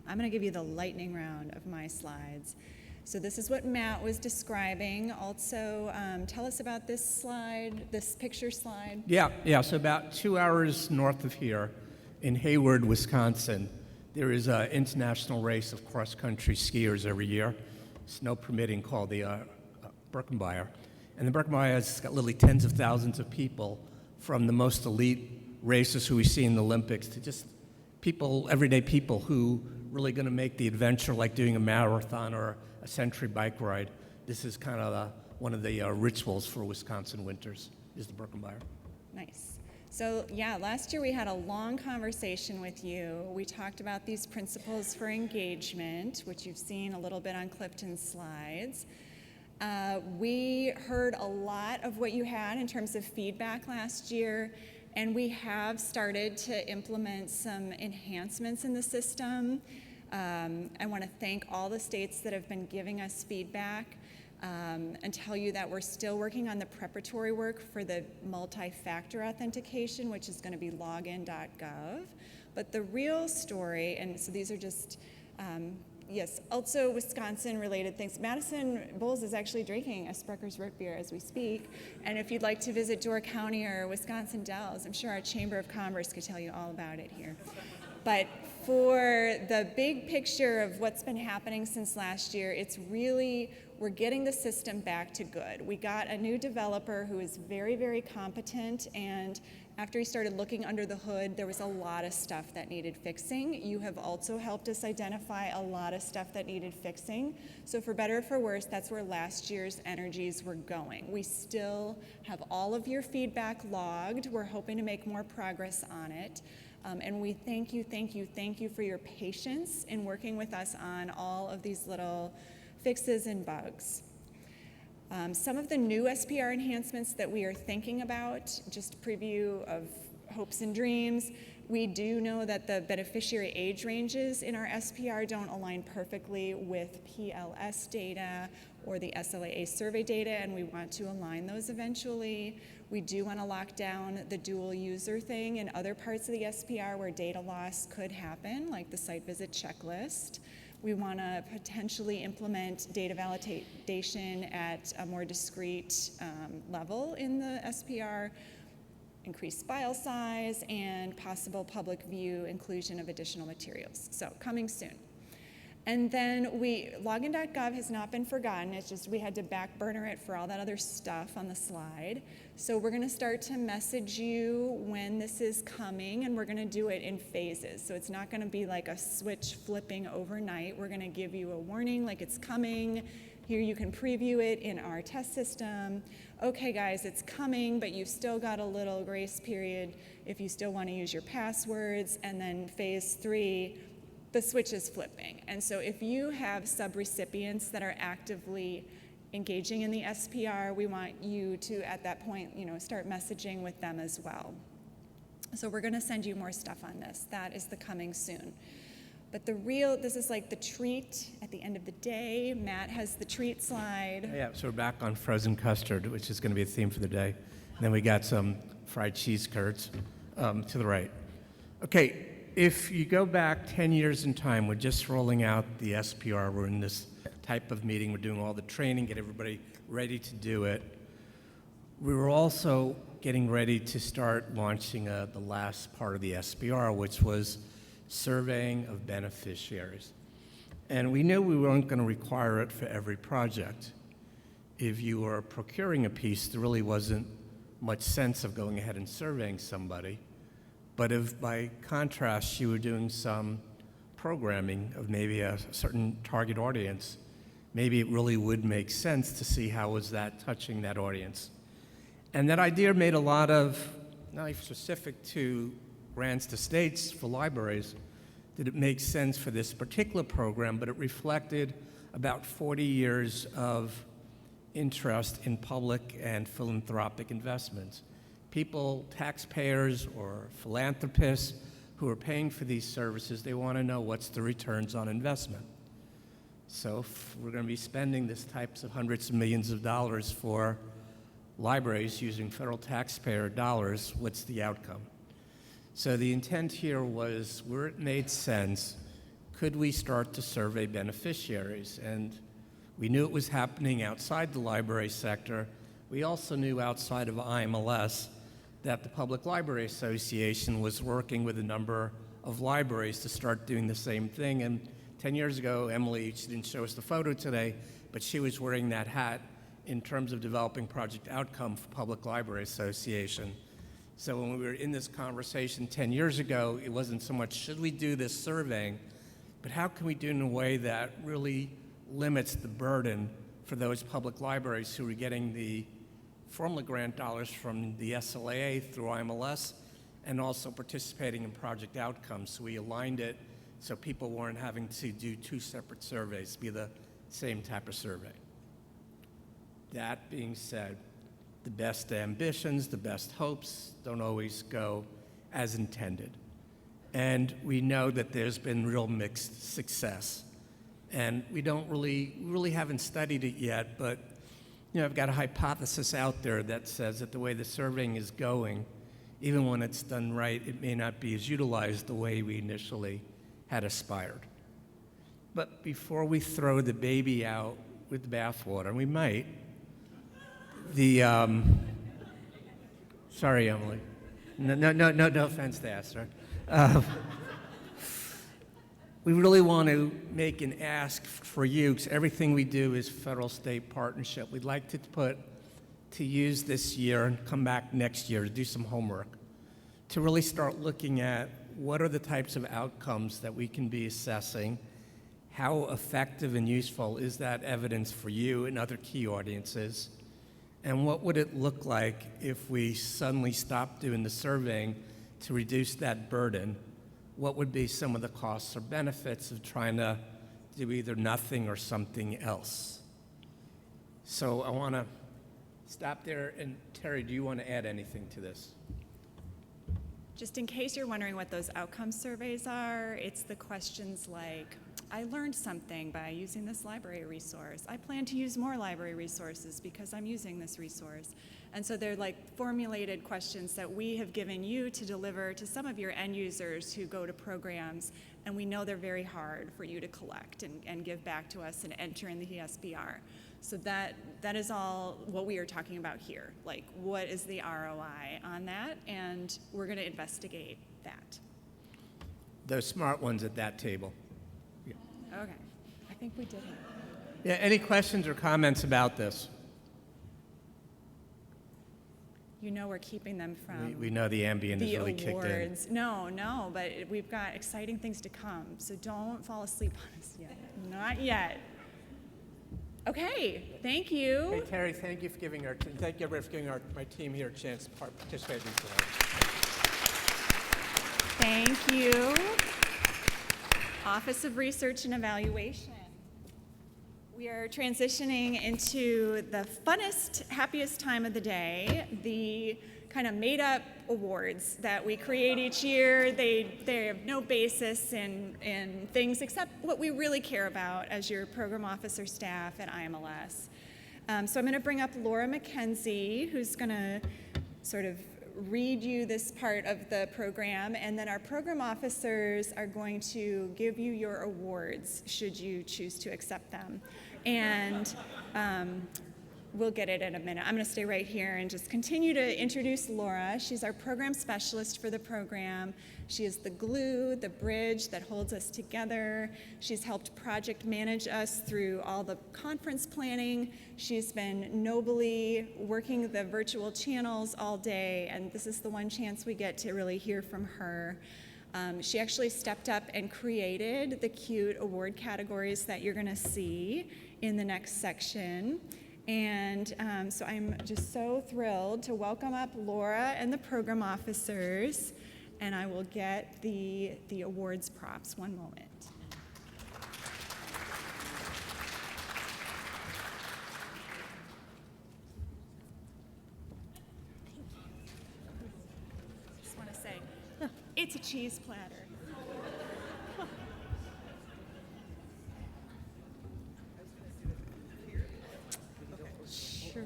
I'm gonna give you the lightning round of my slides. So this is what Matt was describing. Also, tell us about this slide, this picture slide. Yeah, so about 2 hours north of here in Hayward, Wisconsin, there is an international race of cross-country skiers every year, snow permitting, called the Birkenbier. And the Birkenbier has got literally tens of thousands of people, from the most elite racers who we see in the Olympics to just people, everyday people who really going to make the adventure, like doing a marathon or a century bike ride. This is kind of one of the rituals for Wisconsin winters, is the Birkenbier. Nice. So yeah, last year we had a long conversation with you. We talked about these principles for engagement, which you've seen a little bit on Clifton's slides. We heard a lot of what you had in terms of feedback last year, and we have started to implement some enhancements in the system. I want to thank all the states that have been giving us feedback, and tell you that we're still working on the preparatory work for the multi-factor authentication, which is going to be login.gov. But the real story, and so these are just, yes, also Wisconsin-related things. Madison Bowles is actually drinking a Sprecker's root beer as we speak. And if you'd like to visit Door County or Wisconsin Dells, I'm sure our Chamber of Commerce could tell you all about it here. But for the big picture of what's been happening since last year, it's really, we're getting the system back to good. We got a new developer who is very, very competent, and after he started looking under the hood, there was a lot of stuff that needed fixing. You have also helped us identify a lot of stuff that needed fixing. So for better or for worse, that's where last year's energies were going. We still have all of your feedback logged. We're hoping to make more progress on it. And we thank you for your patience in working with us on all of these little fixes and bugs. Some of the new SPR enhancements that we are thinking about, just a preview of hopes and dreams. We do know that the beneficiary age ranges in our SPR don't align perfectly with PLS data or the SLAA survey data, and we want to align those eventually. We do want to lock down the dual user thing in other parts of the SPR where data loss could happen, like the site visit checklist. We want to potentially implement data validation at a more discrete level in the SPR, increased file size, and possible public view inclusion of additional materials. So coming soon. And then login.gov has not been forgotten. It's just we had to back burner it for all that other stuff on the slide. So we're going to start to message you when this is coming, and we're going to do it in phases. So it's not going to be like a switch flipping overnight. We're going to give you a warning like it's coming. Here you can preview it in our test system. Okay guys, it's coming, but you've still got a little grace period if you still want to use your passwords. And then phase 3, the switch is flipping. And so if you have subrecipients that are actively engaging in the SPR, we want you to, at that point, start messaging with them as well. So we're going to send you more stuff on this. That is the coming soon. But this is like the treat at the end of the day. Matt has the treat slide. Yeah, so we're back on frozen custard, which is going to be a theme for the day. And then we got some fried cheese curds to the right. Okay, if you go back 10 years in time, we're just rolling out the SPR. We're in this type of meeting. We're doing all the training, get everybody ready to do it. We were also getting ready to start launching the last part of the SPR, which was surveying of beneficiaries. And we knew we weren't going to require it for every project. If you were procuring a piece, there really wasn't much sense of going ahead and surveying somebody. But if by contrast you were doing some programming of maybe a certain target audience, maybe it really would make sense to see how was that touching that audience. And that idea made a lot of, not specific to grants to states for libraries, did it make sense for this particular program, but it reflected about 40 years of interest in public and philanthropic investments. People, taxpayers or philanthropists who are paying for these services, they want to know what's the returns on investment. So if we're going to be spending these types of hundreds of millions of dollars for libraries using federal taxpayer dollars, what's the outcome? So the intent here was, where it made sense, could we start to survey beneficiaries? And we knew it was happening outside the library sector. We also knew outside of IMLS that the Public Library Association was working with a number of libraries to start doing the same thing. And 10 years ago, Emily, she didn't show us the photo today, but she was wearing that hat in terms of developing project outcome for Public Library Association. So when we were in this conversation 10 years ago, it wasn't so much, should we do this surveying, but how can we do it in a way that really limits the burden for those public libraries who are getting the formula grant dollars from the SLAA through IMLS and also participating in project outcomes. So we aligned it so people weren't having to do two separate surveys, be the same type of survey. That being said, the best ambitions, the best hopes don't always go as intended. And we know that there's been real mixed success. And we really haven't studied it yet, but I've got a hypothesis out there that says that the way the surveying is going, even when it's done right, it may not be as utilized the way we initially had aspired. But before we throw the baby out with the bathwater, and we might, sorry, Emily. No offense to Esther. We really want to make an ask for you, because everything we do is federal-state partnership. We'd like to use this year and come back next year to do some homework, to really start looking at what are the types of outcomes that we can be assessing, how effective and useful is that evidence for you and other key audiences, and what would it look like if we suddenly stopped doing the surveying to reduce that burden? What would be some of the costs or benefits of trying to do either nothing or something else? So I want to stop there. And Terry, do you want to add anything to this? Just in case you're wondering what those outcome surveys are, it's the questions like, I learned something by using this library resource. I plan to use more library resources because I'm using this resource. And so they're like formulated questions that we have given you to deliver to some of your end users who go to programs, and we know they're very hard for you to collect and give back to us and enter in the ESBR. So that is all what we are talking about here. Like, what is the ROI on that? And we're going to investigate that. Those smart ones at that table. Yeah. Okay, I think we did it. Yeah, any questions or comments about this? You know we're keeping them from We know the ambient is really kicked in. No, but we've got exciting things to come, so don't fall asleep on us yet. Not yet. Okay, thank you. Hey, Terry, thank you for giving thank you everybody for giving my team here a chance to participate in today. Thank you. Office of Research and Evaluation. We are transitioning into the funnest, happiest time of the day, the kind of made-up awards that we create each year. They have no basis in things except what we really care about as your program officer staff at IMLS. So I'm going to bring up Laura McKenzie, who's going to sort of read you this part of the program, and then our program officers are going to give you your awards should you choose to accept them. And we'll get it in a minute. I'm going to stay right here and just continue to introduce Laura. She's our program specialist for the program. She is the glue, the bridge that holds us together. She's helped project manage us through all the conference planning. She's been nobly working the virtual channels all day, and this is the one chance we get to really hear from her. She actually stepped up and created the cute award categories that you're going to see in the next section. And so I'm just so thrilled to welcome up Laura and the program officers, and I will get the awards props. One moment. Just want to say, it's a cheese platter. Sure.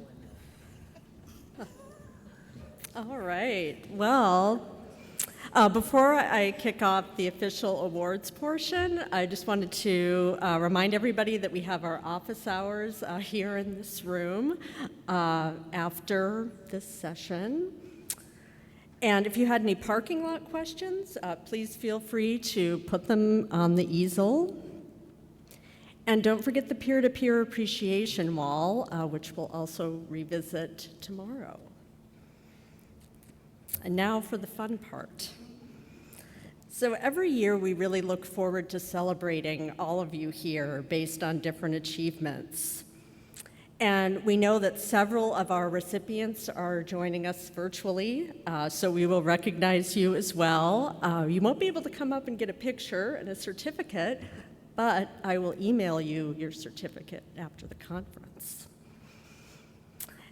All right. Well, before I kick off the official awards portion, I just wanted to remind everybody that we have our office hours here in this room after this session. And if you had any parking lot questions, please feel free to put them on the easel. And don't forget the peer-to-peer appreciation wall, which we'll also revisit tomorrow. And now for the fun part. So every year we really look forward to celebrating all of you here based on different achievements. And we know that several of our recipients are joining us virtually, so we will recognize you as well. You won't be able to come up and get a picture and a certificate, but I will email you your certificate after the conference.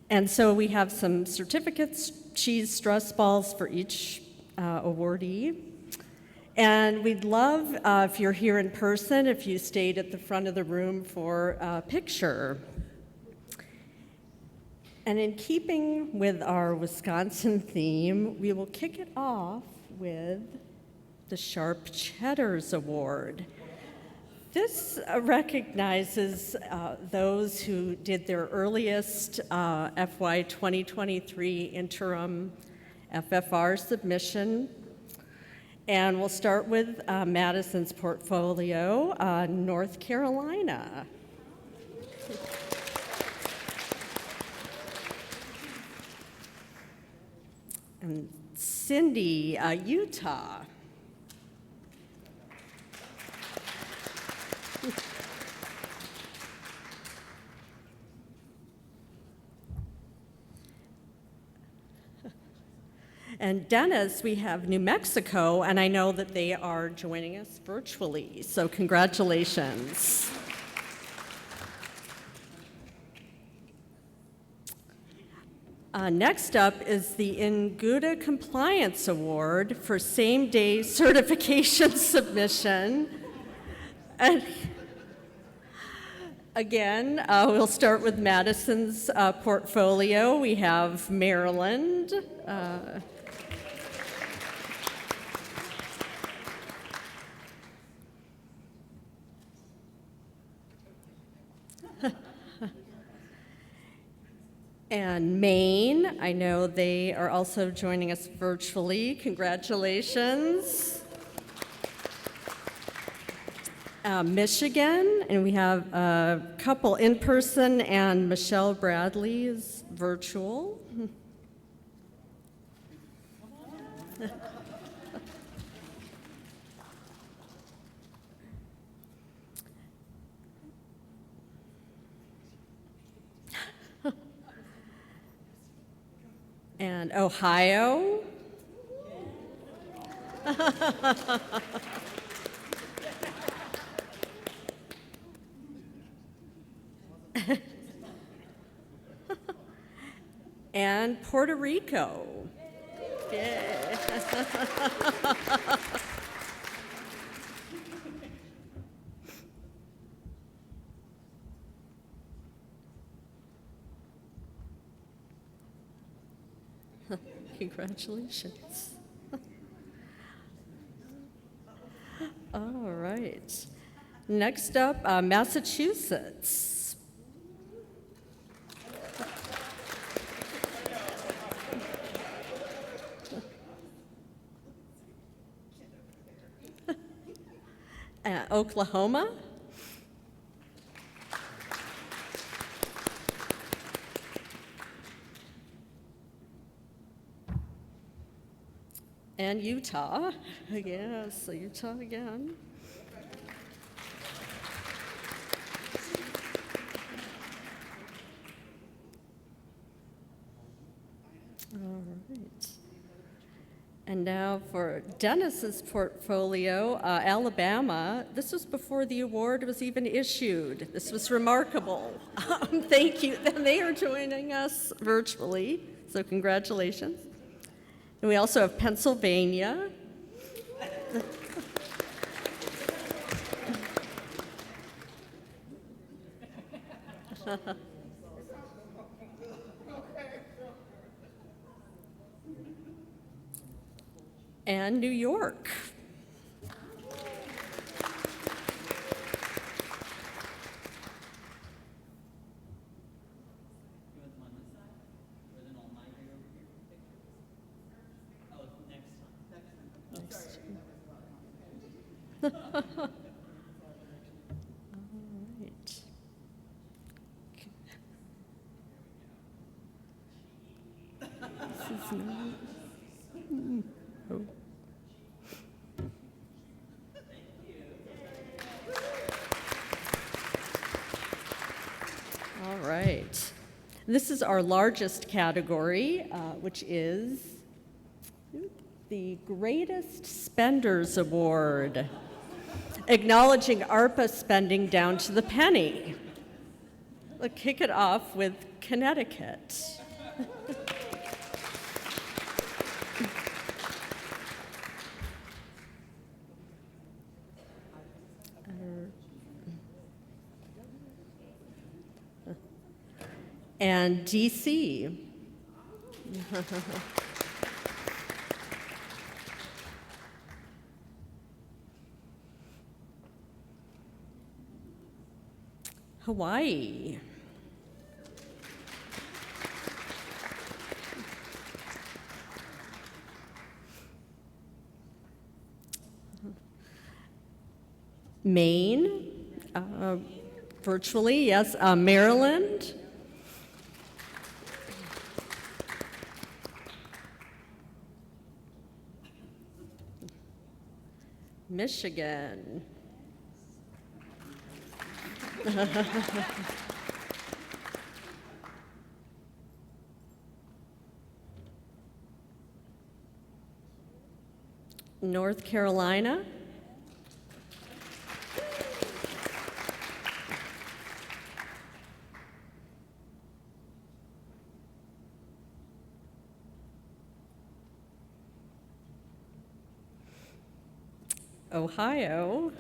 And so we have some certificates, cheese stress balls for each awardee. And we'd love, if you're here in person, if you stayed at the front of the room for a picture. And in keeping with our Wisconsin theme, we will kick it off with the Sharp Cheddars Award. This recognizes those who did their earliest FY 2023 interim FFR submission. And we'll start with Madison's portfolio, North Carolina. And Cindy, Utah. And Dennis, we have New Mexico, and I know that they are joining us virtually, so congratulations. Next up is the Inguda Compliance Award for same-day certification submission. And again, we'll start with Madison's portfolio. We have Maryland. And Maine, I know they are also joining us virtually. Congratulations. Michigan, and we have a couple in person, and Michelle Bradley is virtual. And Ohio. And Puerto Rico. Yeah. Congratulations. All right. Next up, Massachusetts. Oklahoma. And Utah. Yes, Utah again. All right. And now for Dennis's portfolio, Alabama. This was before the award was even issued. This was remarkable. Thank you. And they are joining us virtually, so congratulations. And we also have Pennsylvania. And New York. All right. This is not. Oh. All right. This is our largest category, which is the Greatest Spenders Award, acknowledging ARPA spending down to the penny. Let's kick it off with Connecticut. And DC. Hawaii. Maine, virtually, yes. Maryland. Michigan. North Carolina. Ohio.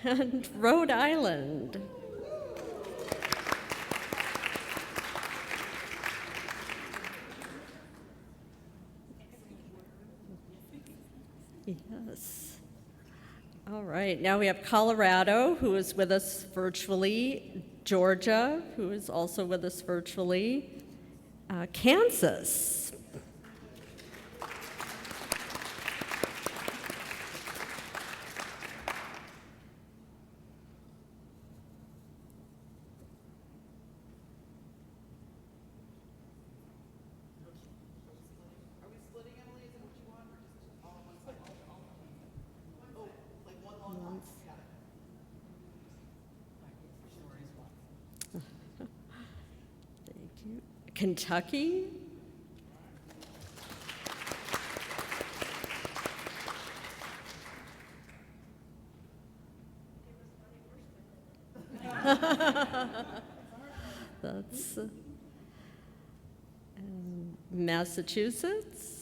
And Rhode Island. Yes. All right, now we have Colorado, who is with us virtually, Georgia, who is also with us virtually, Kansas. Kentucky. That's Massachusetts.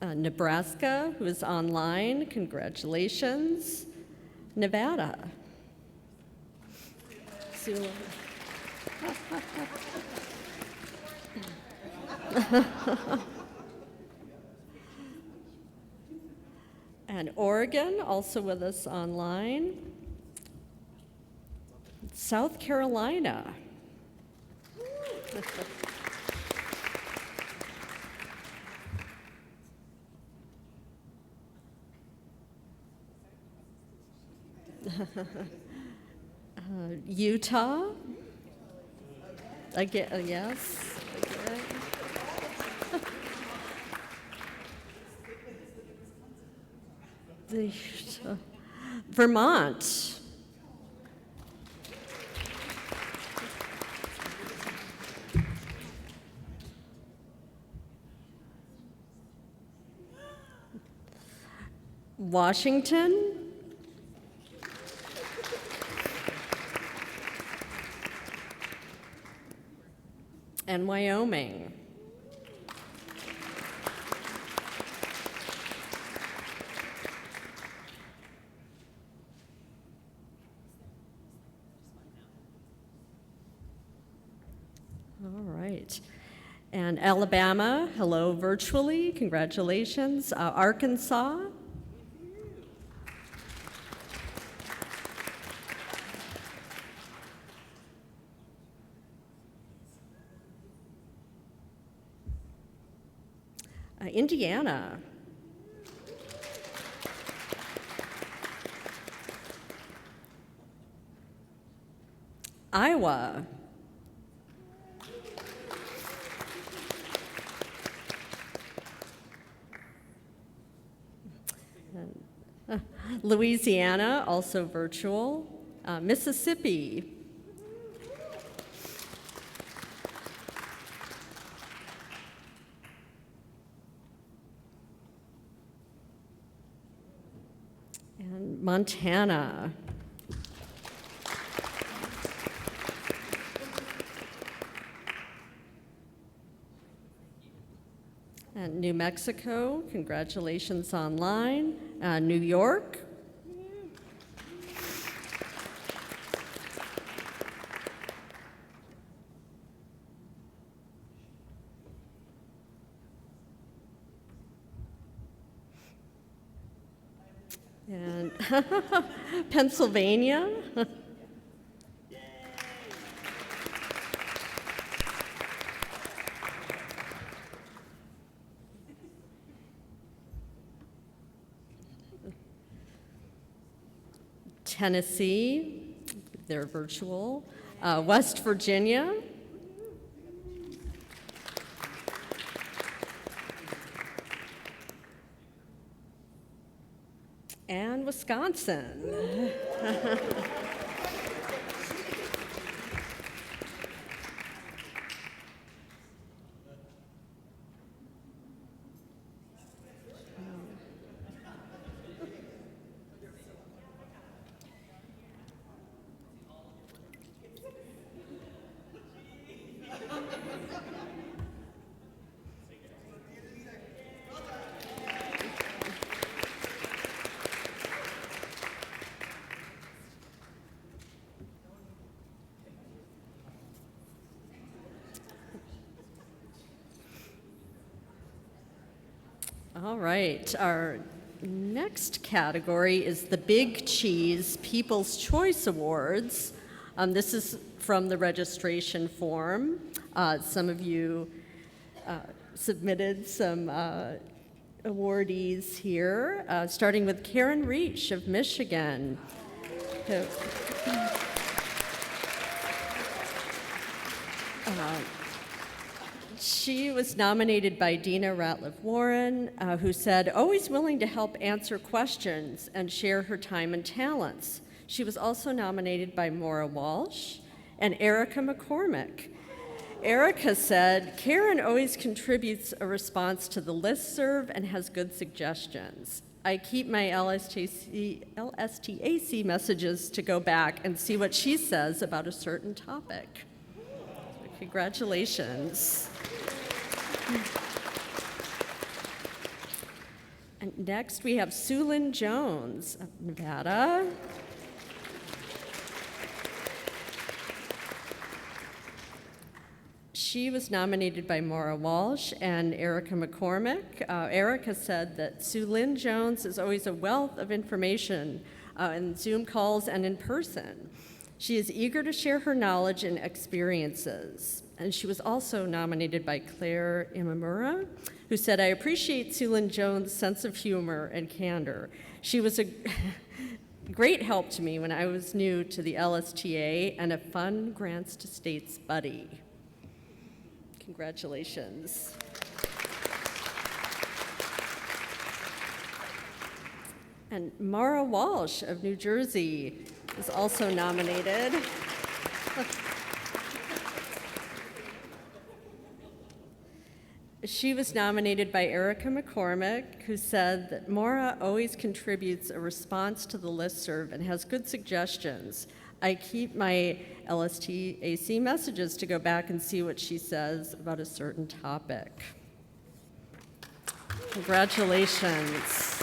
Nebraska, who is online, congratulations. Nevada. Sula. And Oregon, also with us online. South Carolina. Utah. Again, yes. Again. Vermont. Washington. And Wyoming. All right. And Alabama, hello virtually, congratulations. Arkansas. Indiana. Iowa. Louisiana, also virtual. Mississippi. And Montana. And New Mexico, congratulations online. New York. And Pennsylvania. Tennessee, they're virtual. West Virginia. And Wisconsin. All right, our next category is the Big Cheese People's Choice Awards. This is from the registration form. Some of you submitted some awardees here, starting with Karen Reach of Michigan. She was nominated by Dina Ratliff Warren, who said, always willing to help answer questions and share her time and talents. She was also nominated by Maura Walsh and Erica McCormick. Erica said, Karen always contributes a response to the listserv and has good suggestions. I keep my LSTAC messages to go back and see what she says about a certain topic. Congratulations. And next we have Sue Lynn Jones of Nevada. She was nominated by Maura Walsh and Erica McCormick. Erica said that Sue Lynn Jones is always a wealth of information in Zoom calls and in person. She is eager to share her knowledge and experiences. And she was also nominated by Claire Imamura, who said, I appreciate Sue Lynn Jones' sense of humor and candor. She was a great help to me when I was new to the LSTA and a fun grants to states buddy. Congratulations. And Mara Walsh of New Jersey is also nominated. She was nominated by Erica McCormick, who said that Maura always contributes a response to the listserv and has good suggestions. I keep my LSTAC messages to go back and see what she says about a certain topic. Congratulations.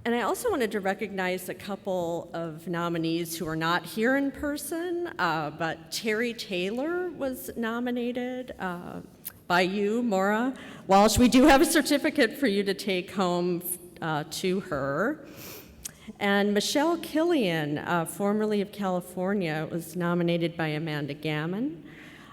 And I also wanted to recognize a couple of nominees who are not here in person, but Terry Taylor was nominated by you, Maura Walsh. We do have a certificate for you to take home to her. And Michelle Killian, formerly of California, was nominated by Amanda Gammon,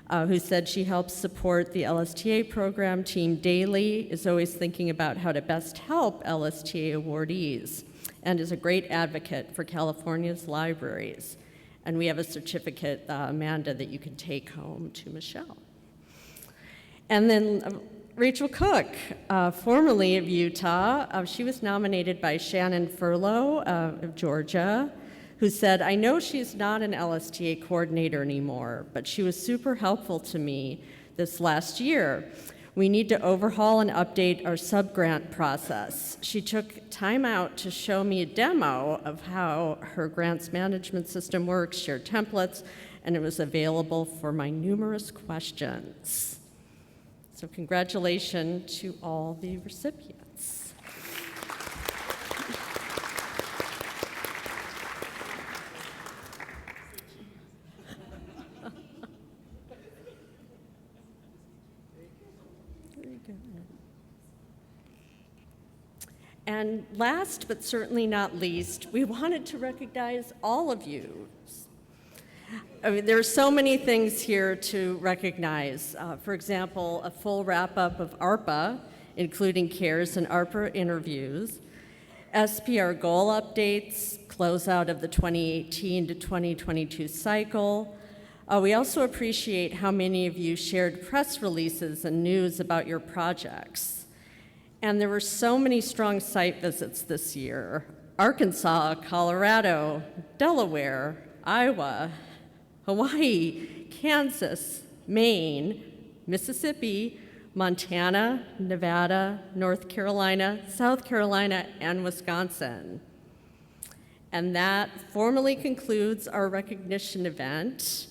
who said she helps support the LSTA program team daily, is always thinking about how to best help LSTA awardees, and is a great advocate for California's libraries. And we have a certificate, Amanda, that you can take home to Michelle. And then Rachel Cook, formerly of Utah, she was nominated by Shannon Furlow of Georgia, who said, I know she's not an LSTA coordinator anymore, but she was super helpful to me this last year. We need to overhaul and update our subgrant process. She took time out to show me a demo of how her grants management system works, shared templates, and it was available for my numerous questions. So congratulations to all the recipients. And last but certainly not least, we wanted to recognize all of you. I mean, there are so many things here to recognize. For example, a full wrap-up of ARPA, including CARES and ARPA interviews, SPR goal updates, closeout of the 2018 to 2022 cycle. We also appreciate how many of you shared press releases and news about your projects. And there were so many strong site visits this year: Arkansas, Colorado, Delaware, Iowa, Hawaii, Kansas, Maine, Mississippi, Montana, Nevada, North Carolina, South Carolina, and Wisconsin. And that formally concludes our recognition event.